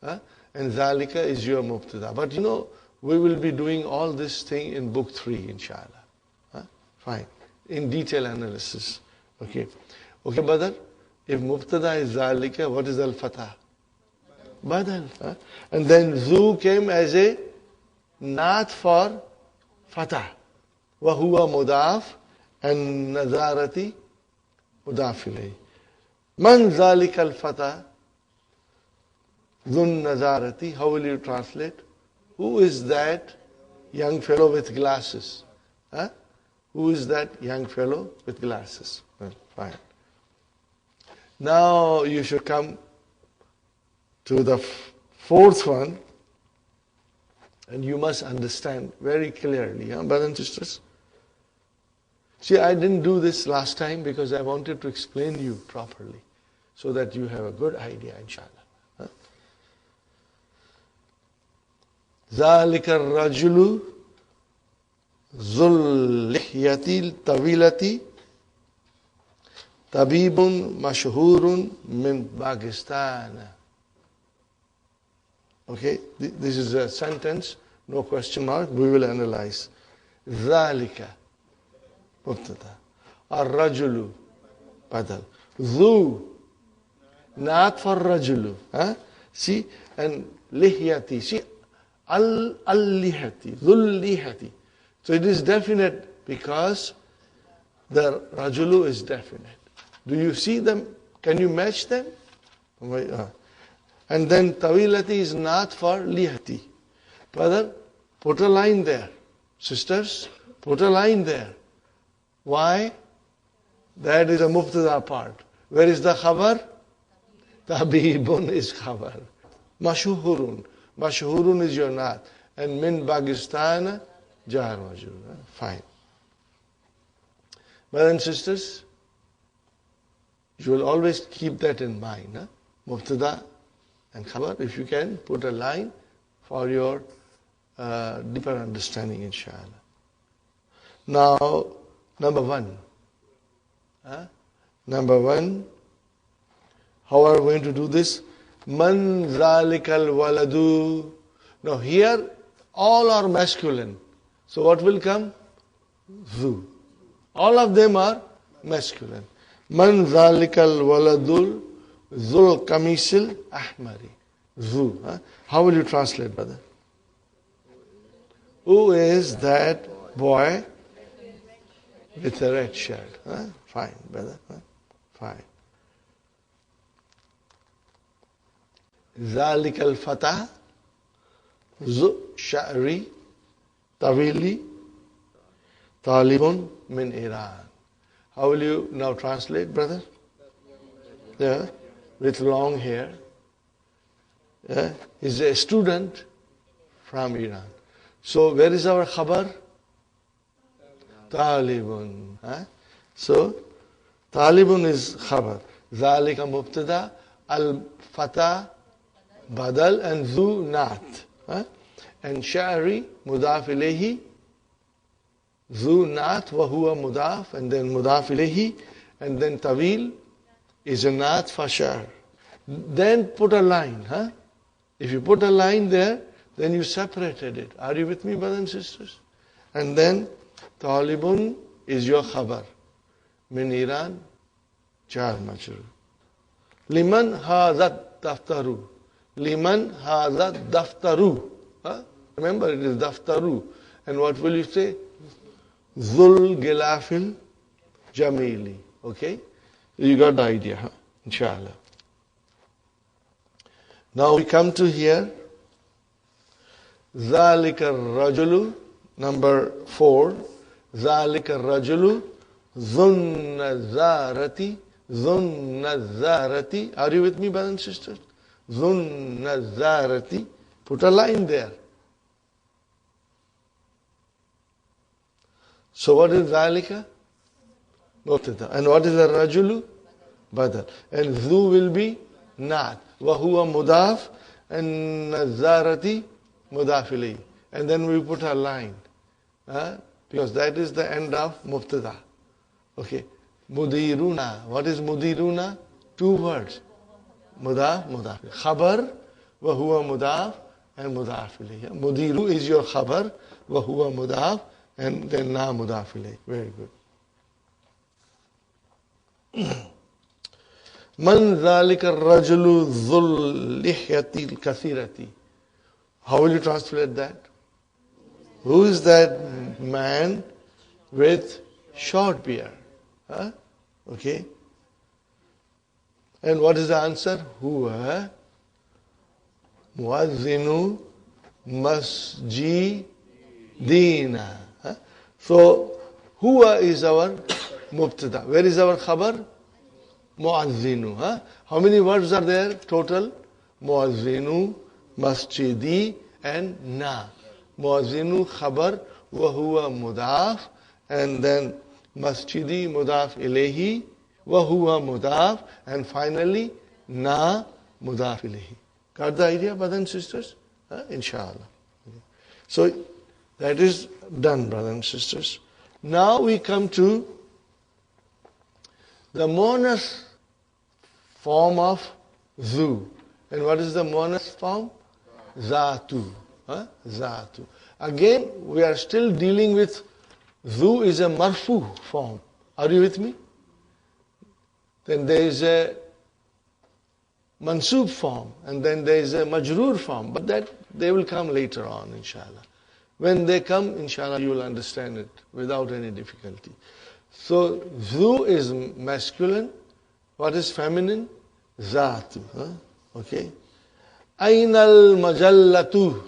S1: and zalika is your mubtada. But you know, we will be doing all this thing in book 3, inshallah. Fine. In detail analysis. Okay. Okay, brother. If mubtada is zalika, what is al-fatah? Badal. And then zu came as a naat for fatah. Wa huwa mudaf and nazarati mudaf ilayhi. Man zalika al-fatah dhun nazarati. How will you translate? Who is that young fellow with glasses? Huh? Who is that young fellow with glasses? Well, fine. Now you should come to the fourth one, and you must understand very clearly, brothers and sisters. See, I didn't do this last time because I wanted to explain you properly so that you have a good idea, inshallah. ذَلِكَ الرَّجُلُ ذُو اللِّحْيَةِ الطَّوِيلَةِ طَبِيبٌ مَشْهُورٌ مِنْ Pakistan. Okay, this is a sentence, no question mark, we will analyze. ذَلِكَ مبتدا الرجل بدل ذو not for rajulu, see, and lihiyati, see, al-lihati, dhul-lihati. So it is definite because the rajulu is definite. Do you see them? Can you match them? And then tawilati is not for lihati. Brother, put a line there. Sisters, put a line there. Why? That is a mubtada part. Where is the khabar? Tabibun is khabar. Mashhurun. Mashhurun is your naat. And min Pakistan, jar majrur. Fine. Brothers and sisters, you will always keep that in mind. Mubtada and khabar. If you can, put a line for your deeper understanding, inshallah. Now, number one. Number one, how are we going to do this? Man zalikal waladu. Now here, all are masculine. So what will come? Zu. All of them are masculine. Man zalikal waladul zul kamisil ahmari. Zu. How will you translate, brother? Who is that boy with a red shirt? Fine, brother. Fine. ذَلِكَ الْفَتَحِ ذُو شَعْرِ طَوِيلِ طَالِبٌ مِنْ Iran. How will you now translate, brother? Yeah, with long hair. Yeah, he's a student from Iran. So where is our khabar? Talibun. So Talibun is khabar. ذَلِكَ مُبْتَدَى al-fata badal and zu naat. And sha'ri mudaf ilayhi, zu naat wa huwa mudaf, and then mudaf ilayhi, and then tawil is a naat for sha'r. Then put a line. If you put a line there, then you separated it. Are you with me, brothers and sisters? And then Talibun is your khabar. Min Iran, jar majrur. Liman hadha daftaru. Liman hadha daftaru. Remember, it is daftaru. And what will you say? Zul gilafil jamili. Okay? You got the idea, inshallah. Now we come to here. ذَلِكَ الرَّجُلُ, number 4. ذَلِكَ الرَّجُلُ ذُو النَّذَّارَةِ. ذُو النَّذَّارَةِ. Are you with me, brothers and sisters? ذُو النَّذَّارَةِ. Put a line there. So what is ذَلِكَ? Mubtada. And what is the rajulu? Badal. And ذو will be not. وَهُوَ mudaf. And nazzarati mudaf ilayhi. And then we put a line. Because that is the end of mubtada. Okay. Mudiruna. What is mudiruna? 2 words. Mudaf, mudaf. Khabar, wa huwa mudaf, and mudaf ilayhi. Mudiru is your khabar, wa huwa mudaf, and then na mudaf ilayhi. Very good. Man dhalika ar-rajulu dhul lihyati al-kathirati. How will you translate that? Who is that man with short beard? Okay. And what is the answer? Huwa muazzinu masjidi Dina. So, huwa is our mubtada. Where is our khabar? Mu'azzinu. How many words are there total? Mu'azzinu, masjidi, and na. Mu'azzinu khabar, wa huwa mudaf, and then masjidi mudaf ilayhi, wa huwa mudaf, and finally na mudaf ilayhi. Got the idea, brothers and sisters? Inshallah. So that is done, brothers and sisters. Now we come to the monas form of zu. And what is the monas form? Zatu. Zatu. Again, we are still dealing with zu is a marfū form. Are you with me? Then there is a mansūb form, and then there is a majroor form. But that they will come later on, inshallah. When they come, inshallah, you will understand it without any difficulty. So, zu is masculine. What is feminine? Zatu. Okay. Aynal majallatu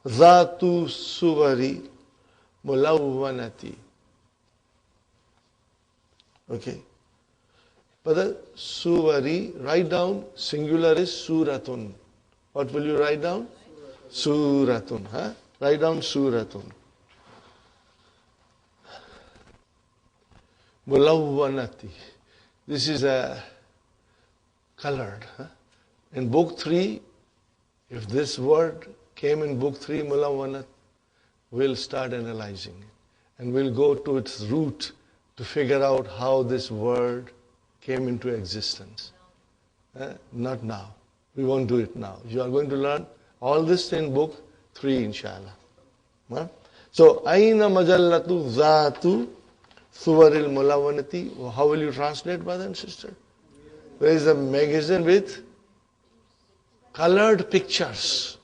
S1: zatu suvari mulawwanati. Okay. But the suvari, write down, singular is suratun. What will you write down? Suratun. Write down suratun. Mulawwanati. This is a colored. In book 3, if this word came in book 3, mulawwanat, we'll start analyzing it. And we'll go to its root to figure out how this word came into existence. Not now. We won't do it now. You are going to learn all this in book 3, inshallah. So, Aina majallatu zatu suwaril mulawwanati. How will you translate, brother and sister? Where is the magazine with colored pictures?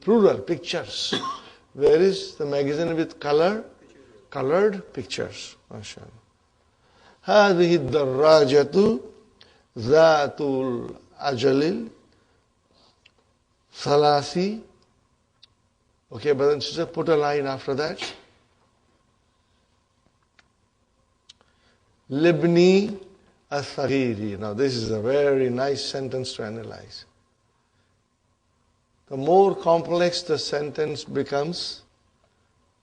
S1: Plural, pictures. Where is the magazine with colored pictures? MashaAllah. هذه الدراجة ذات الأجل ثلاثي. Okay, brother and sister, put a line after that. Libni al-Saghiri. Now this is a very nice sentence to analyze. The more complex the sentence becomes,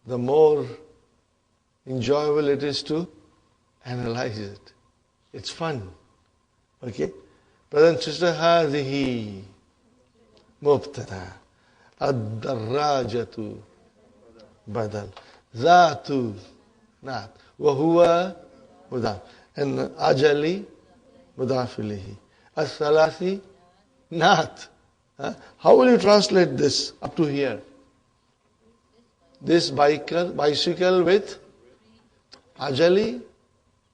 S1: the more enjoyable it is to analyze it. It's fun. Okay? Brother and sister, هذه مبتدا الدراجة بدل ذات نعت وهو مضاف and أجلي مضاف إليه الثلاثي نعت. How will you translate this up to here? This bicycle with ajali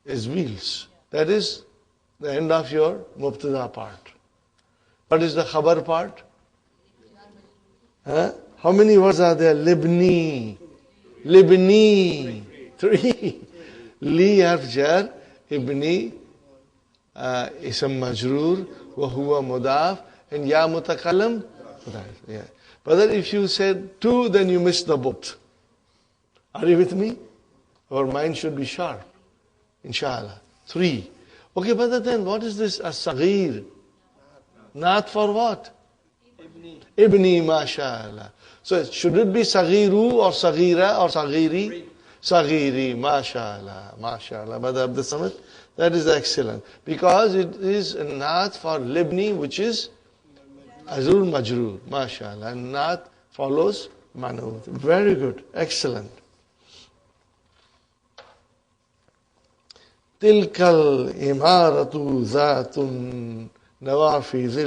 S1: is wheels. That is the end of your mubtada part. What is the khabar part? How many words are there? Libni. 3. Li harf jar, ibni, ism majroor, wa huwa mudaf, and ya mutakallam. Yeah. Brother, if you said 2, then you missed the boat. Are you with me? Our mind should be sharp. Inshallah. 3. Okay, brother, then what is this as-saghir? Not for what? Ibni, mashallah. So should it be saghiru or saghira or saghiri? Saghiri, mashallah, mashallah. Brother Abdul Samad, that is excellent. Because it is a naat for libni, which is azur majroor, mashallah. And naat follows manut. Very good, excellent. تلك الإمارة ذات نوافذ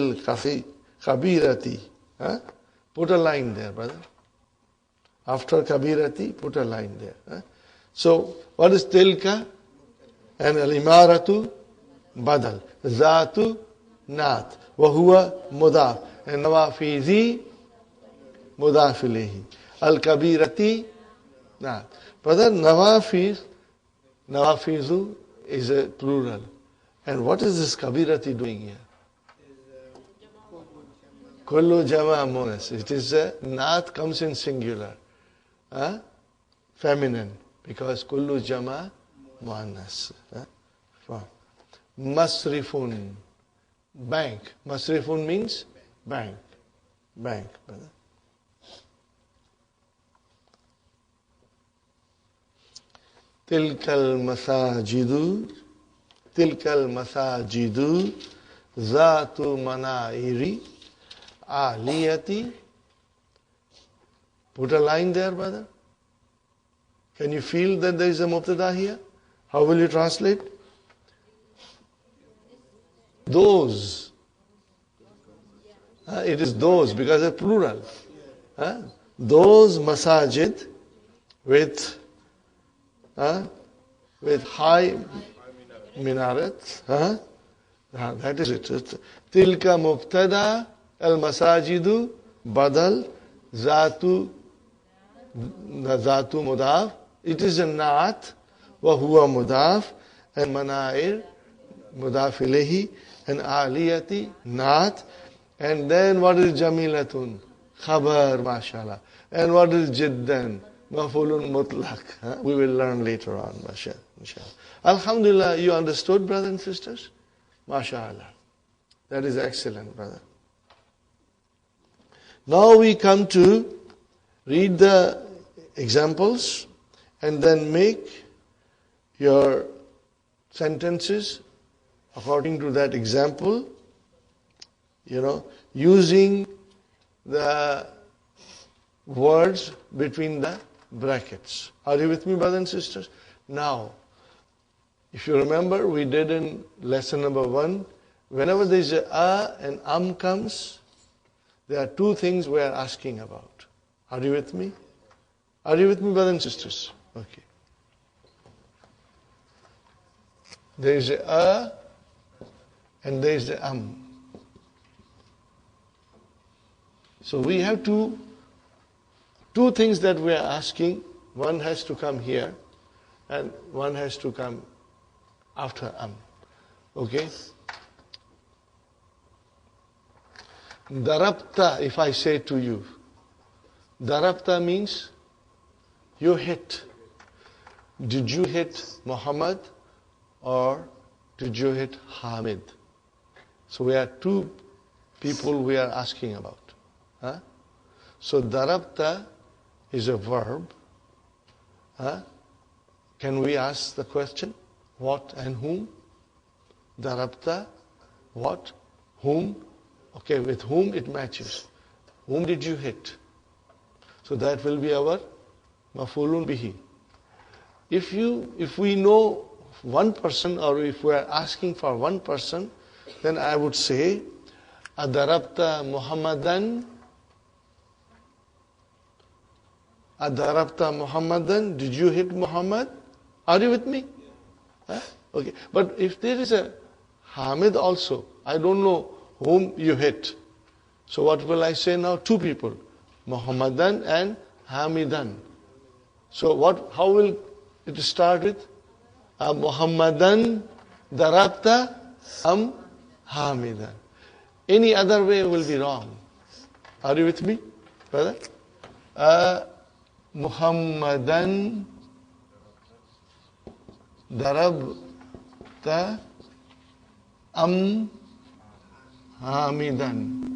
S1: الخبيرة. Put a line there, brother. After kabirati, put a line there. So, what is tilka? And al-imaratu badal. Zatu naat. Wahuwa mudaf. And nawafizi mudaf ilayhi. Al-kabirati naat. Brother, nawafizu is a plural. And what is this kabirati doing here? Kullu jama munas. It is a naat comes in singular. feminine, because kullu jama muannas. Masrifun, bank. Masrifun means bank. Bank, brother. Tilkal masajidu zatu manairi aliyati. Put a line there, brother. Can you feel that there is a mubtada here? How will you translate? Those. It is those because it's plural. Those masajid with high minarets. That is it. Tilka mubtada al masajidu badal zatu mudaf. It is a naat wa huwa mudaf, and manair mudaf ilayhi, and aliyati naat. And then what is jamilatun? Khabar, mashallah. And what is jiddan? Maf'ulun mutlaq. We will learn later on, mashallah. Alhamdulillah, you understood, brothers and sisters? Mashallah. That is excellent, brother. Now we come to read the examples and then make your sentences according to that example, using the words between the brackets. Are you with me, brothers and sisters? Now, if you remember, we did in lesson number 1, whenever there is a and comes, there are two things we are asking about. Are you with me? Are you with me, brothers and sisters? Okay. There is a and there is the So we have two things that we are asking. One has to come here and one has to come after Okay? Darabta, if I say to you, darabta means you hit. Did you hit Muhammad or did you hit Hamid? So we are two people we are asking about. So darabta is a verb. Can we ask the question? What and whom? Darabta, what, whom? Okay, with whom it matches. Whom did you hit? So that will be our Maf'ulun bihi. If we know one person, or if we are asking for one person, then I would say, Adarabta Muhammadan. Adarabta Muhammadan. Did you hit Muhammad? Are you with me? Okay. But if there is a Hamid also, I don't know whom you hit. So what will I say now? Two people. Muhammadan and Hamidan. So how will it start with? Muhammadan darabta Hamidan. Any other way will be wrong. Are you with me, brother? Muhammadan darabta Hamidan.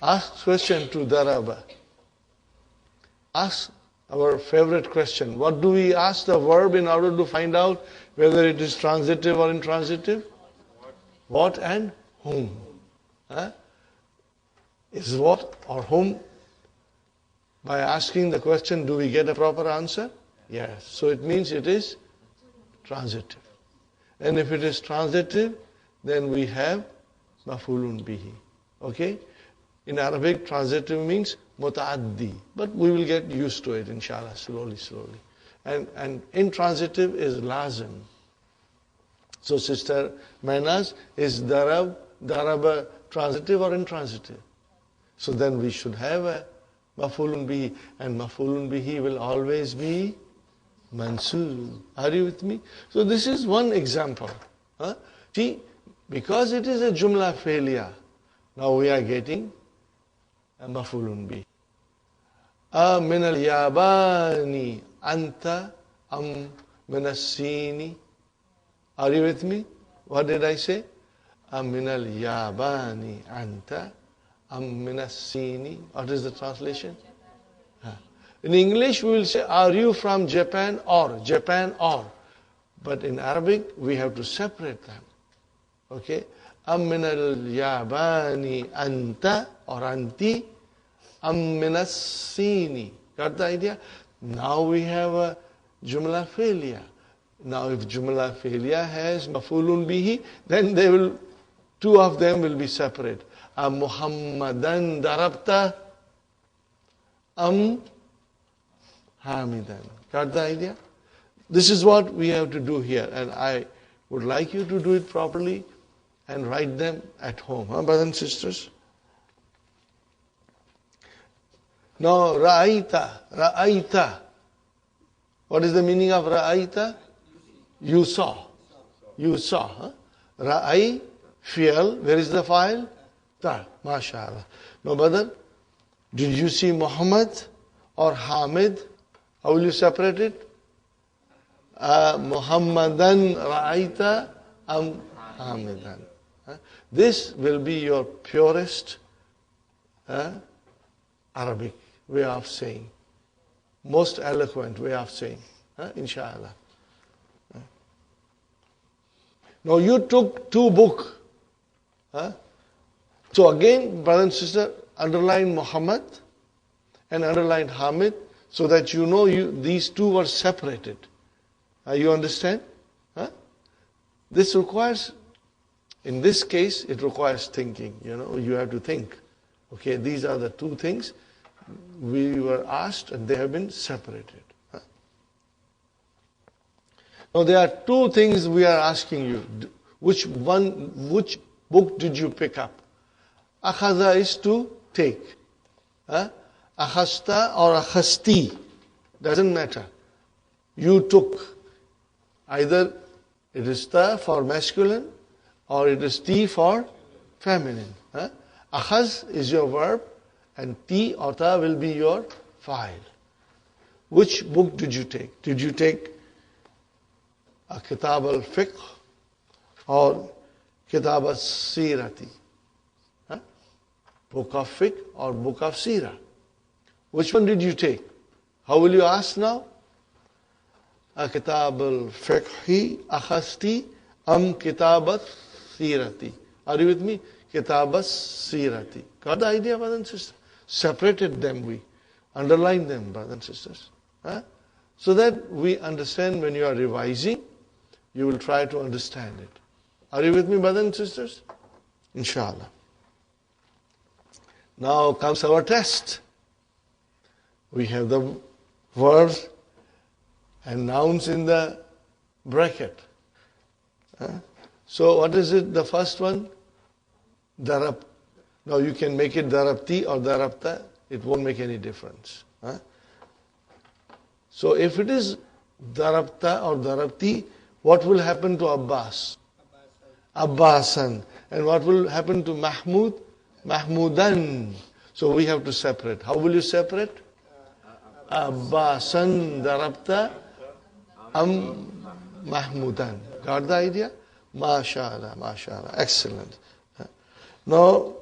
S1: Ask question to daraba. Ask our favorite question. What do we ask the verb in order to find out whether it is transitive or intransitive? What and whom? Is what or whom? By asking the question, do we get a proper answer? Yes. So it means it is transitive. And if it is transitive, then we have Maf'ulun bihi. Okay? In Arabic, transitive means muta'addi. But we will get used to it, inshallah, slowly. And intransitive is lazim. So Sister Mainaz, is daraba transitive or intransitive? So then we should have a Maf'ulun bihi. And Maf'ulun bihi will always be mansoob. Are you with me? So this is one example. See, because it is a jumla failure, Now we are getting a maf'ulun bih. Min al-yabani anta am min as-sini. Are you with me? What did I say? Min al-yabani anta am min as-sini. What is the translation? In English we will say, are you from Japan or? Japan or. But in Arabic we have to separate them. Okay? Am min al-yabani anta or anti am min as-sini. Got the idea? Now we have a jumla failure. Now if jumla failure has maf'ulun bihi, then they will, two of them will be separate. Am Muhammadan darabta am hamidan. Got the idea? This is what we have to do here, and I would like you to do it properly and write them at home, brothers and sisters. Now, raʻayta. What is the meaning of raʻayta? You saw. You saw. Ra'ay, Fʿil, where is the file? Ta, mashallah. Now, brother, did you see Muhammad or Hamid? How will you separate it? Muhammadan ra'ayta am Hamidan. This will be your purest Arabic way of saying. Most eloquent way of saying. Inshallah. Now you took two books. So again, brother and sister, underline Muhammad and underline Hamid so that you know these two were separated. You understand? This requires, in this case, it requires thinking. You have to think. Okay, these are the two things we were asked and they have been separated. Now there are two things we are asking you. Which book did you pick up? Akhadha is to take. Akhasta or akhasti. Doesn't matter. You took. Either it is ta for masculine or it is ti for feminine. Akhaz is your verb and ti or ta will be your file. Which book did you take? Did you take a kitab al-fiqh or kitab al-sirati? Book of fiqh or book of sirah? Which one did you take? How will you ask now? A kitab al-fiqhi akhasti am kitab al-sirati. Are you with me? Kitab al-sirati. Got the idea, brothers and sisters? Separated them we. Underline them, brothers and sisters. So that we understand when you are revising, you will try to understand it. Are you with me, brothers and sisters? Inshallah. Now comes our test. We have the verbs and nouns in the bracket. So what is it, the first one? Darab. Now you can make it darabti or darabta. It won't make any difference. So if it is darabta or darabti, what will happen to Abbas? Abbasan. And what will happen to Mahmud? Mahmudan. So we have to separate. How will you separate? Abbasan darabta am Mahmudan. Got the idea? MashaAllah, MashaAllah. Excellent. Now,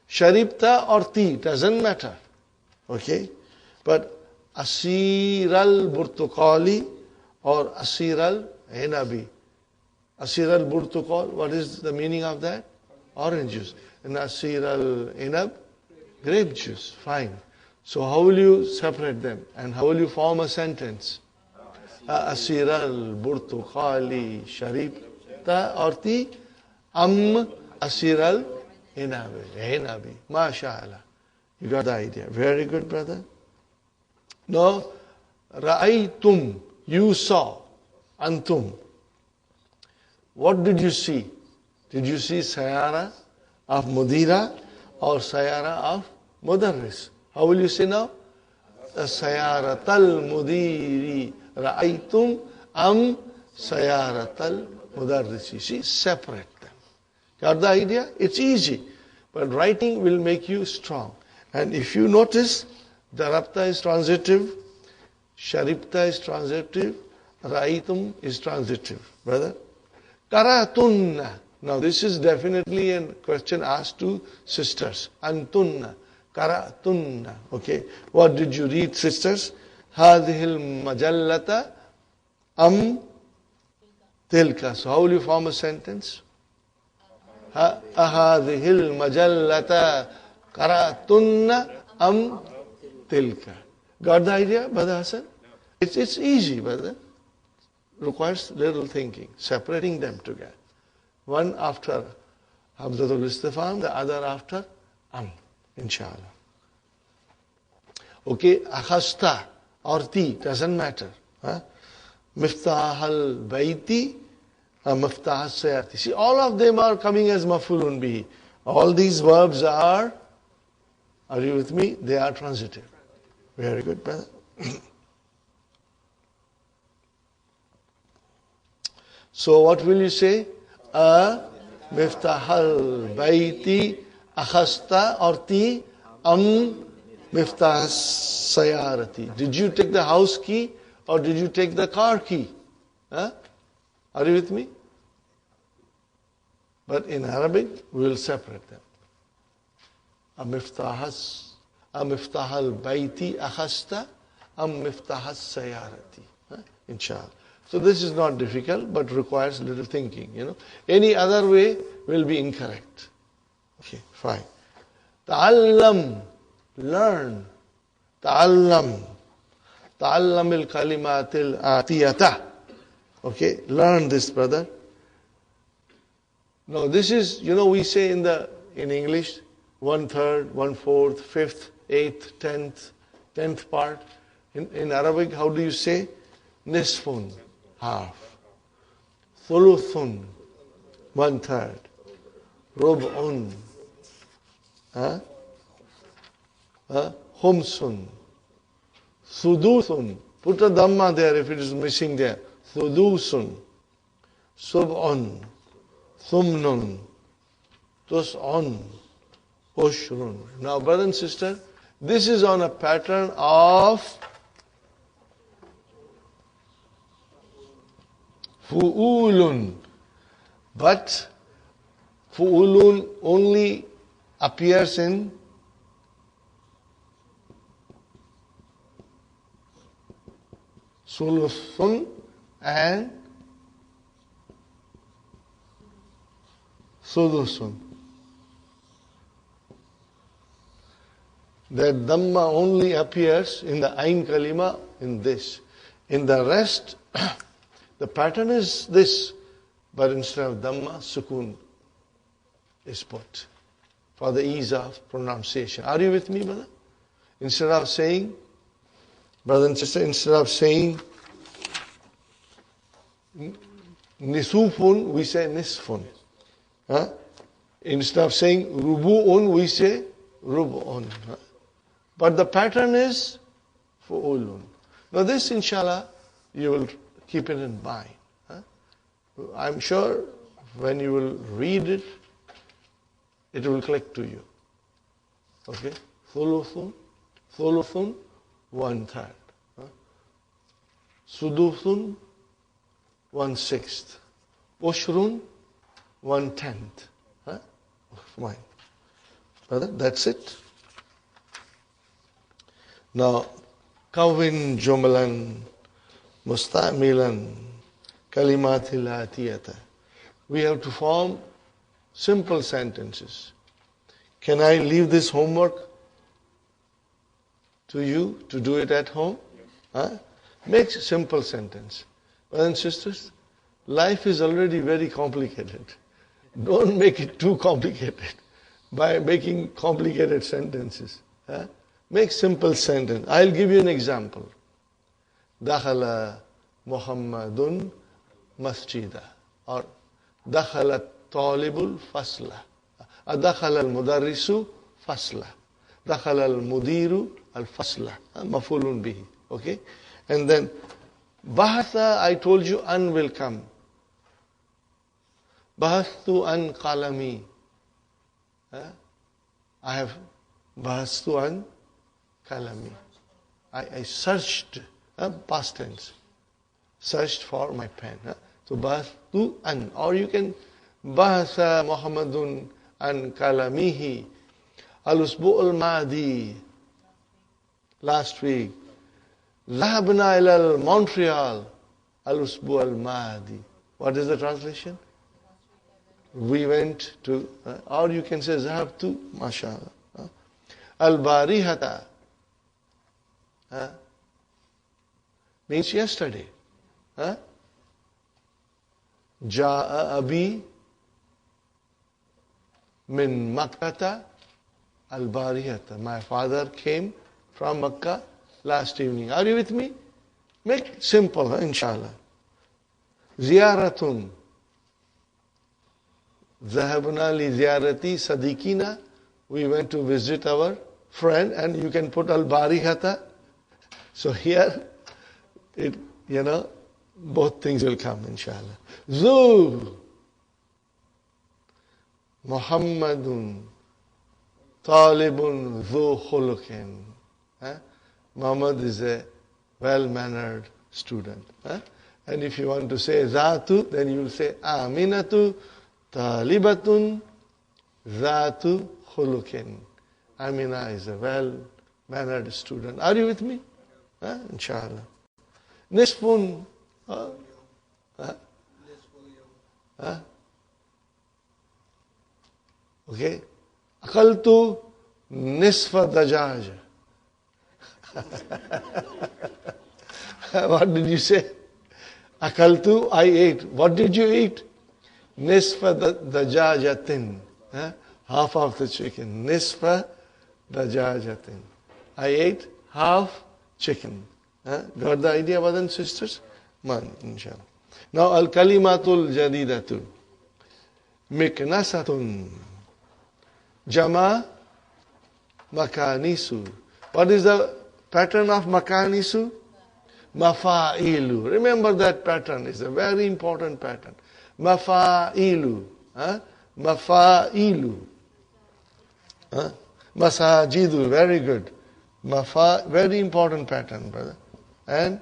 S1: Sharibta or ti, doesn't matter. Okay? But Asir al-Burtukali or Asir al-Inabi. Asir al-Burtukal, what is the meaning of that? Orange juice. And Asir al-Inab, grape juice. Fine. So how will you separate them? And how will you form a sentence? Asir al-Burtukali Sharibta or ti am Asir al-Inabi. MashaAllah. You got the idea. Very good, brother. Now, raʻaytum, you saw. Antum. What did you see? Did you see sayara of mudira or sayara of mudarris? How will you say now? Sayaratal mudiri raʻaytum am sayaratal mudarrisi. See, separate them. Got the idea? It's easy. But writing will make you strong. And if you notice, darabta is transitive, sharibta is transitive, raʿaytum is transitive. Brother? Qara'tunna. Now this is definitely a question asked to sisters. Antunna. Qara'tunna. Okay. What did you read, sisters? هذه المجلة أم تلك. So how will you form a sentence? هذه المجلة قرأتن أم تلك. Got the idea, Brother Hassan? It's easy, brother. Requires little thinking, separating them together. One after Hamzatul Istifham, the other after inshallah. Okay, akhasta or ti, doesn't matter. Miftah al-bayti, miftah al-sayati. See, all of them are coming as maf'ulun bihi. All these verbs are you with me? They are transitive. Very good, brother. So what will you say? Miftah al-bayti, akhasta or ti, miftah sayarati. Did you take the house key or did you take the car key? Are you with me? But in Arabic, we will separate them. Miftah al-bayti akhasta miftah sayarati. Inshallah. So this is not difficult, but requires little thinking. Any other way will be incorrect. Okay, fine. Ta'allam, learn. Ta'allam al-kalimat al-atiyata. Okay, learn this, brother. Now this is, we say in English, 1/3, 1/4, 5th, 8th, 10th part. In Arabic, how do you say? Nisfun, half. Thuluthun, 1/3. Rub'un, khumsun. Sudusun, put a dhamma there if it is missing there. Sudusun, sub'un, thumnun, tus'un, ushrun. Now, brother and sister, this is on a pattern of Fuḥulun. But Fuḥulun only appears in Sulusun and Sudusun. That Dhamma only appears in the Ain Kalima in this. In the rest, the pattern is this, but instead of Dhamma, Sukun is put for the ease of pronunciation. Are you with me, brother? Instead of saying, brother and sister, instead of saying Nisufun, we say Nisfun. Instead of saying Rubu'un, we say Rubu'un. But the pattern is Fuḥulun. Now this, inshallah, you will keep it in mind. I'm sure when you will read it, it will click to you. Okay? Thuluthun, 1/3. Suduthun, 1/6. Ushrun, 1/10. Fine. Brother, that's it. Now, Kawin Jumlan Musta'milan Kalimatil Atiyata. We have to form simple sentences. Can I leave this homework to you to do it at home? Make simple sentence. Brothers and sisters, life is already very complicated. Don't make it too complicated by making complicated sentences. Make simple sentence. I'll give you an example. Dakhala Muhammadun masjida, or Dakhala talibul fasla, Dakhala al-mudarrisu fasla, Dakhala al-mudiru al-fasla, Mafūļun bihi. Okay? And then baḥatha, I told you an will come. Baḥathtu an qalami. I have bahastu an kalami. I searched, past tense, searched for my pen. So bahastu an, or you can bahatha Muhammadun an kalamihi al-usbu' al-madi. Last week, ذهبنا إلى Montreal al-usbu' al-madi. What is the translation? We went to, or you can say ذهبت, mashallah. Al-barihata means yesterday. Ja'a abi min Makkata al-barihata. My father came from Makkah last evening. Are you with me? Make it simple, inshallah. Ziyaratun. Zahabna li ziyarati sadiqina. We went to visit our friend, and you can put al-barihata. So here, both things will come, inshallah. Zu Muhammadun talibun zu khulukin. Muhammad is a well-mannered student. And if you want to say Zatu, then you will say Aminatu talibatun Zatu khulukin. Amina is a well-mannered student. Are you with me? Inshallah. Nisfun. Okay. Akaltu nisfa dajaj. What did you say? Akaltu, I ate. What did you eat? Nisfa dajajatin. Half of the chicken. Nisfa dajajatin. I ate half chicken. Got the idea, brothers and sisters? Man, inshallah. Now, al-kalimatul jadidatu. Miknasatun. Jama makanisu. What is the pattern of makanisu? Mafa'ilu. Remember that pattern. It's a very important pattern. Mafa'ilu. Mafa'ilu. Masajidu. Very good. Very important pattern, brother. And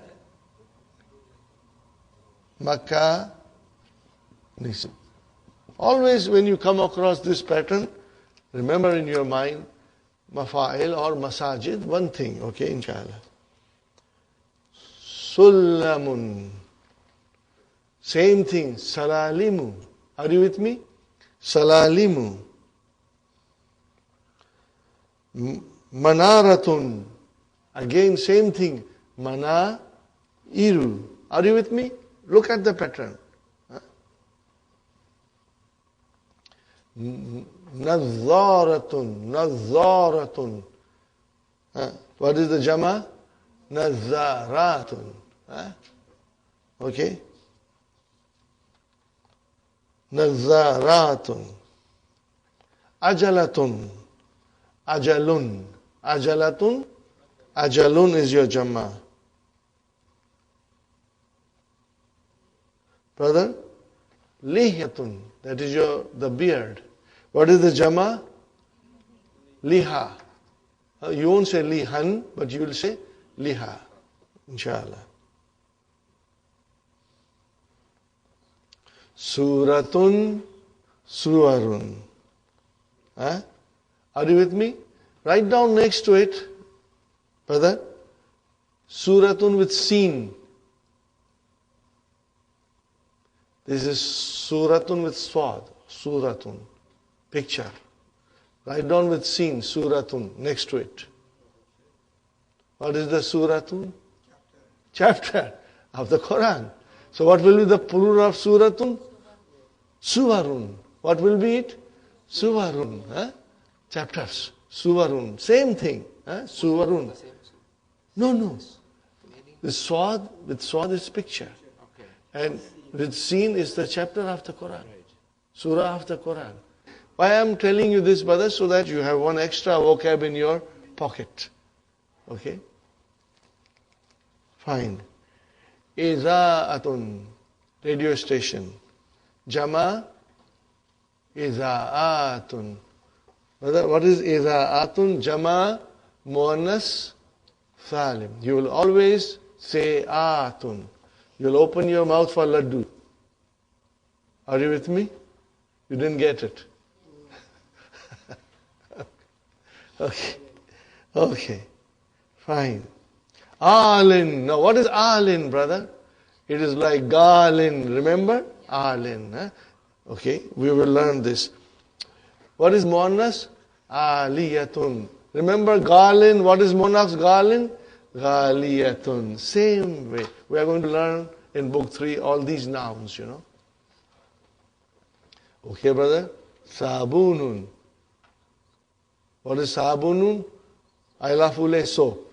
S1: makanisu. Always when you come across this pattern, remember in your mind, mafa'il or masajid, one thing, okay, inshallah. Sullamun. Same thing, salalimu. Are you with me? Salalimu. Manaratun. Again, same thing, manairu. Are you with me? Look at the pattern. Nazaratun. Nazaratun. What is the jama? Nazaratun. Okay. Nazaratun. Ajalatun. Ajalun. Ajalatun. Ajalun is your jama. Brother? Lihyatun. That is the beard. What is the jama? Liha. You won't say lihan, but you will say liha. Inshallah. Suratun, suwarun. Are you with me? Write down next to it, brother. Suratun with seen. This is suratun with swad. Suratun. Picture. Write down with seen. Suratun. Next to it. What is the suratun? Chapter of the Quran. So what will be the plural of suratun? Suwarun. What will be it? Suwarun. Chapters. Suwarun. Same thing. Suwarun. No. With swad is picture. And with seen is the chapter of the Quran. Surah of the Quran. Why I am telling you this, brother? So that you have one extra vocab in your pocket. Okay? Fine. Iza'atun. Radio station. Jama. Iza'atun. What is idha'atun jama muannas salim? You will always say atun. You'll open your mouth for laddu. Are you with me? You didn't get it. Okay. Fine. Alin. Now what is alin, brother? It is like galin. Remember? Alin. Huh? Okay, we will learn this. What is muannas? Aliyatun. Remember galin? What is muannas galin? Galiyatun. Same way. We are going to learn in book 3 all these nouns, Okay, brother? Sabunun. What is sabunun? Ailafule soap.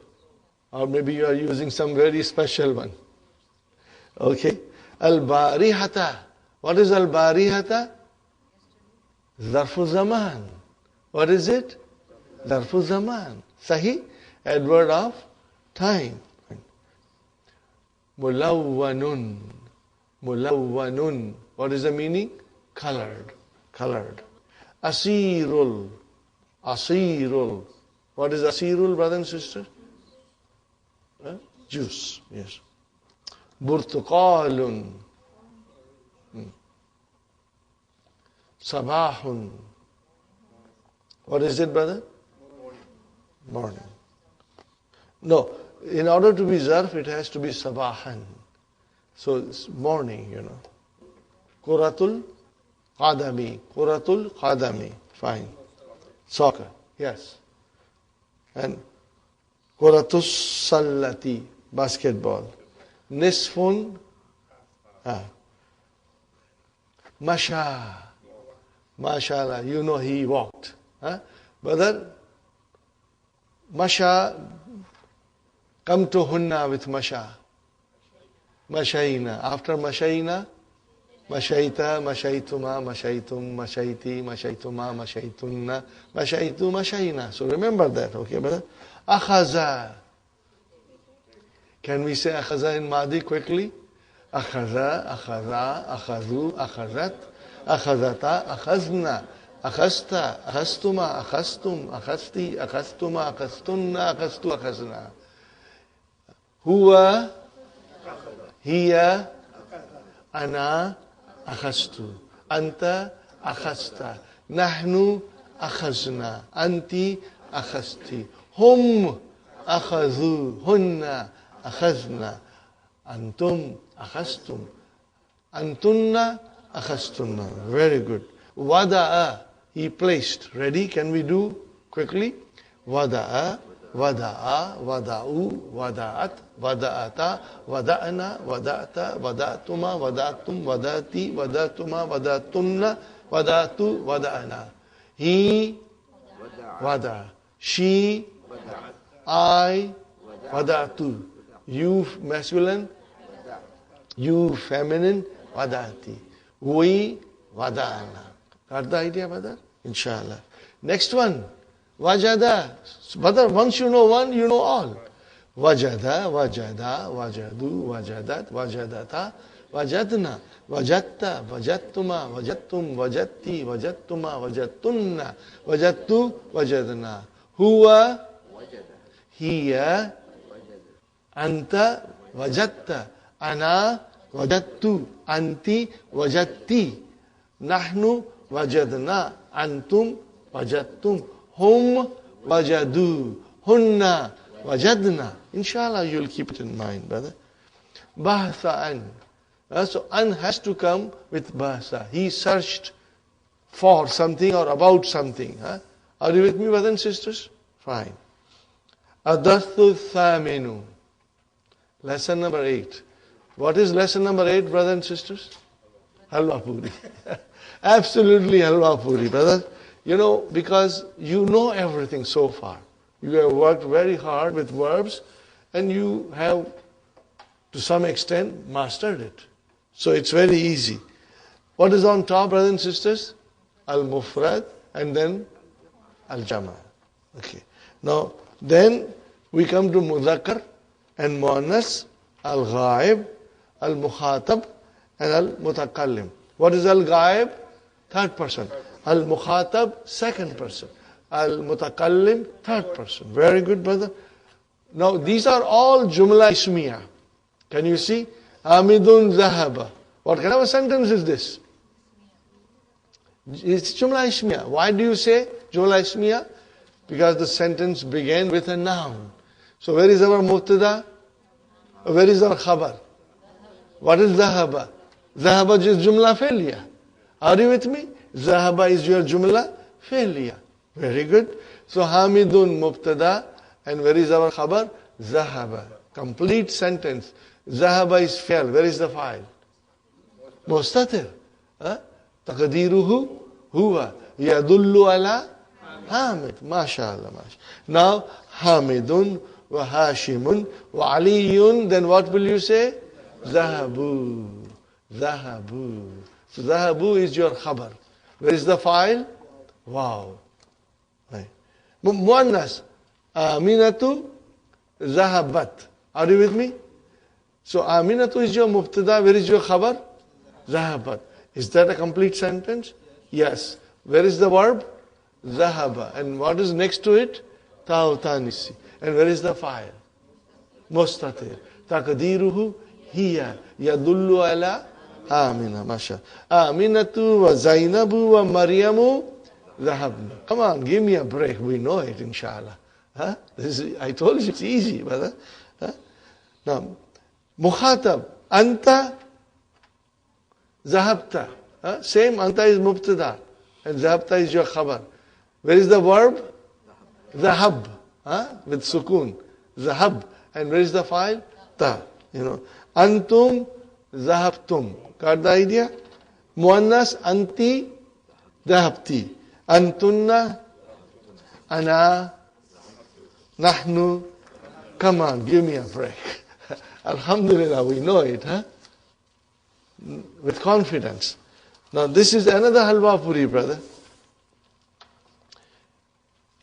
S1: Or maybe you are using some very special one. Okay. Al-barihata. What is al-barihata? Zarfu zaman. What is it? Zarfu zaman. Sahi? Adverb of time. Mulawwanun. Mulawwanun. What is the meaning? Colored. Asirul. What is asirul, brother and sister? Juice. Yes. Burtuqalun. Sabahun. What is it, brother? Morning. No, in order to be zarf, it has to be sabahan. So it's morning, Quratul qadami. Fine. Soccer. Yes. And Quratus sallati. Basketball. Nisfun. Masha. Mashallah. He walked. Brother, Masha, come to Hunna with Masha. Mashaina. After Mashaina, Mashaita, Mashaituma, Mashaitum, Mashaiti, Mashaituma, Mashaitunna, Mashaitu, Mashaina. So remember that, okay, brother? Akhaza. Can we say akhaza in Madi quickly? Akhaza, akhaza, akhazu, akhazat, akhazata, akhazna. Akhasta, akhastuma, akhastum, akhasti, akhastuma, akhastunna, akhastu, akhazna. Huwa, hiya, ana, akhastu. Anta, akhasta. Nahnu, akhazna. Anti, akhasti. Hum, akhazu. Hunna, akhazna. Antum, akhastum. Antunna, akhastunna. Very good. Wada'a. He placed. Ready? Can we do quickly? Wada'a, wada'a, wada'u, wada'at, wada'ata, wada'na, wada'ta, wada'tuma, wada'tum, wada'ti, wada'tuma, wada'tunna, wada'tu, wada'na. He, wada. She, I, wada'tu. You, masculine. You, feminine. Wada'ti. We, wada'na. Got the idea, brother? Inshallah. Next one. Wajada. Brother, once you know one, you know all. Wajada, wajada, wajadu, wajadat, wajadata, wajadna, wajatta, wajattuma, wajattum, wajatti, wajattuma, wajattunna, wajattu, wajadna. Huwa, hiya, anta, wajatta, ana, wajattu, anti, wajatti, nahnu, wajadna, antum, wajadtum, hum, wajadu, hunna, wajadna. Inshallah, you'll keep it in mind, brother. Baḥatha an. So an has to come with baḥatha. He searched for something or about something. Are you with me, brothers and sisters? Fine. Adathu thaminu. Lesson number 8. What is lesson number 8, brothers and sisters? Halwa puri. Absolutely halwa puri, brother. Because you know everything so far. You have worked very hard with verbs and you have, to some extent, mastered it. So it's very easy. What is on top, brothers and sisters? Al-Mufrad and then Al-Jama. Okay. Now, then we come to Mudhakkar and Muannas, Al-Ghaib, Al-Mukhatab and Al-Mutakallim. What is Al-Ghaib? Third person. Al-Mukhatab, second person. Al-mutakallim, third person. Very good, brother. Now, these are all jumla ismiya. Can you see? Hamidun zahaba. What kind of a sentence is this? It's jumla ismiya. Why do you say jumla ismiya? Because the sentence began with a noun. So where is our mubtada? Where is our khabar? What is zahaba? Zahaba is jumla fi'liya. Are you with me? Zahaba is your jumla fi'liya. Very good. So Hamidun mubtada, and where is our khabar? Zahaba. Complete sentence. Zahaba is fi'l. Where is the file? Mustatir. Taqdiruhu huwa yadullu ala Hamid. MashaAllah. Now Hamidun wa Hashimun wa Aliyun. Then what will you say? Zahabu. Zahabu. So Zahabu is your khabar. Where is the file? Wow. Right. Muannas. Aminatu Zahabat. Are you with me? So Aminatu is your mubtada. Where is your khabar? Zahabat. Is that a complete sentence? Yes. Where is the verb? Zahaba. And what is next to it? Ta'u tanisi. And where is the file? Mustatir. Taqdiruhu hiya yadullu ala Amina. Masha. Aminatu wa Zainabu wa Maryamu zahabna. Come on, give me a break. We know it, inshallah. Huh? I told you it's easy, brother. Huh? Now, mukhatab. Anta zahabta. Huh? Same, anta is mubtada. And zahabta is your khabar. Where is the verb? Zahab. With sukun. Zahab. And where is the file? Ta. Antum zahabtum. Got the idea? Muannas anti zahabti. Antunna ana nahnu. Come on, give me a break. Alhamdulillah, we know it, huh? With confidence. Now this is another halwa puri, brother.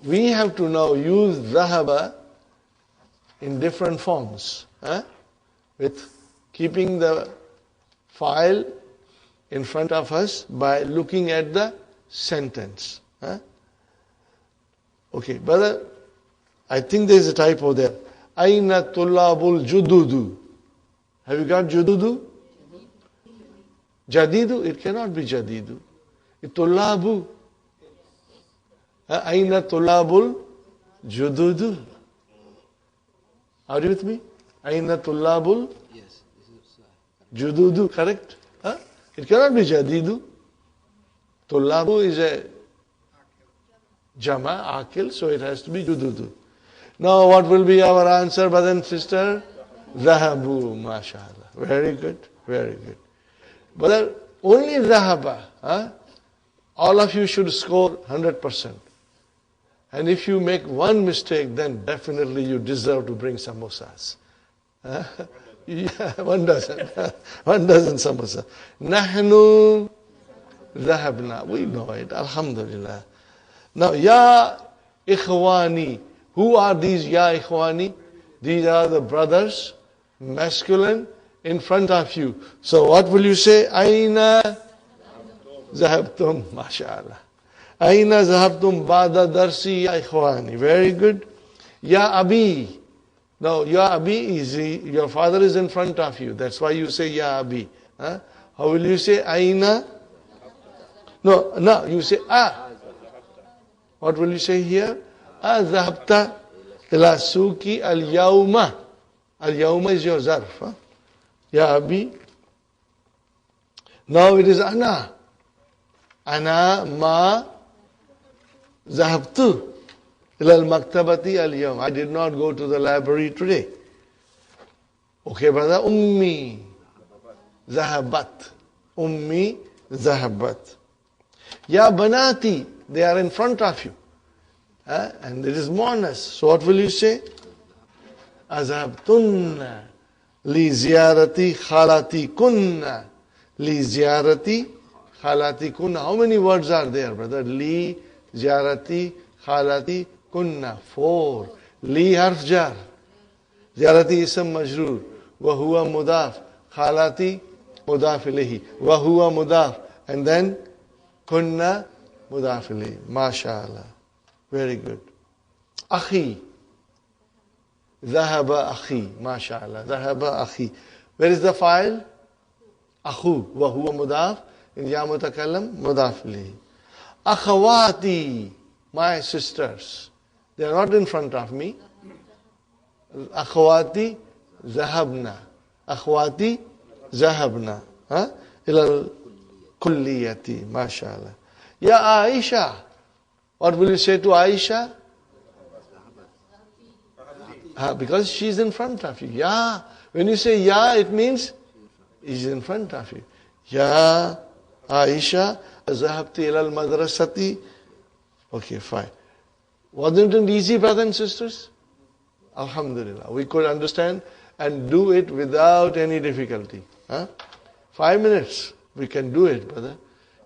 S1: We have to now use zahaba in different forms. With keeping the file in front of us by looking at the sentence. Okay, brother, I think there is a typo there. Aina tullabul jududu. Have you got jududu? Jadidu? It cannot be jadidu. Tullabu. Aina tullabul jududu. Are you with me? Aina tullabul jududu. Correct? It cannot be jadidu. Tullabu is a jama, akil, so it has to be jududu. Now what will be our answer, brother and sister? Zahabu, mashallah. Very good, very good. Brother, only zahaba. All of you should score 100%. And if you make one mistake, then definitely you deserve to bring samosas. Yeah, one dozen. One dozen samosa. Nahnu zahabna. We know it. Alhamdulillah. Now, ya ikhwani. Who are these ya ikhwani? These are the brothers, masculine, in front of you. So what will you say? Aina zahabtum. MashaAllah. Aina zahabtum ba'da darsi ya ikhwani. Very good. Ya abi. Now, ya abi is, your father is in front of you. That's why you say ya abi. How will you say aina? No, you say What will you say here? Zahabta ila suki al-yawma. Al-yawma is your zarf. Ya abi. Now it is ana. Ana ma zahabtu ila al-maktabati al-yawm. I did not go to the library today. Okay, brother. Ummi zahabat. Ummi zahabat. Ya banati. They are in front of you. And it is muannas. So what will you say? Azhabtunna li ziyarati khalati kunna. Li ziyarati khalati kunna. How many words are there, brother? Li ziyarati khalati kunna. 4. Li harf jar. Ziyarati ism majroor. Wa huwa mudaf. Khalati mudaf ilayhi. Wa huwa mudaf. And then kunna mudaf ilayhi. MashaAllah. Very good. Akhi. Zahaba akhi. MashaAllah. Zahaba akhi. Where is the file? Akhu. Wa huwa mudaf. In ya mutakallam. Mudaf li. Akhawati. My sisters. They are not in front of me. Akhawati. Zahabna. Akhawati. Zahabna. Ila kulliyati. MashaAllah. Ya Aisha. What will you say to Aisha? Because she's in front of you. Ya. When you say ya, it means he's in front of you. Ya Aisha, zahabti ila al-madrasati. Okay, fine. Wasn't it easy, brothers and sisters? Alhamdulillah. We could understand and do it without any difficulty. 5 minutes, we can do it, brother.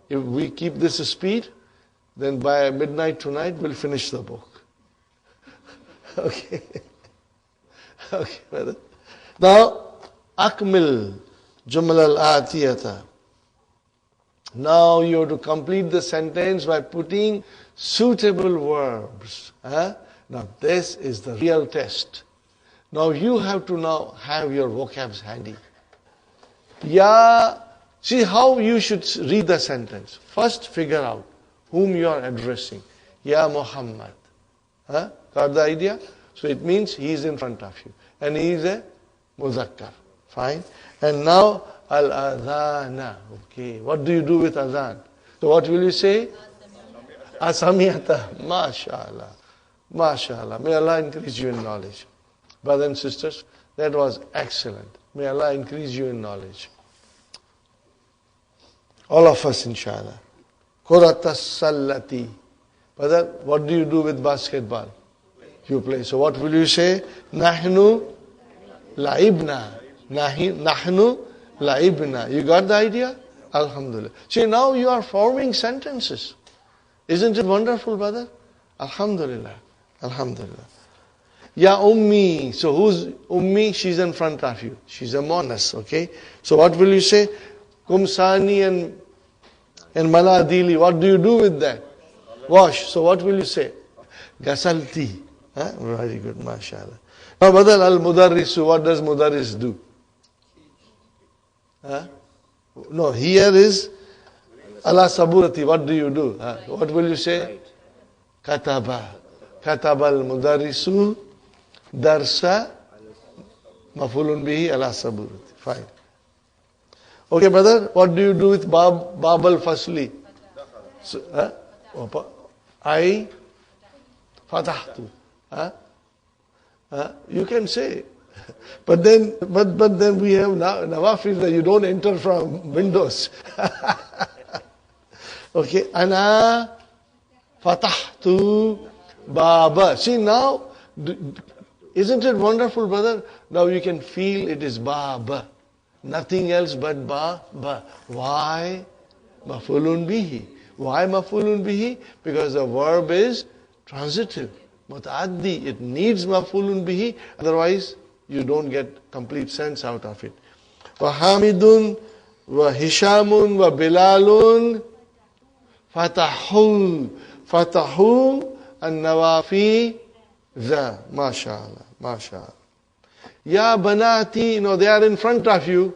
S1: If we keep this speed, then by midnight tonight, we'll finish the book. Okay. Okay, brother. Now, akmil jumla al-atiyata. Now you have to complete the sentence by putting suitable verbs. Now this is the real test. Now you have to now have your vocabs handy. Ya, see how you should read the sentence. First figure out whom you are addressing. Ya Muhammad. Got the idea? So it means he is in front of you. And he is a muzakkar. Fine. And now al-adhana. Okay. What do you do with adhan? So what will you say? Asamiyata. MashaAllah. MashaAllah. May Allah increase you in knowledge. Brothers and sisters, that was excellent. May Allah increase you in knowledge. All of us, inshallah. Kuratas sallati. Brother, what do you do with basketball? You play. So what will you say? Nahnu la'ibna. Nahnu la'ibna. You got the idea? Alhamdulillah. See, now you are forming sentences. Isn't it wonderful, brother? Alhamdulillah. Alhamdulillah. Ya ummi. So who's ummi? She's in front of you. She's a monas, okay? So what will you say? Kumsani and manadili. What do you do with that? Wash. So what will you say? Gasalti. Very good, mashallah. Now, brother, al-mudarrisu, what does mudarris do? No, here is ala saburati. What do you do? What will you say? Kataba. Kataba al-mudarrisu darsa maf'ulun bihi ala saburati. Fine. Okay, brother, what do you do with bab al-fasli? So, I fatahtu. You can say, but then we have nawafil that you don't enter from windows. Okay, ana fatahtu baba. See now, isn't it wonderful, brother? Now you can feel it is baba, nothing else but ba. Why? Maf'ulun bihi. Why maf'ulun bihi? Because the verb is transitive. Muta'addi, it needs maf'ulun bihi, otherwise you don't get complete sense out of it. Wa hamidun, wa hishamun, wa bilalun, fatahu an-nawafi za. MashaAllah, MashaAllah. Ya banati, they are in front of you.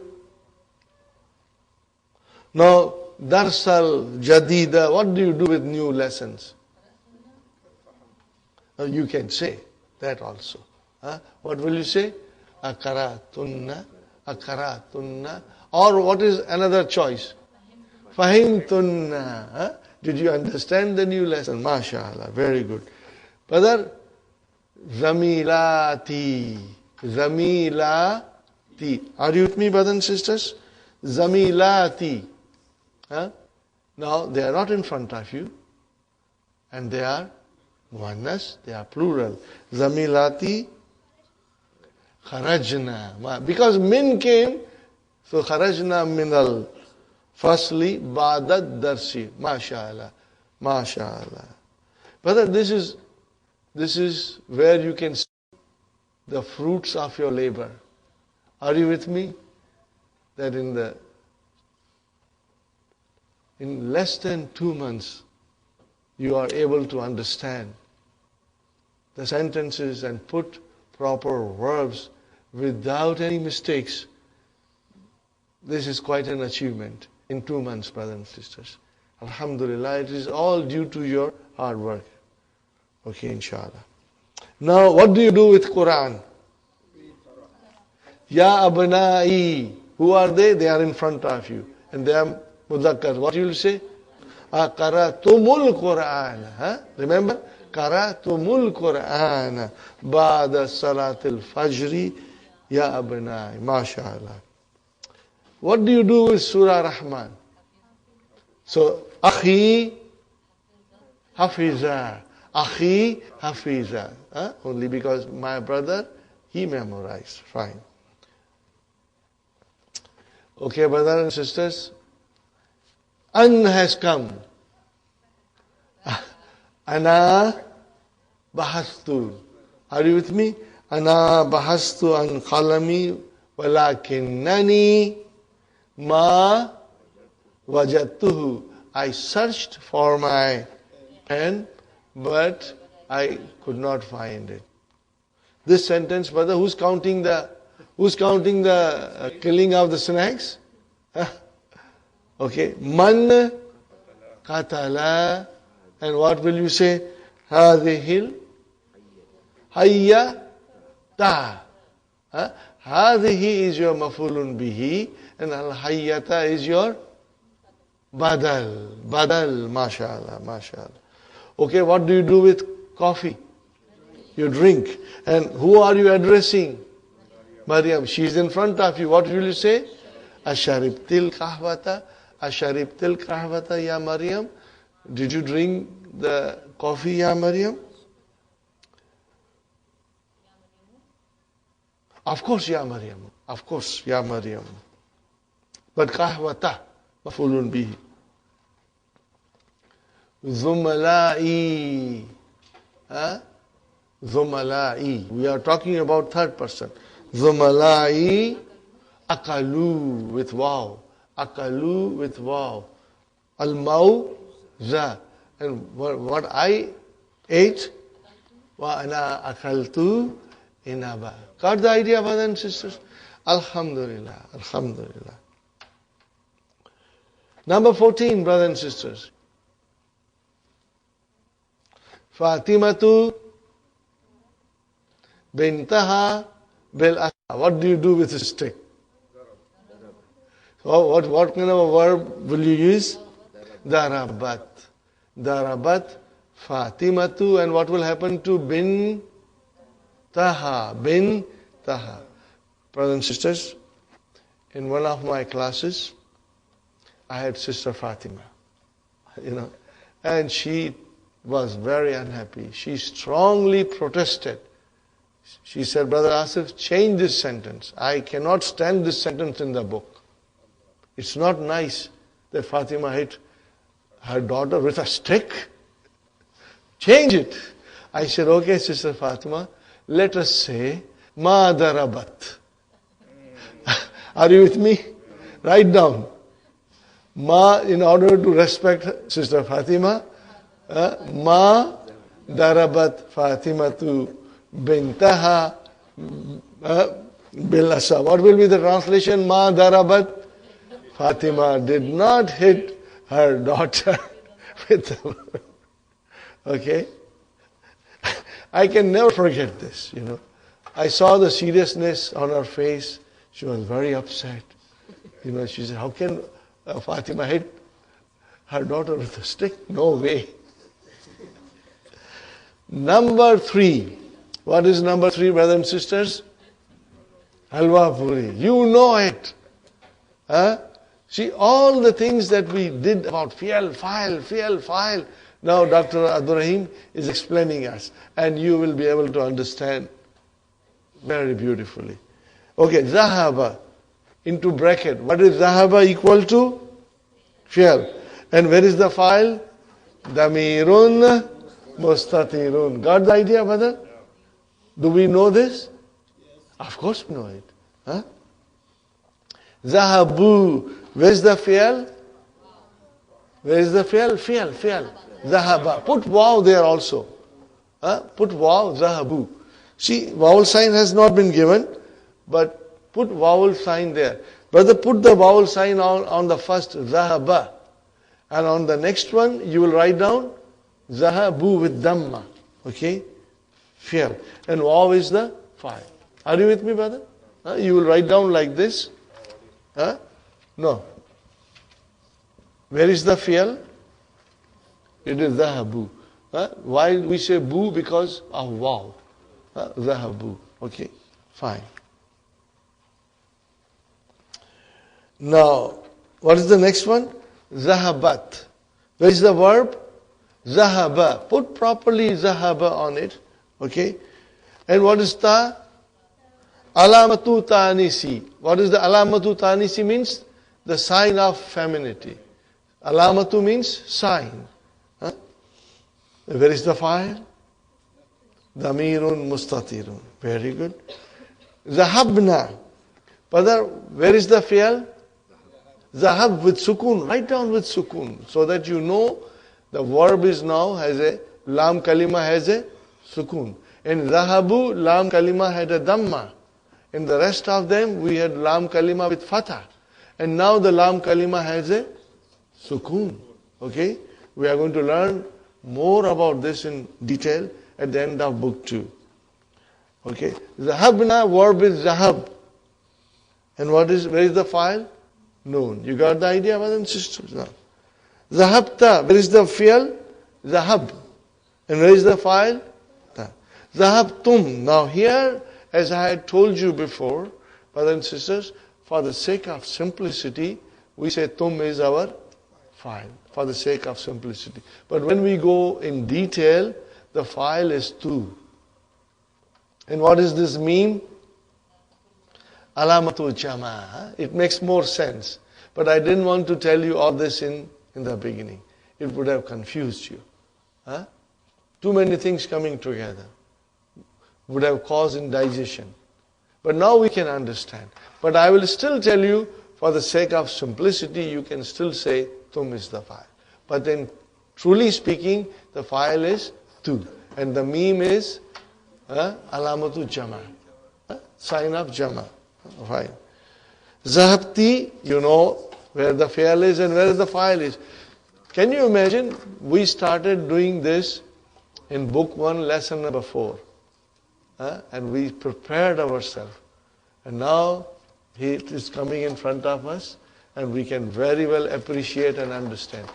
S1: Now, darsal jadida, what do you do with new lessons? You can say that also. What will you say? Aqaratunna. Or what is another choice? Fahimtunna. Did you understand the new lesson? MashaAllah. Very good. Brother, zamilati. Are you with me, brothers and sisters? Zamilati. Now, they are not in front of you. And they are muannas, they are plural. Zamilati kharajna. Because min came, so kharajna min al fasli ba'da darsi. MashaAllah. MashaAllah. Brother, this is where you can see the fruits of your labor. Are you with me? That in less than 2 months, you are able to understand the sentences and put proper verbs without any mistakes, this is quite an achievement in 2 months, brothers and sisters. Alhamdulillah, it is all due to your hard work. Okay, inshallah. Now, what do you do with Quran? Ya abnai. Who are they? They are in front of you. And they are mudhakkar. What you will say? Qaratumul Quran. Remember? Qaratumul Quran. Ba'da salatil fajri. Ya abnai. MashaAllah. What do you do with Surah Rahman? So, Akhi Hafiza. Akhi Hafiza. Only because my brother, he memorized. Fine. Okay, brothers and sisters. An has come. Ana baḥathtu. Are you with me? Ana baḥathtu an qalami walakinnani ma wajadtuhu. I searched for my pen, but I could not find it. This sentence, brother, who's counting the killing of the snakes? Okay. Man qatala. And what will you say? Hadihil hayya ta. Hadihi is your maf'ulun bihi, and al-hayyata is your badal. Badal, mashallah, mashallah. Okay, what do you do with coffee? You drink. And who are you addressing? Maryam. She is in front of you. What will you say? Asharibtil kahwata. Asharibtil kahwata ya Maryam. Did you drink the coffee, ya Maryam? Of course, ya Maryam. Of course, ya Maryam. But kahwata, maf'ulun bihi. Zumala'i. Zumala'i. We are talking about third person. Zumala'i ʻAkalu with waw. ʻAkalu with waw. Al-mawza. And what I ate, wa ana akaltu inaba. Got the idea, brothers and sisters? Alhamdulillah. Alhamdulillah. Number 14, brothers and sisters. Fatimatu bintaha bil asa. What do you do with a stick? So what kind of a verb will you use? Darabat. Darabat Fatimatu. And what will happen to bin taha? Bin taha. Brothers and sisters, in one of my classes, I had Sister Fatima, and she was very unhappy. She strongly protested. She said, Brother Asif, change this sentence. I cannot stand this sentence in the book. It's not nice that Fatima hit her daughter with a stick. Change it. I said, okay, Sister Fatima, let us say, Ma darabat. Are you with me? Write down. Ma, in order to respect Sister Fatima, Ma darabat Fatimatu bintaha bil asa. What will be the translation? Ma darabat. Fatima did not hit her daughter with the. Okay? I can never forget this, I saw the seriousness on her face. She was very upset. She said, how can Fatima hit her daughter with a stick? No way. Number 3. What is number 3, brothers and sisters? Halwa puri. You know it. See, all the things that we did about Fʿil, Fāil. Now Dr. Abdurrahim is explaining us. And you will be able to understand very beautifully. Okay, Zahaba. Into bracket. What is Zahaba equal to? Fʿil. And where is the file? Damirun mustatirun. Got the idea, brother? Do we know this? Of course we know it. Zahabu. Where's the Fʿil? Where is the Fʿil? Fʿil. Zahaba. Put waw there also. Put waw, zahabu. See, vowel sign has not been given, but put vowel sign there. Brother, put the vowel sign on the first, zahaba. And on the next one, you will write down zahabu with dhamma. Okay? Fʿil. And waw is the file. Are you with me, brother? You will write down like this. No. Where is the fʿil? It is zahabu. Why we say bu? Because of waw. Zahabu. Okay, fine. Now, what is the next one? Zahabat. Where is the verb? Zahaba. Put properly zahaba on it. Okay. And what is ta? Alamatu ta'nisi. What is the alamatu ta'nisi means? The sign of femininity. Alamatu means sign. Where is the file? Damirun mustatirun. Very good. Zahabna. Brother, where is the fʿil? Zahab with sukun. Write down with sukun. So that you know the verb is now has a lam kalima has a sukun. In zahabu, lam kalima had a dhamma. In the rest of them, we had lam kalima with fatha. And now the lam kalima has a sukun. Okay? We are going to learn more about this in detail at the end of book 2. Okay? Zahabna, verb is zahab. And where is the file? Nūn. You got the idea, brothers and sisters? No. Zahabta, where is the fİl? Zahab. And where is the file? Ta. Zahabtum. Now here, as I had told you before, brothers and sisters, for the sake of simplicity, we say tum is our file. For the sake of simplicity. But when we go in detail, the file is tu. And what does this mean? Alamatul jama. It makes more sense. But I didn't want to tell you all this in the beginning. It would have confused you. Too many things coming together would have caused indigestion. But now we can understand. But I will still tell you, for the sake of simplicity, you can still say tum is the file. But then, truly speaking, the file is tu. And the meme is alamatu jama. Sign of jama. Fine. Zahabti, you know where the fİl is and where the file is. Can you imagine? We started doing this in book 1, lesson number 4. And we prepared ourselves. And now it is coming in front of us and we can very well appreciate and understand.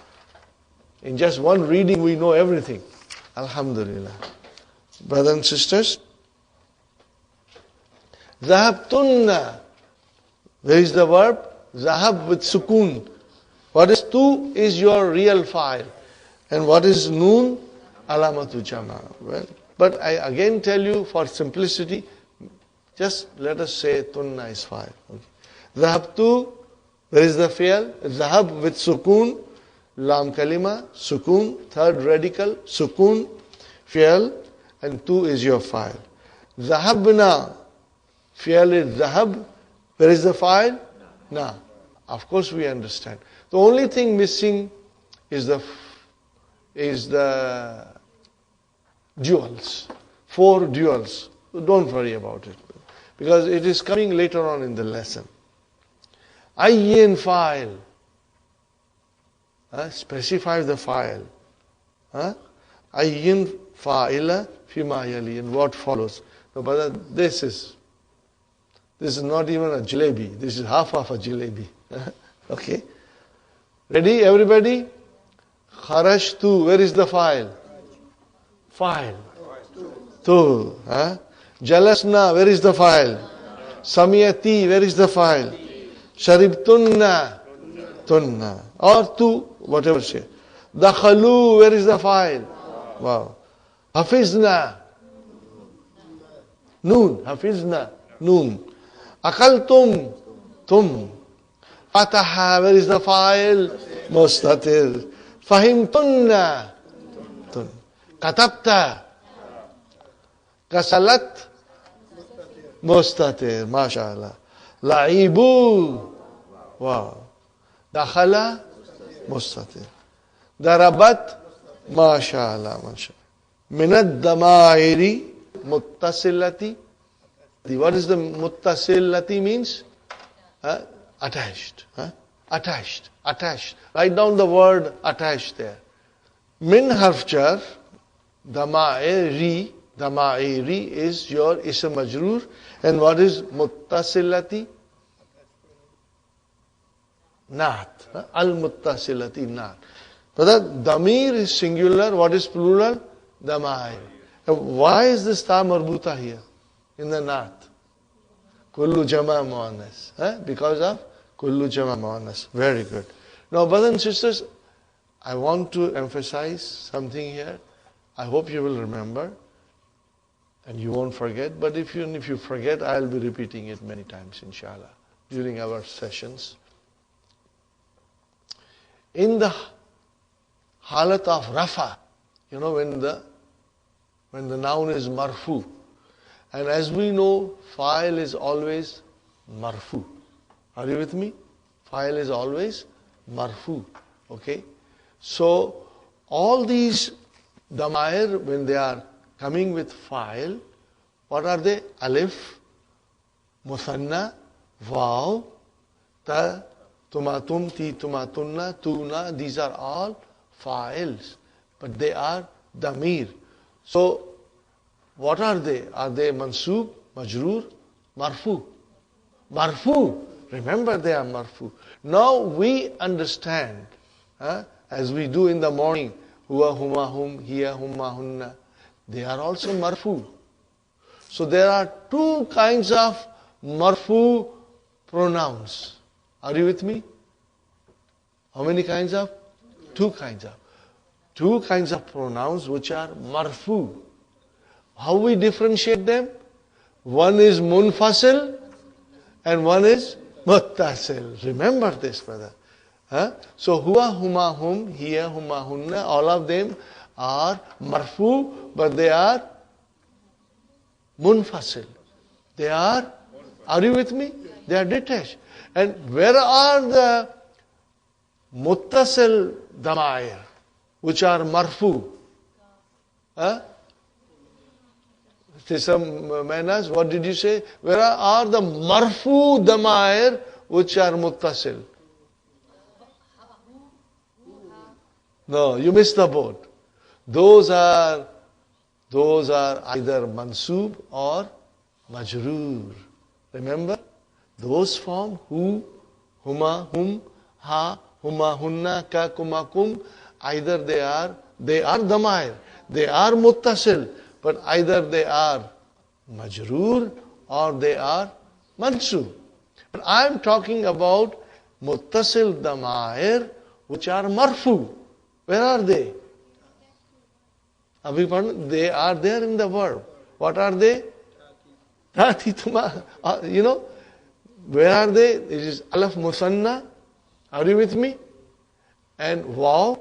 S1: In just one reading we know everything. Alhamdulillah. Brothers and sisters, Zahabtunna. Where is the verb? Zahab with sukun. What is tu is your real file. And what is noon? Alamatu jama. Well, but I again tell you for simplicity, just let us say tunna is file. Okay. Zahabtu, where is the fİl? Zahab with sukun. Lam kalima, sukun. Third radical, sukun. Fİl. And tu is your file. Zahabna. Fİl is zahab. Where is the file? Na. Of course we understand. The only thing missing is the duals. 4 duals. Don't worry about it. Because it is coming later on in the lesson. Ayyin file. Specify the file. Ayyin fa'ila fima yali. And what follows. No, brother, this is not even a jalebi. This is half of a jalebi. Okay? Ready, everybody? Kharashtu. Where is the file? File. Tu. Jalasna. Where is the file? Samiyati. Where is the file? Sharibtunna. Tunna. Or tu. Whatever say. Dakhalu. Where is the file? Wow. Hafizna. Nūn. Hafizna. Nūn. Akaltum. Tum. Fataha. Where is the file? Mustatir. Fahimtunna. Tun. Katabta. Kasalat. Mustatir. MashaAllah. La'ibu. Wow. Dakhala. Mustatir. Darabat. MashaAllah. MashaAllah. Minad damairi muttasilati. What is the muttasilati means? Attached. Attached. Attached. Write down the word attached there. Min harf jar, damairi. Damairi is your ism majroor. And what is muttasilati? Naat. Al-muttasilati naat. So that damir is singular. What is plural? Damair. Why is this ta marbuta here in the naat? Kullu jama muannas. Because of kullu jama muannas. Very good. Now, brothers and sisters, I want to emphasize something here. I hope you will remember and you won't forget. But if you forget, I'll be repeating it many times, inshallah, during our sessions. In the halat of rafa, when the noun is marfū, and as we know, fa'il is always marfū. Are you with me? Fa'il is always marfū. Okay? So, all these damair, when they are coming with fa'il, what are they? Alif, muthanna, waw, ta, tumatum, ti, tumatunna, tuna. These are all fa'ils, but they are damir. So, what are they? Are they mansoob, majroor, marfū? Marfū. Remember, they are marfū. Now we understand, as we do in the morning, huwa, huma, hum, hiya, humma, hunna. They are also marfū. So there are two kinds of marfū pronouns. Are you with me? How many kinds of? Two kinds of. Two kinds of pronouns which are marfū. How we differentiate them? One is munfasil and one is muttasil. Remember this, brother. So huwa, huma, hum, hiya, humma, hunna, all of them are marfū, but they are munfasil. They are you with me? They are detached. And where are the muttasil damair, which are marfū? Some manners, what did you say? Where are the marfū damair which are muttasil? No, you missed the boat. Those are either mansoob or majroor. Remember? Those form hu, huma, hum, ha, huma, hunna, ka, kuma, kum. Either they are damair, they are muttasil, but either they are majroor or they are mansoob. But I am talking about muttasil damair which are marfū. Where are they? They are there in the verb. What are they? Where are they? It is alaf musanna. Are you with me? And waw.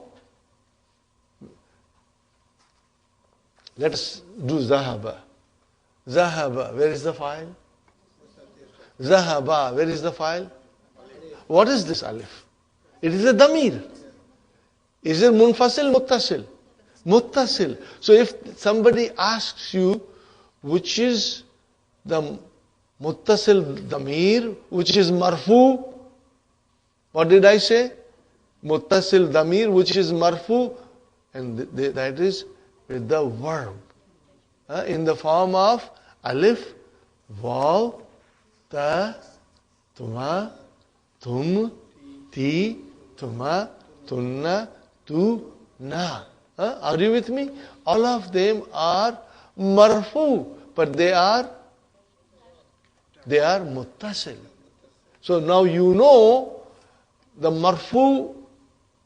S1: Let us do zahaba. Zahaba. Where is the file? Zahaba. Where is the file? What is this alif? It is a damir. Is it munfasil, muttasil? Muttasil. So if somebody asks you which is the muttasil damir, which is marfū, what did I say? Muttasil damir, which is marfū, and that is with the verb. In the form of alif, waw, ta, tuma, tum, ti, tuma, tunna, tu, na. Are you with me? All of them are marfū, but they are muttasil. So now you know the marfū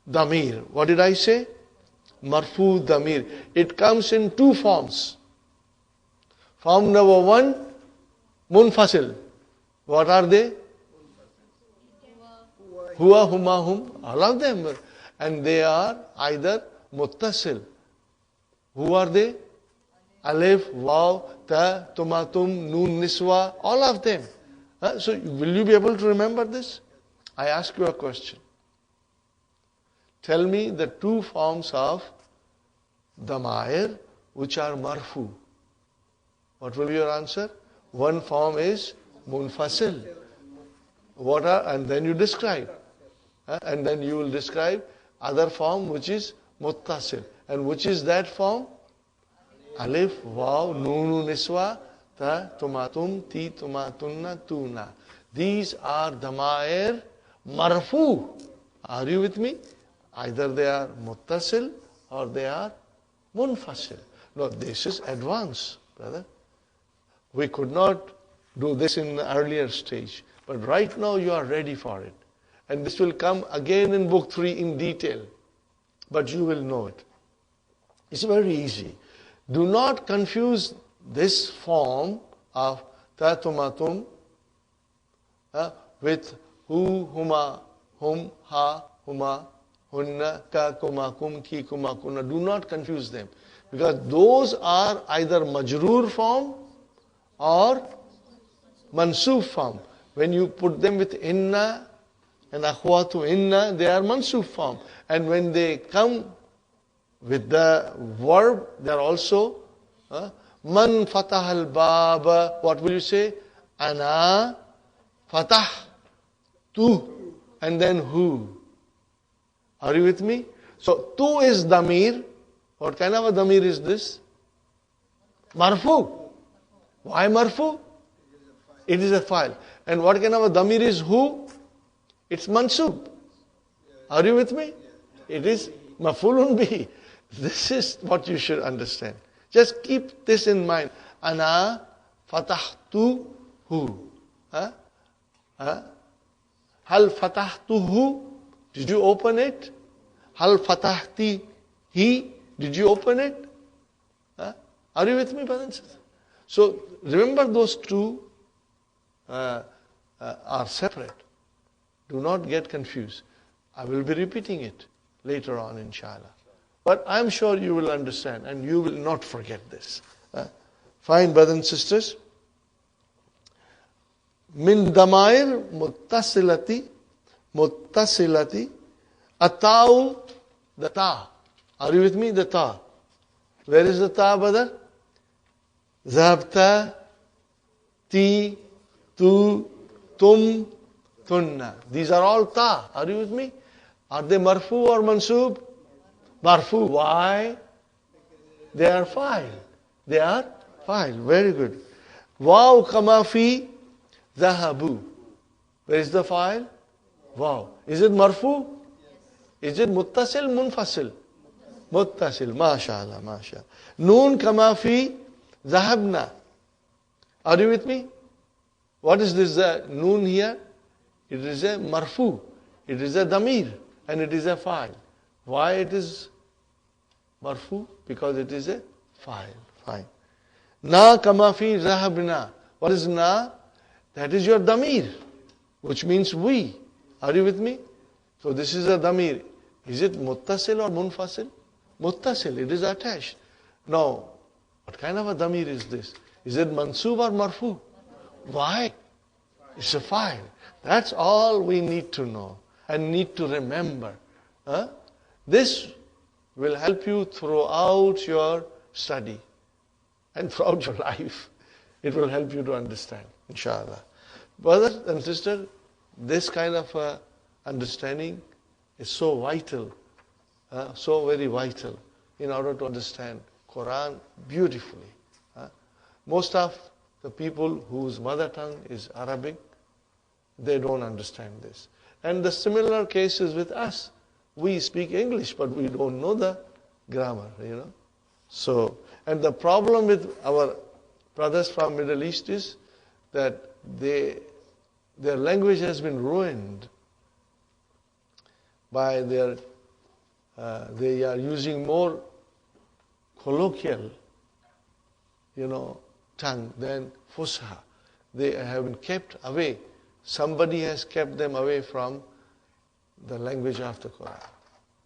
S1: damir. What did I say? Marfū damir. It comes in two forms. Form number one, munfasil. What are they? Huwa, huma, hum. All of them. And they are either muttasil. Who are they? Alif, waw, ta, tumatum, noon, niswa, all of them. So will you be able to remember this? I ask you a question. Tell me the two forms of damair which are marfū. What will be your answer? One form is munfasil. What are, and then you describe. And then you will describe other form which is muttasil. And which is that form? Alif, waw, nunu niswa, ta, tumatum, ti, tumatunna, tuna. These are damair marfū. Are you with me? Either they are muttasil or they are munfasil. No, this is advanced, brother. We could not do this in the earlier stage. But right now you are ready for it. And this will come again in book 3 in detail. But you will know it. It's very easy. Do not confuse this form of ta, tumatum with hu, huma, hum, ha, huma, hunna, ka, kuma, kum, ki, kuma, kunna. Do not confuse them. Because those are either majroor form or mansoob form. When you put them with inna and akhwatu inna, they are mansoob form. And when they come with the verb, they are also man fatah al-baba. What will you say? Ana fatah tu, and then who. Are you with me? So tu is damir. What kind of a damir is this? Marfū. Why marfū? It is a file. And what kind of a damir is who? It's mansoob. Are you with me? It is maf'ulun bihi. This is what you should understand. Just keep this in mind. Ana fatahtu hu. Hal fatahtuhu. Did you open it? Hal fatahti he. Did you open it? Are you with me, brothers and sisters? So remember, those two are separate. Do not get confused. I will be repeating it later on, inshallah. But I'm sure you will understand and you will not forget this. Fine, brothers and sisters. Min damair muttasilati atau, the ta. Are you with me? The ta. Where is the ta, brother? Zahabta, ti, tu, tum, tunna. These are all ta. Are you with me? Are they marfū or mansūb? Marfū. Why? They are file. They are file. Very good. Waw kama fi zahabu. Where is the file? Wow. Is it marfū? Is it muttasil, munfasil? Muttasil. MashaAllah, MashaAllah. Nūn kama fi zahabna. Are you with me? What is this noon here? It is a marfū. It is a damir. And it is a file. Why it is marfū? Because it is a file. Fine. Na kama fi zahabna. What is na? That is your damir, which means we. Are you with me? So this is a damir. Is it muttasil or munfasil? Muttasil. It is attached. Now, what kind of a damir is this? Is it mansūb or marfū? Why? It's a file. That's all we need to know and need to remember. This will help you throughout your study and throughout your life. It will help you to understand, inshallah. Brothers and sisters, this kind of understanding is so vital, so very vital in order to understand Quran beautifully. Most of the people whose mother tongue is Arabic, they don't understand this. And the similar case is with us. We speak English, but we don't know the grammar, So, and the problem with our brothers from Middle East is that their language has been ruined by they are using more colloquial, tongue than fusha. They have been kept away. Somebody has kept them away from the language of the Quran.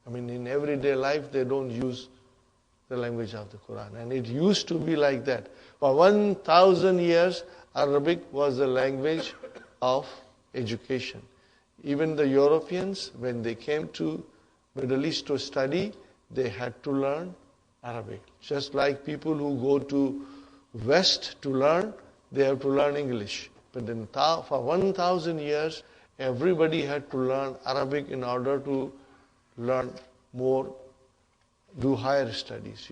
S1: I mean, in everyday life, they don't use the language of the Quran. And it used to be like that. For 1,000 years, Arabic was the language of education. Even the Europeans, when they came to Middle East to study, they had to learn Arabic. Just like people who go to West to learn, they have to learn English. But for 1,000 years, everybody had to learn Arabic in order to learn more, do higher studies,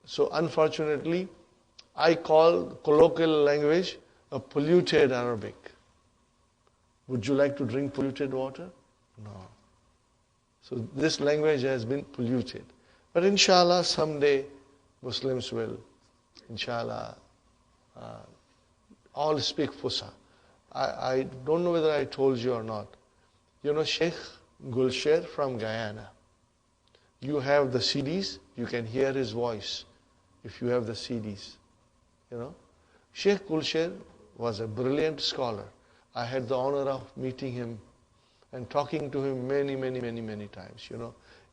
S1: So unfortunately, I call colloquial language a polluted Arabic. Would you like to drink polluted water? No. So this language has been polluted. But inshallah, someday Muslims will, inshallah, all speak Fusha. I don't know whether I told you or not. Sheikh Gulsher from Guyana. You have the CDs, you can hear his voice if you have the CDs. Sheikh Gulsher was a brilliant scholar. I had the honor of meeting him and talking to him many times.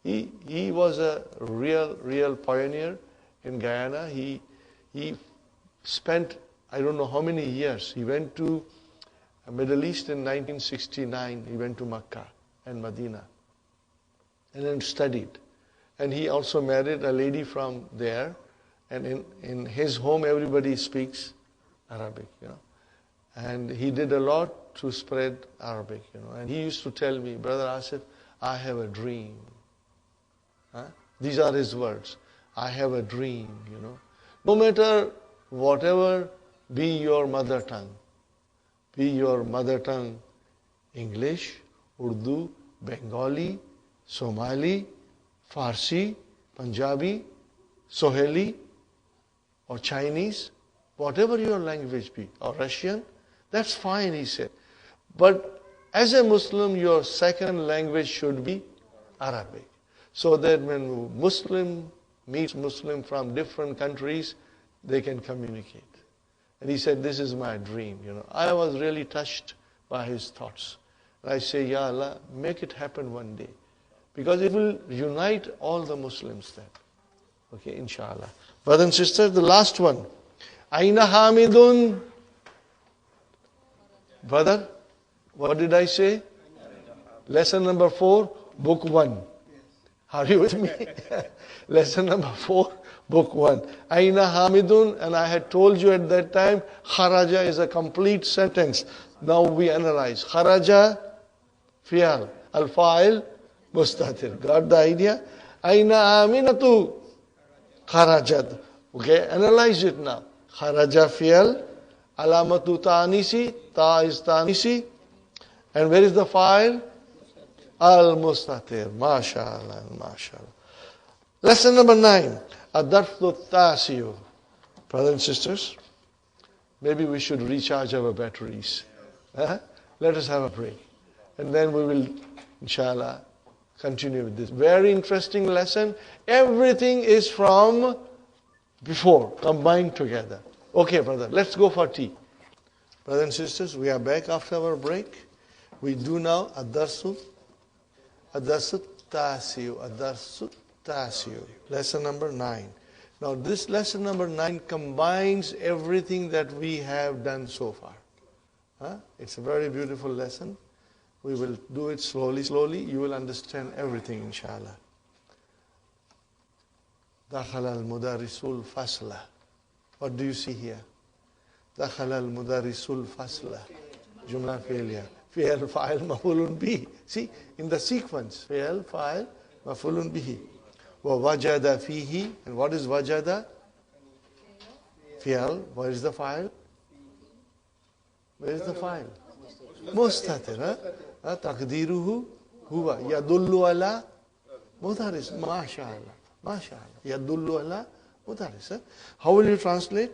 S1: He was a real pioneer in Guyana. He spent, I don't know how many years. He went to Middle East in 1969. He went to Mecca and Madinah and then studied. And he also married a lady from there. And in his home, everybody speaks Arabic, And he did a lot to spread Arabic, And he used to tell me, Brother Asif, I have a dream. These are his words. I have a dream, No matter whatever be your mother tongue, English, Urdu, Bengali, Somali, Farsi, Punjabi, Soheli, or Chinese, whatever your language be, or Russian, that's fine, he said. But as a Muslim, your second language should be Arabic. So that when Muslim meets Muslim from different countries, they can communicate. And he said, this is my dream, I was really touched by his thoughts. And I say, Ya Allah, make it happen one day. Because it will unite all the Muslims then. Okay, inshallah. Brothers and sisters, the last one. Aina Hamidun. Brother, what did I say? Lesson number 4, book 1. Are you with me? Lesson number 4, book 1. Aina Hamidun, and I had told you at that time, kharaja is a complete sentence. Now we analyze. Kharaja, fi'al. Al-fa'il, mustatir. Got the idea? Aina aminatu, kharajat. Okay, analyze it now. Kharaja fi'al, alamatu ta'anisi, ta is ta'anisi. And where is the fa'il? Al-mustatir. MashaAllah, MashaAllah. Lesson number 9. Ad-darsu at-tasi'u. Brothers and sisters, maybe we should recharge our batteries. Let us have a break. And then we will, inshallah, continue with this. Very interesting lesson. Everything is from before, combined together. Okay, brother, let's go for tea. Brothers and sisters, we are back after our break. We do now ad-darsu at-tasi'u. Lesson number 9. Now this lesson number 9 combines everything that we have done so far. It's a very beautiful lesson. We will do it slowly. You will understand everything, inshallah. Dakhala al-mudarrisul fasla. What do you see here? Dakhala al-mudarrisul fasla. Jumla fi'liya. Fi'al fa'il maf'ulun bihi. See, in the sequence. Fi'al fa'il maf'ulun bihi. Wa wajada fihi. And what is wajada? Fi'al. Where is the fa'il? Where is the fa'il? Mustatir. Taqdiruhu huwa. Yadullu ala mudarris. MashaAllah. MashaAllah. Yadullu ala mudarris. How will you translate?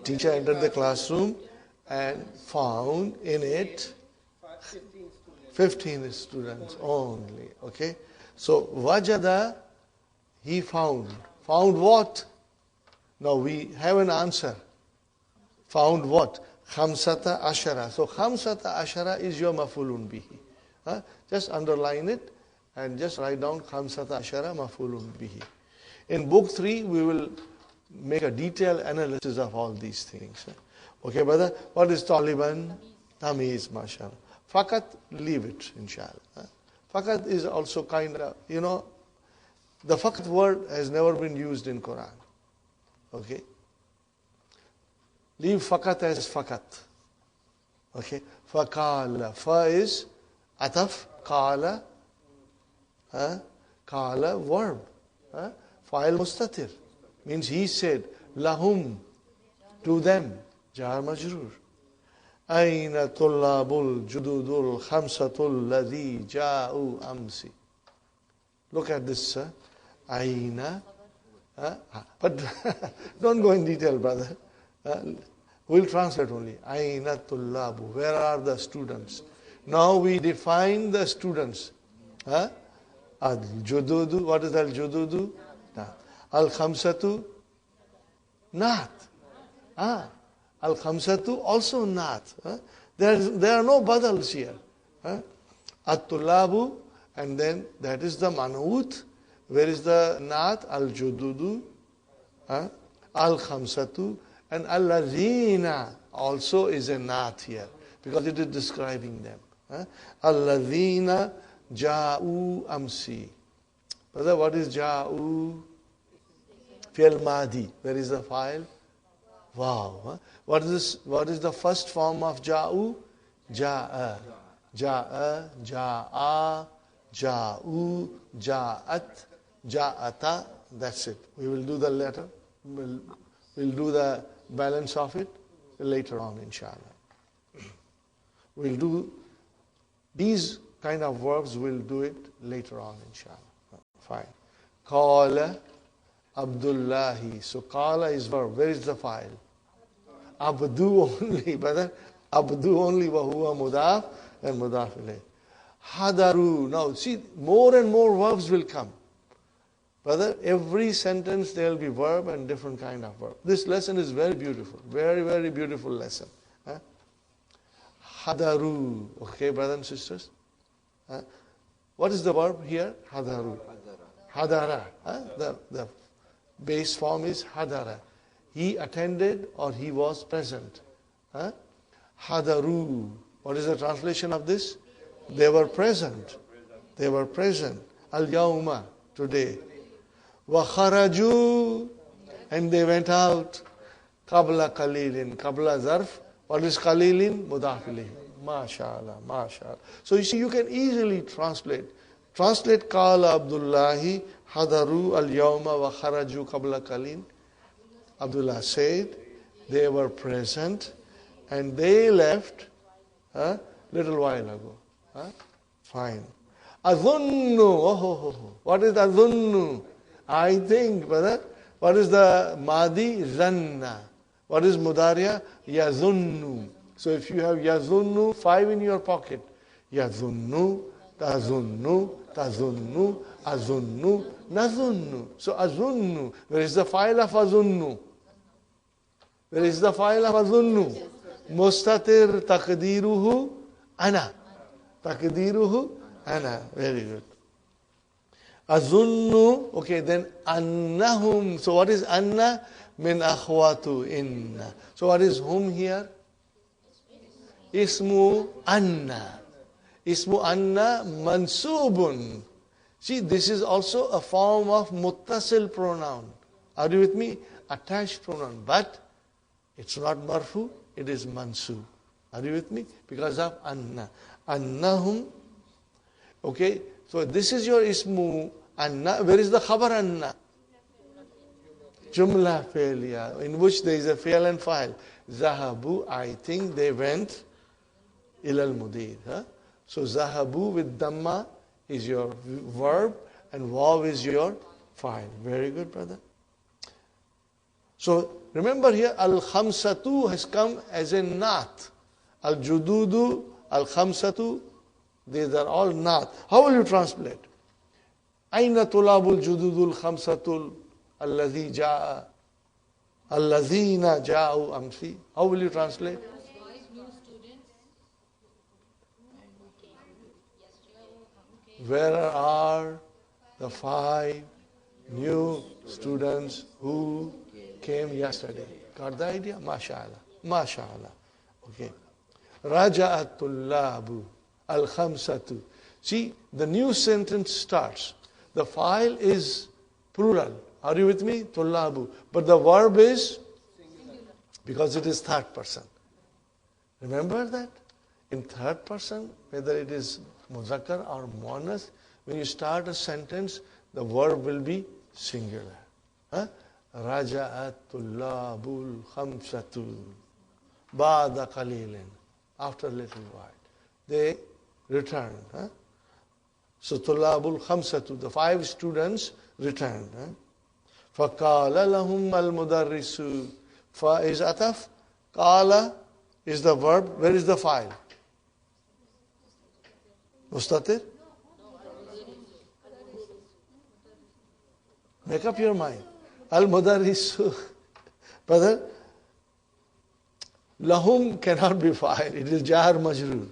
S1: Teacher entered the classroom and found in it 15 students only. Okay. So wajada, he found. Found what? Now we have an answer. Found what? Khamsata ashara. So khamsata ashara is your maf'ulun bihi. Just underline it and just write down khamsata ashara maf'ulun bihi. In book 3, we will make a detailed analysis of all these things. Okay, brother? What is Taliban? Tamiz, mashallah. Fakat, leave it, inshallah. Fakat is also kind of, The faqat word has never been used in Quran. Okay? Leave faqat as faqat. Okay? Fa'kala. Fa is ataf. Kala. Kala verb. Fa'il mustatir. Means he said. Lahum. To them. Jar majrur. Aina tullabul jududul khamsatul ladhi ja'u amsi. Look at this, sir. Aina. But don't go in detail, brother. We'll translate only. Aina tullabu. Where are the students? Now we define the students. Al-jududu. What is al-jududu? Al-khamsatu. Naat. Al-khamsatu also naat. There are no badals here. At-tullabu. And then that is the man'ut. Where is the naat? Al-jududu. Al-khamsatu. And al-ladhina also is a naat here. Because it is describing them. Al-ladhina ja'u amsi. Brother, what is ja'u? Fʿil madi. Where is the file? Wow. What is the first form of ja'u? Ja'a. Ja'a. Ja'a. Ja'u. Ja'at. Ja'ata. That's it. We will do the letter. We'll do the balance of it later on, inshallah. We'll do these kind of verbs, we'll do it later on, inshallah. Fine. Qala Abdullahi. So qala is verb. Where is the file? Abdu only, brother. Abdu only, wa huwa mudaf and mudaf ilayh. Hadaru. Now see, more and more verbs will come. Brother, every sentence there will be verb and different kind of verb. This lesson is very beautiful. Very, very beautiful lesson. Hadaru. Okay, brothers and sisters? What is the verb here? Hadaru. Hadara. The base form is hadara. He attended or he was present. Hadaru. What is the translation of this? They were present. They were present. Al-yawma. Today. Wa kharaju. And they went out. Qabla qalilin. Qabla zarf. What is qalilin? Mudaf ilayh. MashaAllah. MashaAllah. So you see, you can easily translate. Translate Qala Abdullahi Hadaru al-yawma wa kharaju qabla qalin. Abdullah said, they were present and they left little while ago. Fine. Adhunnu. What is adhunnu? I think, brother. What is the madi? Ranna. What is mudariya? Yazunnu. So if you have yazunnu, 5 in your pocket. Yazunnu, tazunnu, tazunnu, azunnu, nazunnu. So azunnu. Where is the file of azunnu? Where is the file of azunnu? Mustatir taqdiruhu ana. Taqdiruhu ana. Very good. Azunnu. Okay, then annahum. So what is anna? Min akhwatu inna. So what is whom here? Ismu anna. Ismu anna mansubun. See, this is also a form of muttasil pronoun. Are you with me? Attached pronoun. But it's not marfū, it is mansub. Are you with me? Because of anna. Annahum. Okay, so this is your ismu anna. Where is the khabar anna? Jumla failure, in which there is a fail and file. Zahabu, I think they went ilal mudir. So zahabu with dhamma is your verb and waw is your file. Very good, brother. So remember here, al-khamsatu has come as a naat. Al-jududu, al-khamsatu, these are all naat. How will you translate? Aina tulabul jududul khamsatul alladhi ja'a. Alladhina ja'u amsi. How will you translate? Where are the 5 new students who came yesterday? Got the idea? MashaAllah. MashaAllah. Okay. Raja'at tullabu al-khamsatu. See, the new sentence starts. The file is Plural. Are you with me? Tullabu. But the verb is? Because it is third person. Remember that? In third person, whether it is muzakkar or muannas, when you start a sentence, the verb will be singular. Raja'at tullabul khamsatu ba'da qalilin. After a little while. They returned. So tullabul khamsatu, the 5 students returned. فَقَالَ لَهُمْ الْمُدَرِّسُ. Fa is ataf. Qala is the verb. Where is the file? Mustatir? Make up your mind. Al-Mudarrisu. Brother, lahum cannot be file. It is jar majroor.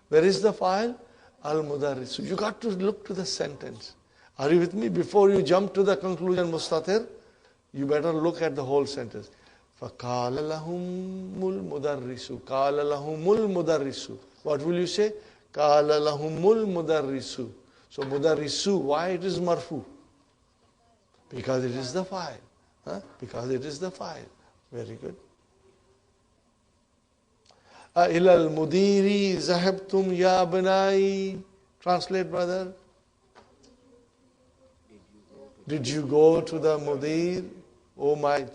S1: Where is the file? Al-Mudarrisu. You got to look to the sentence. Are you with me? Before you jump to the conclusion, Mustatir, you better look at the whole sentence. فَقَالَ لَهُمُ الْمُدَرِّسُ قَالَ لَهُمُ الْمُدَرِّسُ. What will you say? قَالَ لَهُمُ الْمُدَرِّسُ. So mudarrisu, why it is marfū? Because it is the file. Because it is the file. Very good. إِلَى الْمُدِيرِ ذَهَبْتُمْ يَا بَنَايِ. Translate, brother. Did you go to the mudir, oh my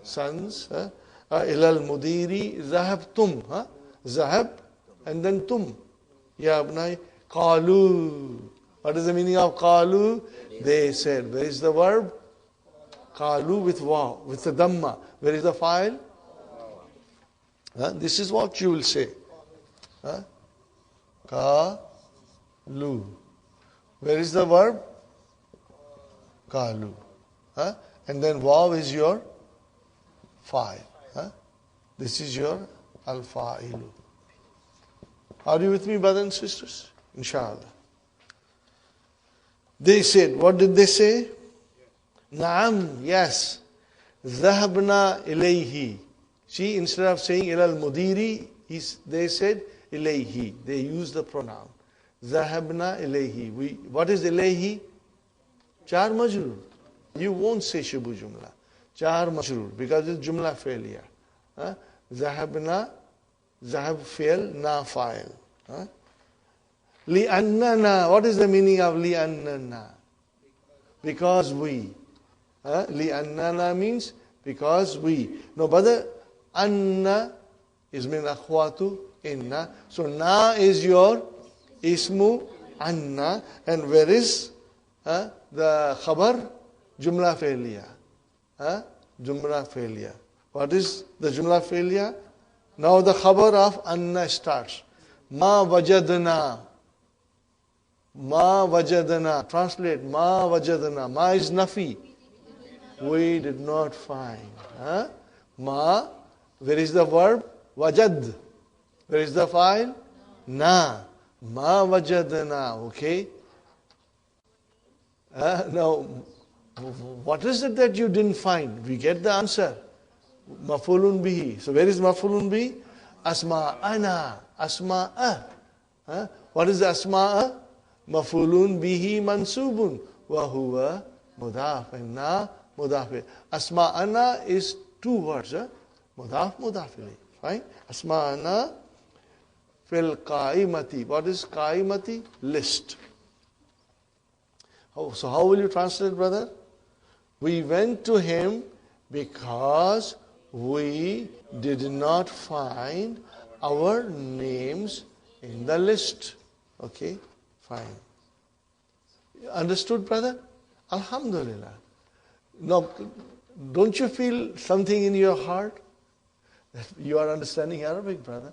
S1: sons? إِلَى الْمُدِيرِ ذَهَبْتُمْ. Zahab and then tum. Ya abnai. Qalu. What is the meaning of qalu? They said. Where is the verb? Qalu with waw, with the dhamma. Where is the file? This is what you will say. Qalu. Where is the verb? Qalu. And then waw is your file. This is your al-fa'ilu. Are you with me, brothers and sisters? Inshallah. They said, what did they say? Naam, yes. Zahabna ilayhi. See, instead of saying ilal mudiri, they said ilayhi. They used the pronoun. Zahabna ilayhi. What is ilayhi? Char majroor. You won't say shibu jumla. Char majroor, because it's jumla failure. Zahabna, zahab fail, na fa'il. Li'annana. What is the meaning of li'annana? Because we. Li'annana means because we. No, brother, anna is min akhwatu inna. So na is your ismu anna. And where is the khabar? Jumla failure. Jumla failure. What is the jumla failure? Now the khabar of anna starts. Ma wajadna. Ma wajadna. Translate. Ma wajadna. Ma is nafi. We did not find. Ma. Where is the verb? Wajad. Where is the file? Na. Ma wajadna. Okay. Now, what is it that you didn't find? We get the answer. Maf'ulun bihi. So where is maf'ulun bihi? Asma'ana. Asma'a. What is asma'a? Maf'ulun bihi mansubun. Wa huwa mudaf. And na mudaf. Asma'ana is 2 words. Mudaf, mudaf ilayh. Fine. Asma'ana fil qa'imati. What is qa'imati? List. So how will you translate, brother? We went to him because we did not find our names in the list. Okay, fine. Understood, brother? Alhamdulillah. Now, don't you feel something in your heart that you are understanding Arabic, brother?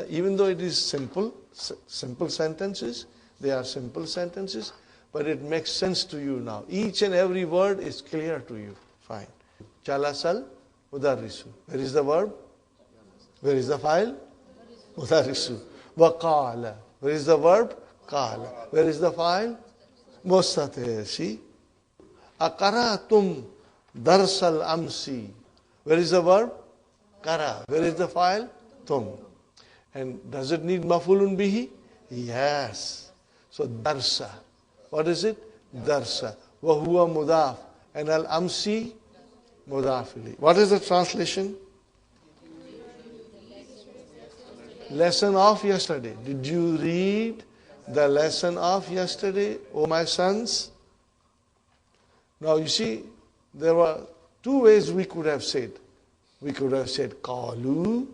S1: Even though it is simple sentences, they are simple sentences, but it makes sense to you now. Each and every word is clear to you. Fine. Jalasal mudarrisu. Where is the verb? Where is the file? Mudarrisu. Waqala. Where is the verb? Qala. Where is the file? Mustatir. See? Aqaratum darsal amsi. Where is the verb? Qara. Where is the file? Tum. And does it need maf'ulun bihi? Yes. So darsa. What is it? Darsa. وهو مضاف, and al-amsi mudaf ilayh. What is the translation? Lesson of yesterday. Did you read the lesson of yesterday, O my sons? Now you see, there were two ways we could have said. We could have said qalu,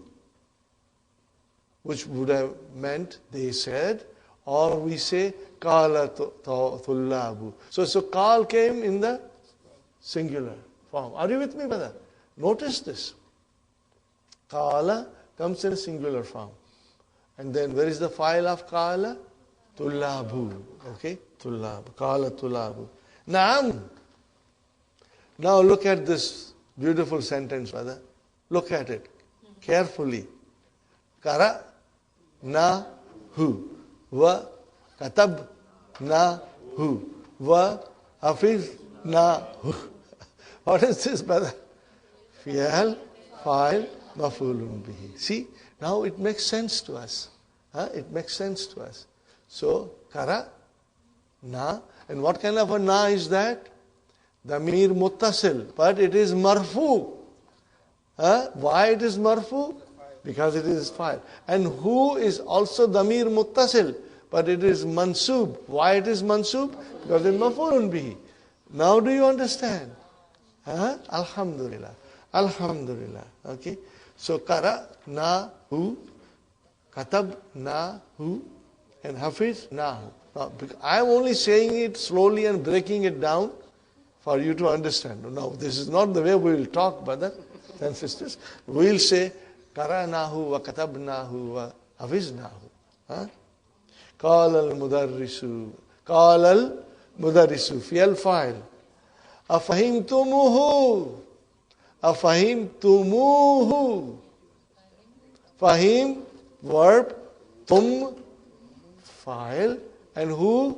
S1: which would have meant they said, or we say qala tullabu. So qal came in the singular form. Are you with me, brother? Notice this. Qala comes in a singular form. And then where is the file of qala? Tullabu. Okay? Tullabu. Qala tullabu. Naam. Now look at this beautiful sentence, brother. Look at it carefully. Qaraʻnahu wa katabnahu wa hafiznahu. What is this, brother? Fʿil, fa'il, maf'ulun bihi. See, now it makes sense to us. It makes sense to us. So, qaraʻna, and what kind of a na is that? Damir muttasil, but it is marfū. Why it is marfū? Because it is fa'il. And who is also damir muttasil, but it is mansub. Why it is mansub? Because it is maf'ulun bihi. Now do you understand? Alhamdulillah. Alhamdulillah. Okay. So qara'nahu, katabnahu, and hafiznahu. Now, I am only saying it slowly and breaking it down for you to understand. Now, this is not the way we will talk, brothers and sisters. We will say qara'nahu wa katabnahu wa hafiznahu. Qala al-mudarrisu. Qala al-mudarrisu. Fiyal fa'il. Afahimtumuhu. Afahimtumuhu. Fahim, verb, tum, fa'il, and who?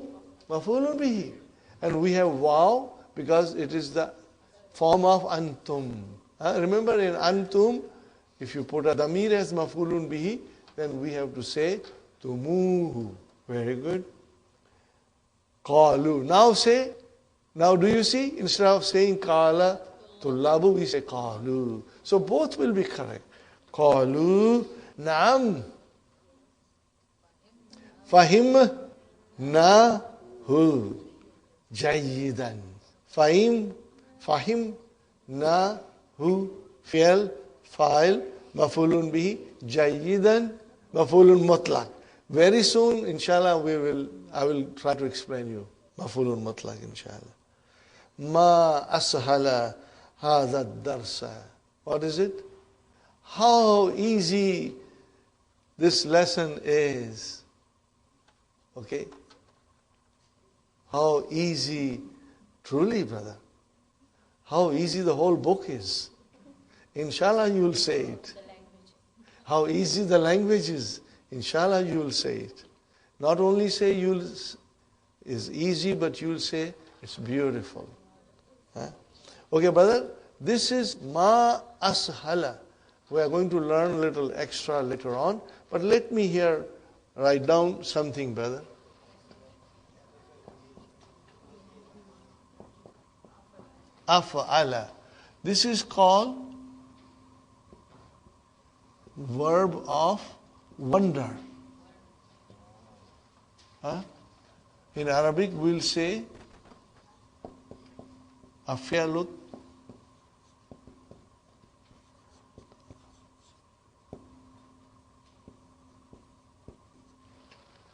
S1: Maf'ulun bihi. And we have wow because it is the form of antum. Remember in antum, if you put a damir as maf'ulun bihi, then we have to say tumuhu. Very good. Qalu. Now say, now do you see? Instead of saying qala tullabu, we say qalu. So both will be correct. Qalu, naam. Fahimnahu jayyidan. Fahimnahu fi'l, fa'il, maf'ulun bihi, jayyidan, maf'ulun mutlaq. Very soon, inshallah, I will try to explain you. Maf'ulun mutlaq, inshallah. Ma ashala hadha darsa. What is it? How easy this lesson is. Okay? How easy, truly, brother. How easy the whole book is. Inshallah, you will say it. How easy the language is. Inshallah, you will say it. Not only say is easy, but you will say it's beautiful. Okay, brother, this is ma ashala. We are going to learn a little extra later on. But let me here write down something, brother. Af'ala. This is called Verb of Wonder. In Arabic, we will say Af'alut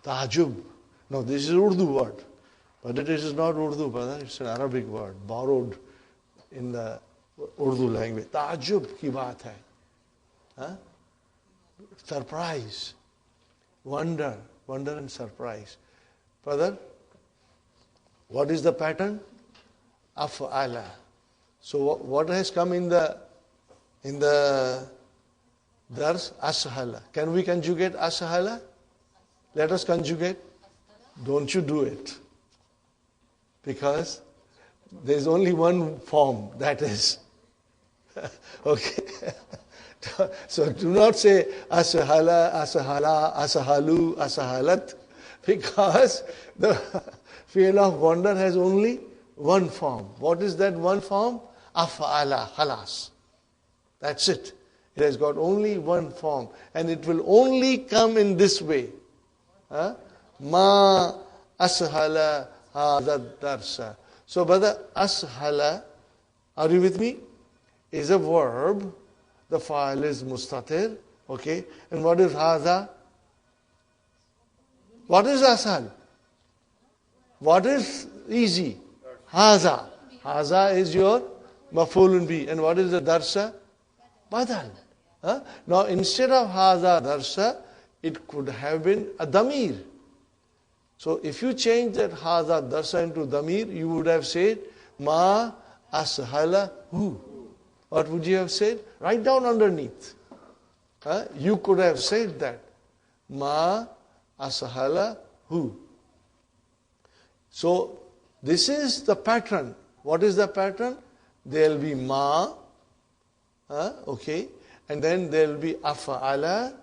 S1: Taḥajjub. No, this is Urdu word. But it is not Urdu, brother. It's an Arabic word, borrowed in the Urdu language. Taḥajjub ki baat hai. Surprise. Wonder and surprise. Brother, what is the pattern? Af'ala. So what has come in the dars? Ashala. Can we conjugate ashala? Let us conjugate. Don't you do it. Because there is only one form, that is. Okay. So do not say asahala, asahala, asahalu, asahalat, because the Fʿil of Wonder has only one form. What is that one form? Af'ala, khalas. That's it. It has got only one form. And it will only come in this way. Ma ashala hadha darsa. So, brother, ashala, are you with me? Is a verb. The fa'il is mustatir. Okay. And what is hadha? What is ashal? What is easy? Haza. Haza is your maf'ulun bi. And what is the darsa? Badal. Now, instead of haza darsa, it could have been a damir. So, if you change that haza darsa into damir, you would have said, ma ashala hu. What would you have said? Write down underneath. You could have said that. Ma ashala hu. So, this is the pattern. What is the pattern? There will be ma, okay, and then there will be af'ala.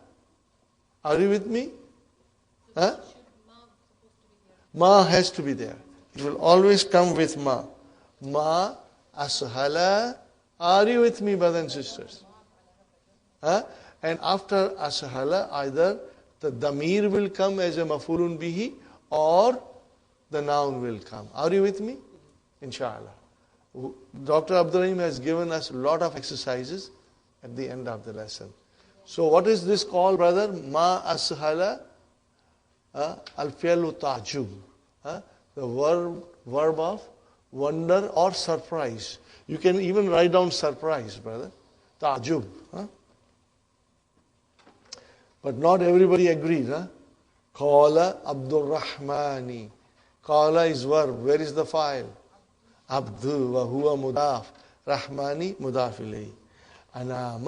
S1: Are you with me? Ma has to be there. It will always come with ma. Ma ashala. Are you with me, brothers and sisters? And after ashala, either the damir will come as a maf'ulun bihi or the noun will come. Are you with me? Inshallah. Dr. Abdurrahim has given us a lot of exercises at the end of the lesson. So what is this called, brother? Ma ashala al-fi'lu at-Taʿajjub. The verb of wonder or surprise. You can even write down surprise, brother. Taʿajjub. But not everybody agrees. Qala Abdul Rahmani. Qala is verb. Where is the file? Abdu wa huwa mudaf. Rahmani mudaf ilayhi. Ana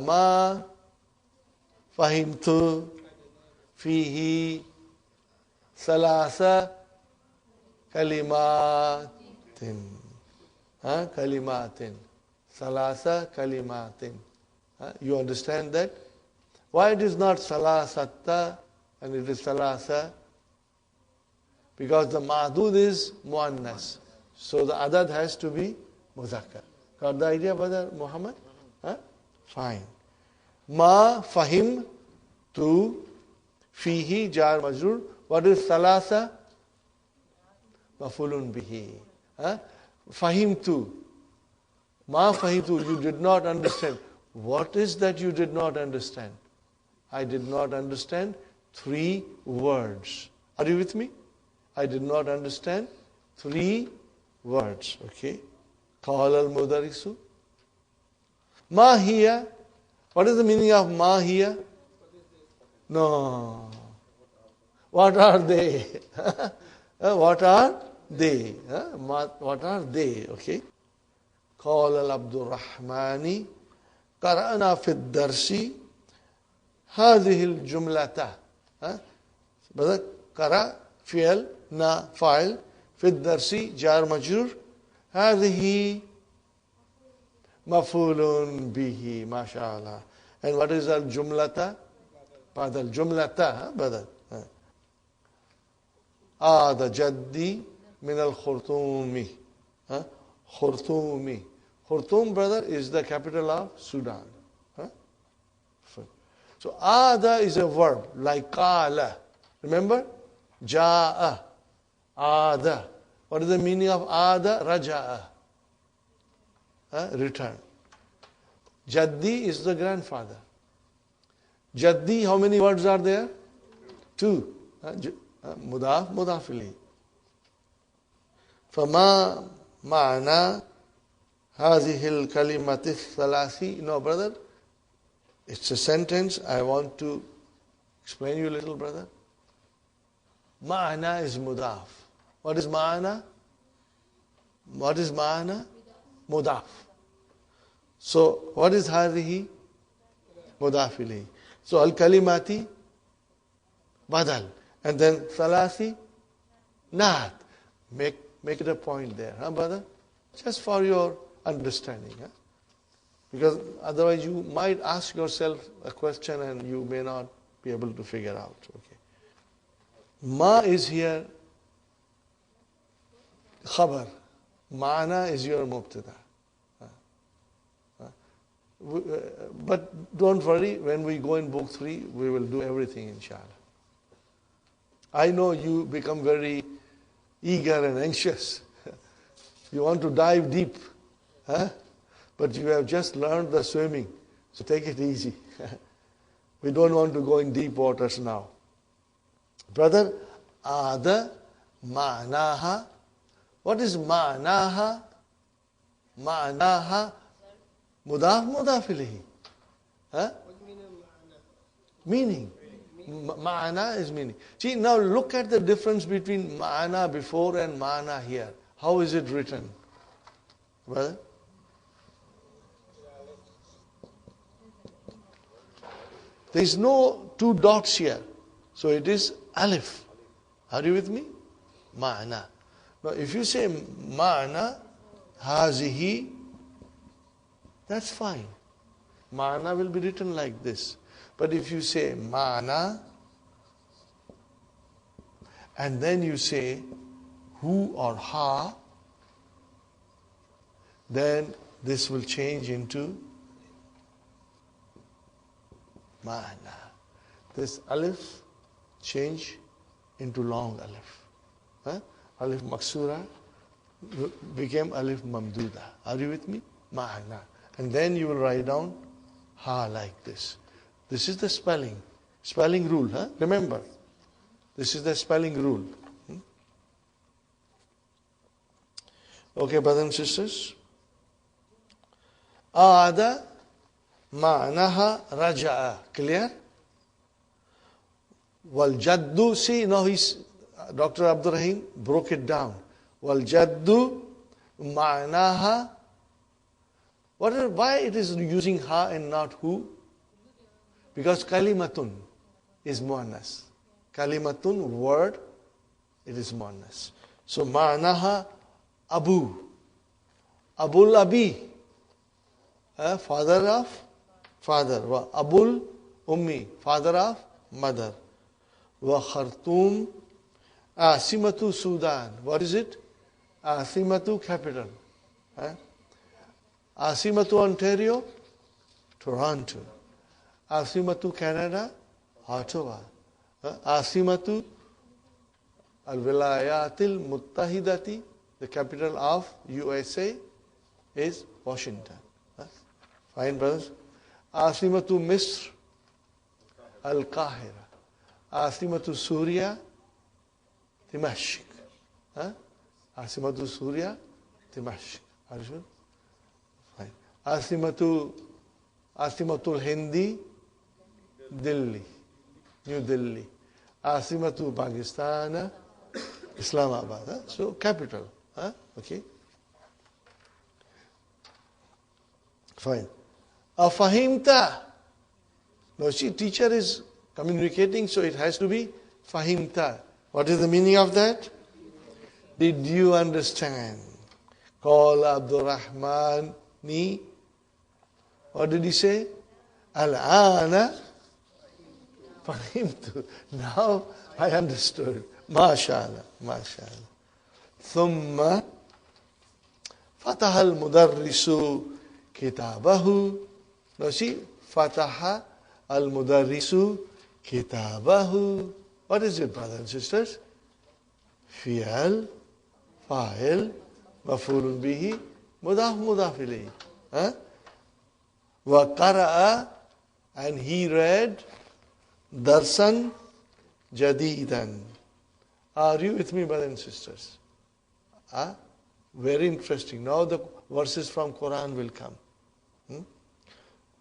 S1: ma fahimtu fihi salasa kalimatin. Kalimatin. Salasa kalimatin. You understand that? Why it is not salasata and it is salasa? Because the ma'dud is muannas. So the adad has to be muzakkar. Got the idea, brother Muhammad? Fine. Ma fahim tu fihi jar majrur. What is salasa? Maf'ulun bihi. Fahim tu. Ma fahim tu. You did not understand. What is that you did not understand? I did not understand 3 words. Are you with me? I did not understand 3 words. Okay. Qala al-mudarisu. Ma hiya. What is the meaning of ma hiya? No. What are they? What are they? What are they? Okay. Qala al-Abdul Rahmani. قرأنا في الدرس هذه الجملة. بدأ قرأ فعل نا فاعل في الدرس جار مجرور هذه مفعول به ما شاء الله. And what is الجملة? بعد الجملة بدأ هذا جدي من الخرطوم. خرطومي. Khartoum, brother, is the capital of Sudan. So, ada is a verb, like qala. Remember? Ja'a. Ada. What is the meaning of ada? Raja'a. Return. Jaddi is the grandfather. Jaddi, how many words are there? 2. Mudaf, mudaf ilayhi. فما معنى هذه الكلمات الثلاث. No, brother. It's a sentence. I want to explain you a little, brother. Ma'ana is mudaf. What is ma'ana? What is ma'ana? Mudaf. So, what is هذه? Mudaf ilayhi. So, al-kalimati badal. And then thalasi naat. Make it a point there, brother? Just for your understanding. Because otherwise you might ask yourself a question and you may not be able to figure out. Okay. Ma is here khabar. Ma'na is your mubtada. But don't worry, when we go in book 3, we will do everything, inshallah. I know you become very eager and anxious. You want to dive deep. But you have just learned the swimming. So take it easy. We don't want to go in deep waters now. Brother, ada ma'naha. What is ma'naha? Ma'naha mudaf mudaf ilayhi.
S4: What meaning of
S1: Meaning. Ma'ana is meaning. See, now look at the difference between ma'ana before and ma'ana here. How is it written? Brother? There is no 2 dots here. So it is alif. Are you with me? Ma'ana. Now if you say ma'ana, hazihi, that's fine. Ma'ana will be written like this. But if you say ma'ana, and then you say hu or ha, then this will change into ma'ana. This alif change into long alif. Alif maksura became alif mamduda. Are you with me? Ma'ana. And then you will write down ha like this. This is the spelling rule. Remember, this is the spelling rule. Okay, brothers and sisters. Aada ma'naha raja'a. Clear? Wal jaddu. See, now Dr. Abdul Rahim broke it down. Wal jaddu ma'naha. Why it is using ha and not hu? Because kalimatun is muannas. Kalimatun, word, it is muannas. So ma'naha abu. Abul abi. Father of father. Wa abul ummi. Father of mother. Wa khartoum. Asimatu Sudan. What is it? Asimatu capital. Asimatu Ontario, Toronto. Asimatu Canada, Ottawa. Asimatu al-Wilayatil Muttahidati, the capital of USA, is Washington. Fine, brothers. Asimatu Misr, Al-Qahira. Asimatu Surya, Dimashq. Asimatu Surya, Dimashq. Are you sure? Fine. Asimatul Hindi, Delhi, New Delhi. Asimatu Pakistan, Islamabad. So capital. Okay. Fine. Fahimta. Now see, teacher is communicating, so it has to be fahimta. What is the meaning of that? Did you understand? Qala Abdul Rahman ni. What did he say? Al-ana fahimtu. Now I understood. MashaAllah. MashaAllah. Thumma fataha al-mudarrisu kitabahu. Now see, fataha al-mudarrisu kitabahu. What is it, brothers and sisters? Fʿil, fā'il, maf'ūlun bihi, mudaf mudaf ilayhi. Wa qara'a, and he read darsan jadidan. Are you with me, brothers and sisters? Very interesting. Now the verses from Quran will come.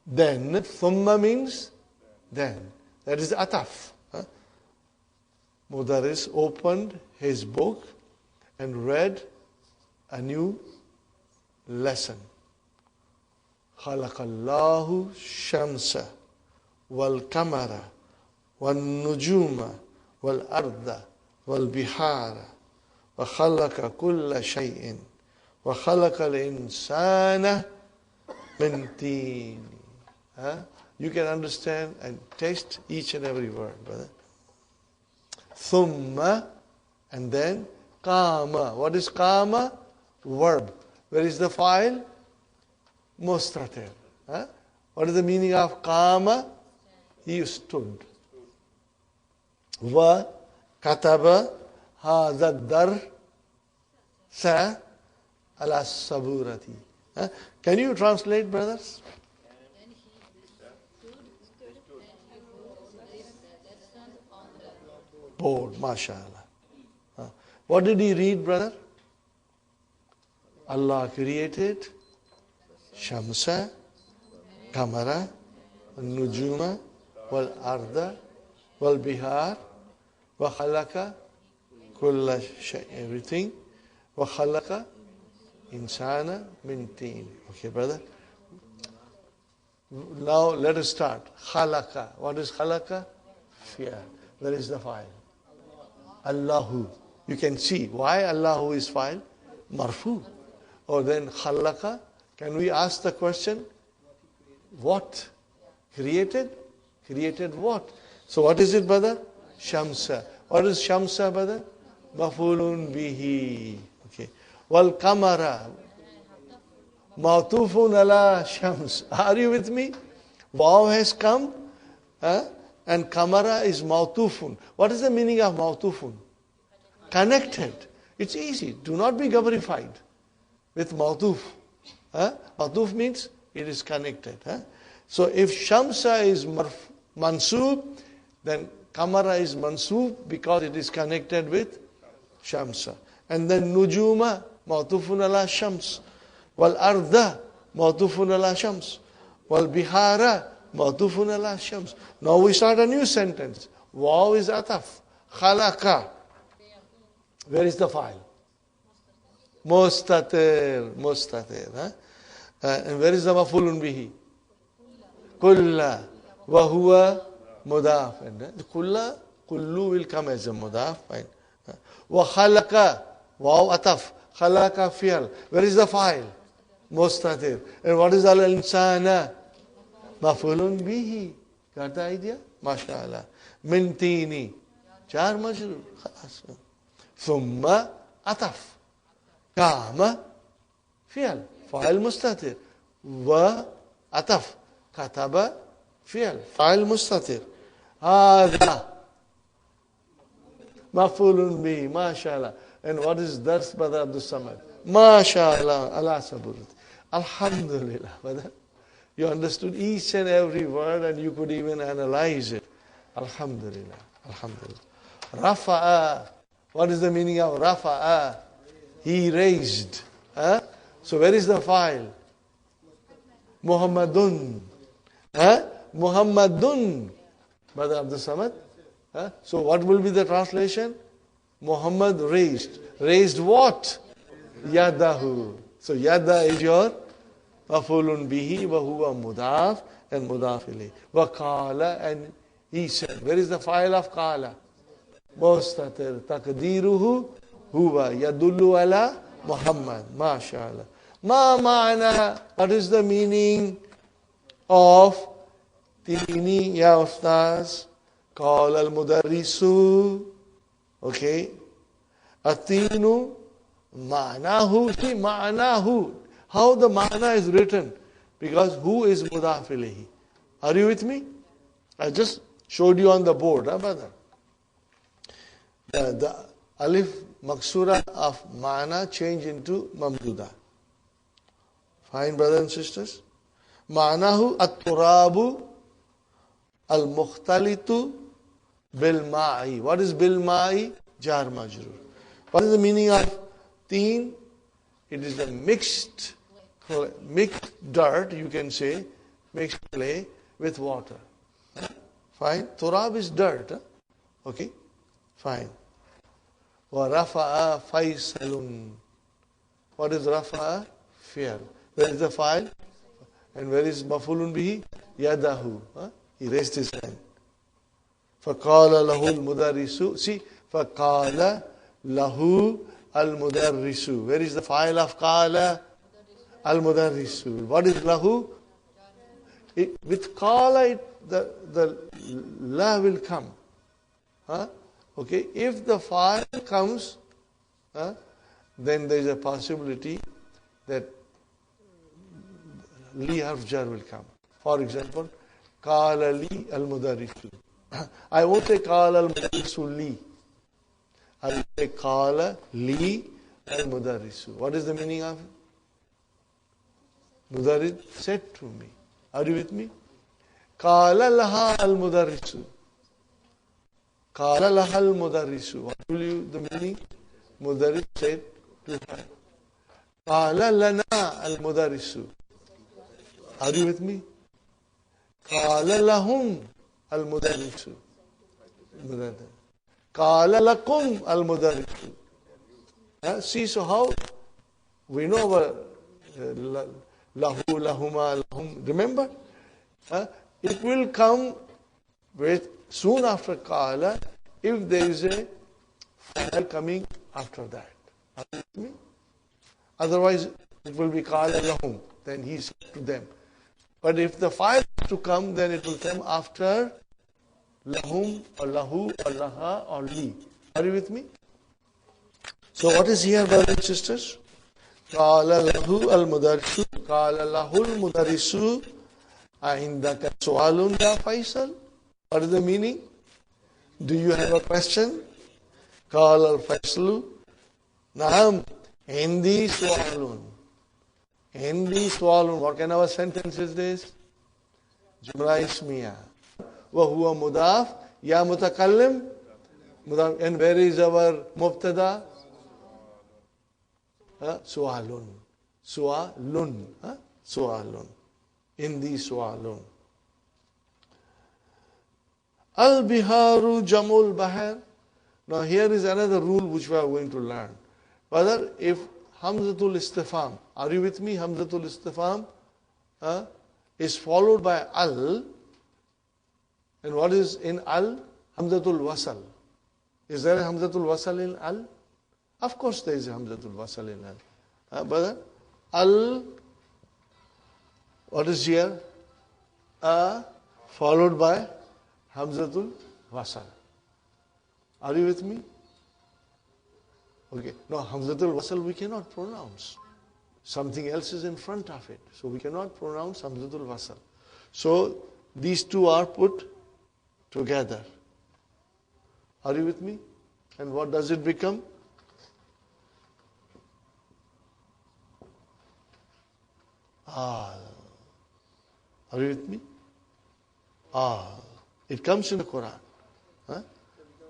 S1: Then, thumma means then. That is ataf. Mudarris opened his book and read a new lesson. Khalaqallahu shamsa wal kamara wal nujuma wal arda wal bihara wa khalaqa kulla shay'in wa khalaqa al-insana min teen. You can understand and taste each and every word, brother. Thumma, and then qāma. What is qāma? Verb. Where is the file? Mustatir. What is the meaning of qāma? He stood. Wa kataba hadha darsa ala saburati. Can you translate, brothers? Board, mashallah. What did he read, brother? Allah created Shamsa, Kamara, Nujuma, wal Arda, wal Bihar, wa khalaqa kulla shay, everything, wa khalaqa insana min teen. Okay, brother? Now let us start. Khalaqa. What is khalaqa? Fear. Where is the file? Allahu. You can see why Allahu is file? Marfūʿ. Or then khalaqa. Can we ask the question? What? Created? Created what? So what is it, brother? Shamsa. What is Shamsa, brother? Maf'ulun bihi. Okay. Wal kamara. Ma'tufun ala shams. Are you with me? Waw has come. And kamara is ma'tufun. What is the meaning of ma'tufun? Connected. It's easy. Do not be gabrified with ma'tuf. Ma'tuf means it is connected. So if Shamsa is mansoob, then Kamara is mansoob because it is connected with Shamsa. And then Nujuma, ma'tufun ala Shams. Wal Arda, ma'tufun ala Shams. Wal Bihara, ma'tufun ala Shams. Now we start a new sentence. Waw is ataf. Khalaqa. Where is the file? Mustatir. Mustatir. And where is the maf'ulun bihi? Kulla. Wa huwa mudaf. And kulla, kullu will come as a mudaf. Fine. Wa khalaqa. Waw ataf. Khalaqa fi'al. Where is the file? Mustatir. And what is al-insana? Maf'ulun bihi. Got the idea? MashaAllah. Min tini. Char majrur. Khalas. Thumma ataf. Kama fi'al. Fa'il mustatir. Wa ataf. Kataba fi'al. Fa'il mustatir. Hada. Maf'ulun bihi. MashaAllah. And what is dars, Brother Abdul Samad? MashaAllah. Allah saburat. Alhamdulillah. Brother. You understood each and every word and you could even analyze it. Alhamdulillah. Alhamdulillah. Rafa'a. What is the meaning of rafa'a? He raised. So where is the file? Muhammadun. Muhammadun. Brother Abdul Samad. So what will be the translation? Muhammad raised. Raised what? Yadahu. So yada is your maf'ulun bihi wa huwa mudaf and mudaf ilayh. Wa qala, and he said. Where is the file of qala? Mustatir. Taqdiruhu huwa yadullu ala Muhammad. MashaAllah. Ma ma'ana. What is the meaning of tini ya ustaz? Qala al-mudarrisu. Okay. Atinu ma'nahu. See ma'nahu. How the ma'na is written? Because who is mudaf ilayhi? Are you with me? I just showed you on the board, brother. The alif maksura of ma'na change into mamduda. Fine, brothers and sisters. Ma'nahu at-turabu al-mukhtalitu bil-ma'i. What is bil-ma'i? Jar majrur. What is the meaning of teen? It is the mixed dirt, you can say, mixed clay with water. Fine. Turab is dirt. Okay. Fine. Wa rafa'a faisalun. What is rafa'a? Fi'al. Where is the file? And where is maf'ulun bihi? Yadahu. He raised his hand. فَقَالَ لَهُ الْمُدَرِّسُ. See, فَقَالَ لَهُ الْمُدَرِّسُ. Where is the file of qala? Al-mudarrisu. What is lahu? With qala, the la will come. Okay, if the file comes then there is a possibility that li harf jar will come. For example, qala li al-mudarrisu. I won't say qala al-mudarrisu li. I will say qala li al-mudarrisu. What is the meaning of it? Mudarris said to me. Are you with me? Qala laha al-mudarrisu. Qala laha al-mudarrisu. What will you, the meaning? Mudarris said to her. Qala lana al-mudarrisu. Are you with me? Qala lahum al-mudarrisu. Qala lakum al-mudarrisu. See, so how we know our lahu, lahuma, lahum. Remember? It will come with soon after qala if there is a fa'il coming after that. Are you with me? Otherwise, it will be qala lahum. Then he said to them. But if the fa'il has to come, then it will come after lahum or lahu or laha or li. Are you with me? So what is here, brothers and sisters? Qala lahu al-mudarrisu. Qala lahu al-mudarrisu. Aindaka su'alun ya Faisal? What is the meaning? Do you have a question? Qala al-Faisalu. Naam. Indi su'alun. Indi su'alun. What kind of a sentence is this? Jumla ismiya. Wa huwa mudaf. Ya mutakallim. Mudaf. And where is our mubtada? Su'alun. Su'alun. Su'alun. Indi su'alun. Al-biharu jamul bahar. Now here is another rule which we are going to learn. Whether if Hamzatul Istifham, are you with me? Hamzatul Istifham is followed by al. And what is in al? Hamzatul Wasal. Is there a Hamzatul Wasal in al? Of course there is a Hamzatul Wasal in al. But al, what is here? Followed by Hamzatul Wasal. Are you with me? Okay. Now, Hamzatul Wasal we cannot pronounce. Something else is in front of it. So, we cannot pronounce Hamzatul Wasal. So, these two are put together. Are you with me? And what does it become? Al. Are you with me? Al. It comes in the Quran.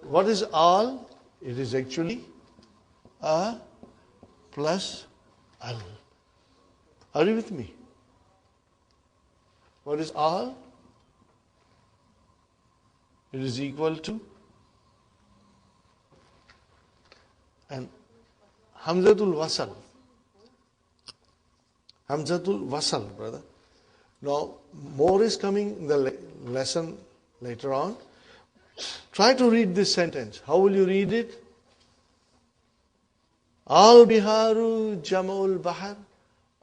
S1: What is al? It is actually a plus al. Are you with me? What is al? It is equal to and Hamzatul Wasal. Hamzatul Wasal, brother. Now, more is coming in the lesson later on. Try to read this sentence. How will you read it? Al-biharu jamul bahar.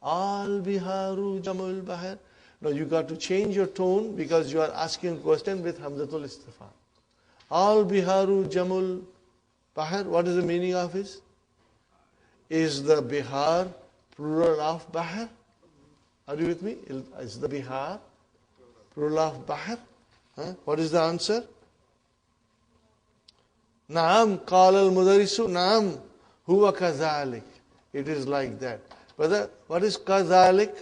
S1: Al-biharu jamul bahar. Now you got to change your tone because you are asking a question with Hamzatul Istifham. Al-biharu jamul bahar. What is the meaning of it? Is the bihar plural of bahar? Are you with me? Is the bihar plural of bahar? What is the answer? Naam, qala al-mudarrisu, naam, huwa kazalik. It is like that. Brother, what is kazalik?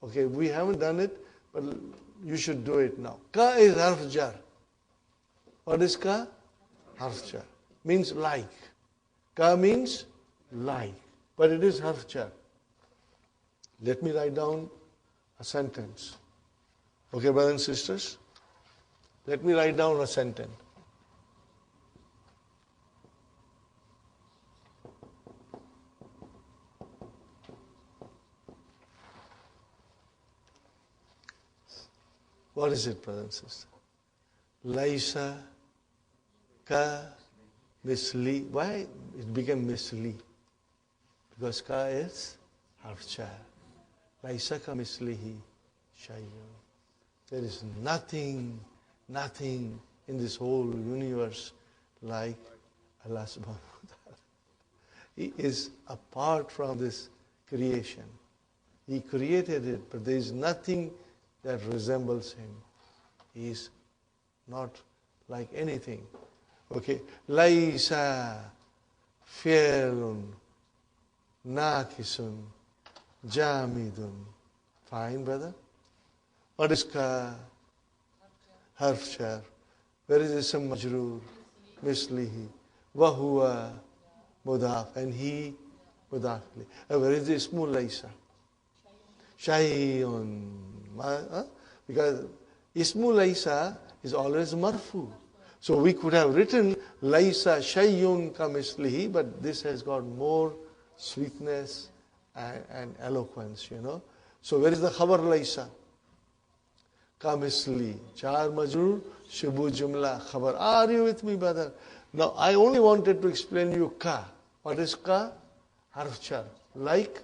S1: Okay, we haven't done it, but you should do it now. Ka is harf jar. What is ka? Harf jar. Means like. Ka means like. But it is harf jar. Let me write down a sentence. Okay, brothers and sisters? Let me write down a sentence. What is it, brothers and sisters? Laisa ka misli. Why it became misli? Because ka is harf jar. Laisa ka mislihi shayyun. There is nothing in this whole universe like Allah subhanahu wa ta'ala. He is apart from this creation. He created it, but there is nothing that resembles him. He is not like anything. Okay. Laisa Fʿilun Nāqisun Jamidun. Fine, brother? What is ka? Harf jar. Where is ism majroor? Mislihi. Wahuwa mudaf. And he mudaf. Where is the ismu laysa? Shay'un. Because ismu laysa is always marfū. So we could have written laysa shay'un ka mislihi, but this has got more sweetness and eloquence, you know. So where is the khabar laysa? Ka misli. Jar majroor, shubu jumla, khabar. Are you with me, brother? Now I only wanted to explain you ka. What is ka? Harf jar. Like.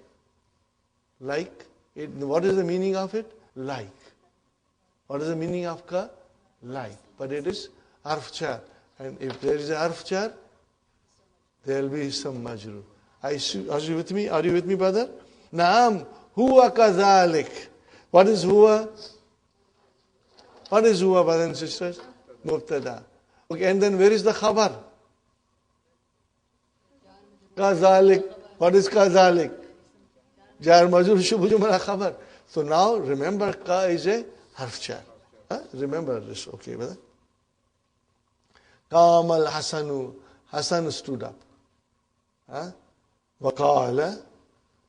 S1: What is the meaning of it? Like. What is the meaning of ka? Like. But it is harf jar. And if there is a harf jar, there will be some majroor. Are you with me? Are you with me, brother? Naam. Huwa kadhalik. What is huwa? What is huwa, brothers and sisters? Mubtada. Okay, and then where is the khabar? Kadhalik. What is kadhalik? Jar majroor shubu jumla khabar. So now remember ka is a harf jar. Remember this, okay, brother? Qāma al-Hasanu. Hasan stood up. Waqāla.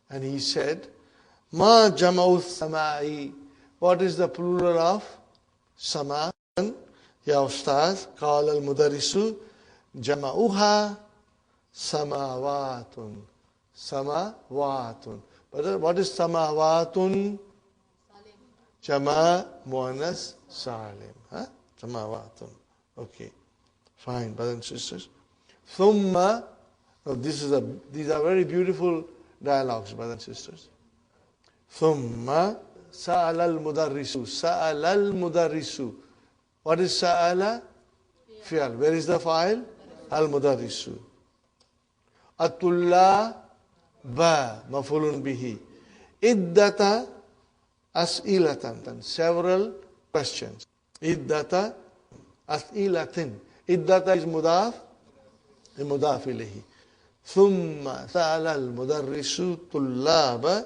S1: And he said, Ma jama'u samai. What is the plural of sama? Ya Ustaz. Qāla al-Mudarrisu. Jama'uha samawatun. Samawatun. But what is samawatun? Jama muannas salim. Samawatun. Okay. Fine, brothers and sisters. Thumma. These are very beautiful dialogues, brothers and sisters. Thumma sa'ala al-mudarrisu. Sa'ala al-mudarrisu. What is sa'ala? Fʿil. Where is the fa'il? Al-mudarrisu. At-tullāb maf'ulun bihi. Iddata as'ilatan. Several questions. Iddata as'ilatin. Iddata is mudaf. Mudaf ilayhi. ثم سأل المدرس طلاب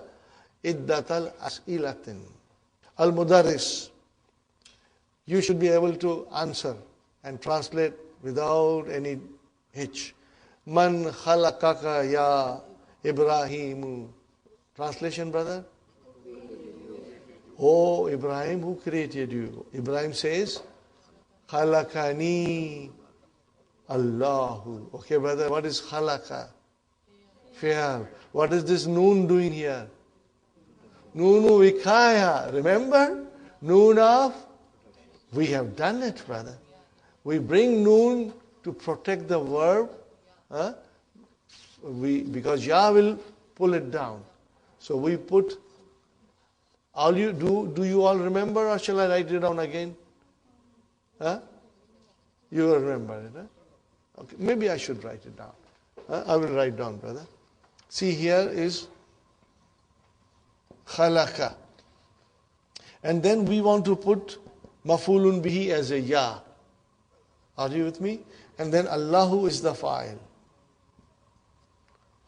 S1: عدة الأسئلة. Al-Mudarris, you should be able to answer and translate without any hitch. Man khalaqaka ya Ibrahimu. Translation, brother? Oh, Ibrahim, who created you? Ibrahim says, Khalaqani Allahu. Okay, brother, what is khalaqa? Fʿil. What is this Nūn doing here? Nūn of Wiqāyah. Remember? Nūn of. We have done it, brother. We bring Nūn to protect the verb. Because Ya will pull it down. So we put. All you do you all remember, or shall I write it down again? You will remember it, Okay, maybe I should write it down. I will write down, brother. See, here is khalaqa. And then we want to put maf'ulun bihi as a ya. Are you with me? And then Allahu is the fa'il.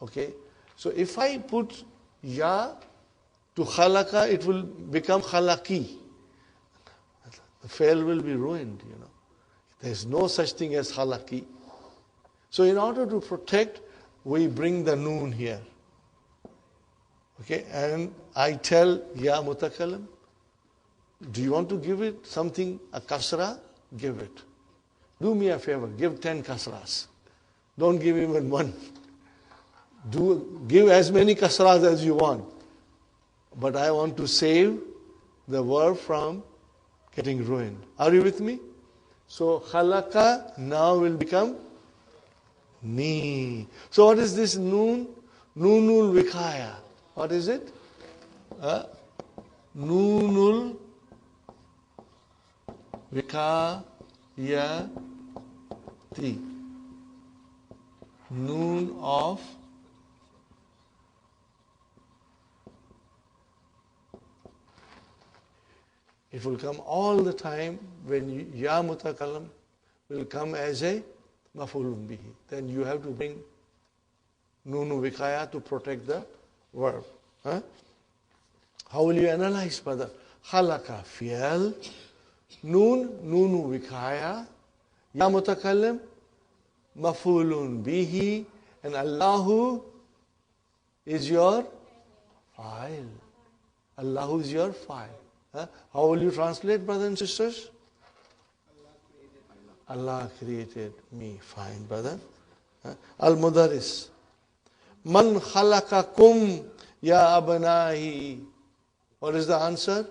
S1: Okay? So if I put ya to khalaqa, it will become khalaqi. The fa'il will be ruined, you know. There is no such thing as khalaqi. So in order to protect, we bring the noon here. Okay, and I tell ya mutakallim, do you want to give it something, a kasra? Give it. Do me a favor, give 10 kasras. Don't give even one. Give as many kasras as you want. But I want to save the verb from getting ruined. Are you with me? So khalaqa now will become ni. So what is this noon? Nūnul Wiqāyah. What is it? Nūnul Wiqāyati. Nūn of It will come all the time when ya mutakallam will come as a maf'ulun bihi. Then you have to bring Nūn of Wiqāyah to protect the verb. Huh? How will you analyze, brother? Khalaqa Fʿil, Nūn of Wiqāyah, ya mutakallim, maf'ulun bihi, and Allahu is your file. Allahu is your file. Huh? How will you translate, brothers and sisters? Allah created me. Fine, brother. Huh? Al-Mudaris. Man khalaqakum ya abnahi. What is the answer?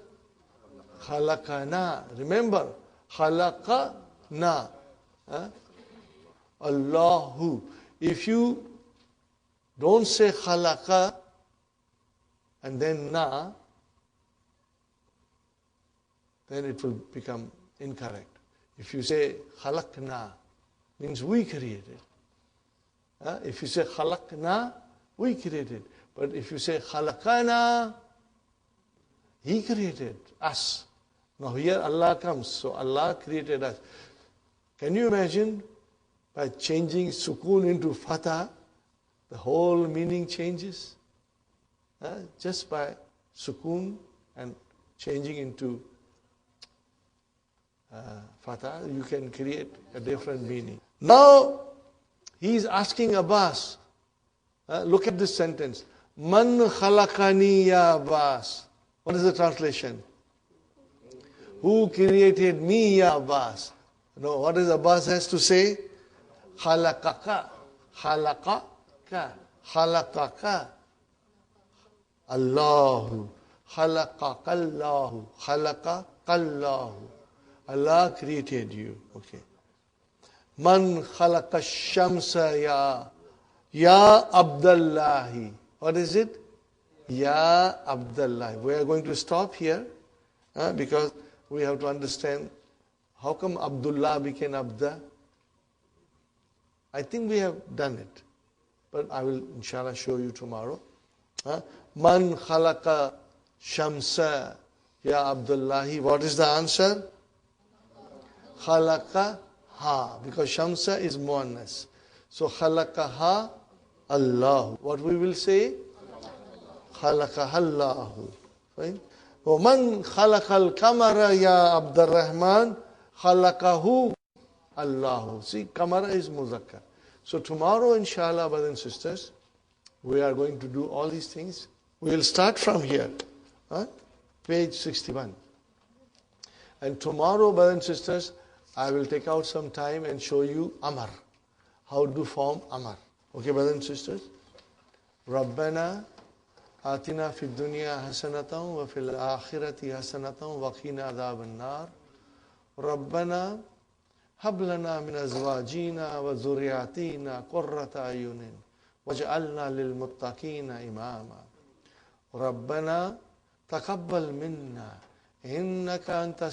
S1: Khalaqana. Remember, khalaqana. Huh? Allahu. If you don't say khalaqa and then na, then it will become incorrect. If you say khalaqna, means we created. If you say khalaqna, we created. But if you say khalaqana, He created us. Now here Allah comes, so Allah created us. Can you imagine by changing sukun into fatha, the whole meaning changes? Just by sukun and changing into fatha, you can create a different meaning. Now, he is asking Abbas, look at this sentence. Man khalaqani ya Abbas. What is the translation? Who created me, ya Abbas? No, what does Abbas has to say? Khalaqaka, khalaqaka, khalaqaka. Allahu, khalaqakallahu, khalaqakallahu. Allah created you. Okay. Man khalaqa shamsa ya Abdullahi. What is it? Ya Abdullah. We are going to stop here because we have to understand how come Abdullah became Abda. I think we have done it, but I will inshallah show you tomorrow. Man khalaqa shamsa ya Abdullahi. What is the answer? Khalaqa ha, because shamsa is muannas. So khalaqa ha Allah. What we will say? خلقها الله. Fine. ومن خلق القمر يا عبد الرحمن خلقه الله. See, kamara is muzakkar. So tomorrow, inshallah, brothers and sisters, we are going to do all these things. We will start from here, page 61. And tomorrow, brothers and sisters, I will take out some time and show you amar, how to form amar. Okay, brothers and sisters? Rabbana آتنا في الدنيا حسنة وفي الآخرة حسنة وقنا عذاب النار ربنا هب لنا من أزواجنا وذرياتنا قرة أعين واجعلنا للمتقين إماما ربنا تقبل منا إنك أنت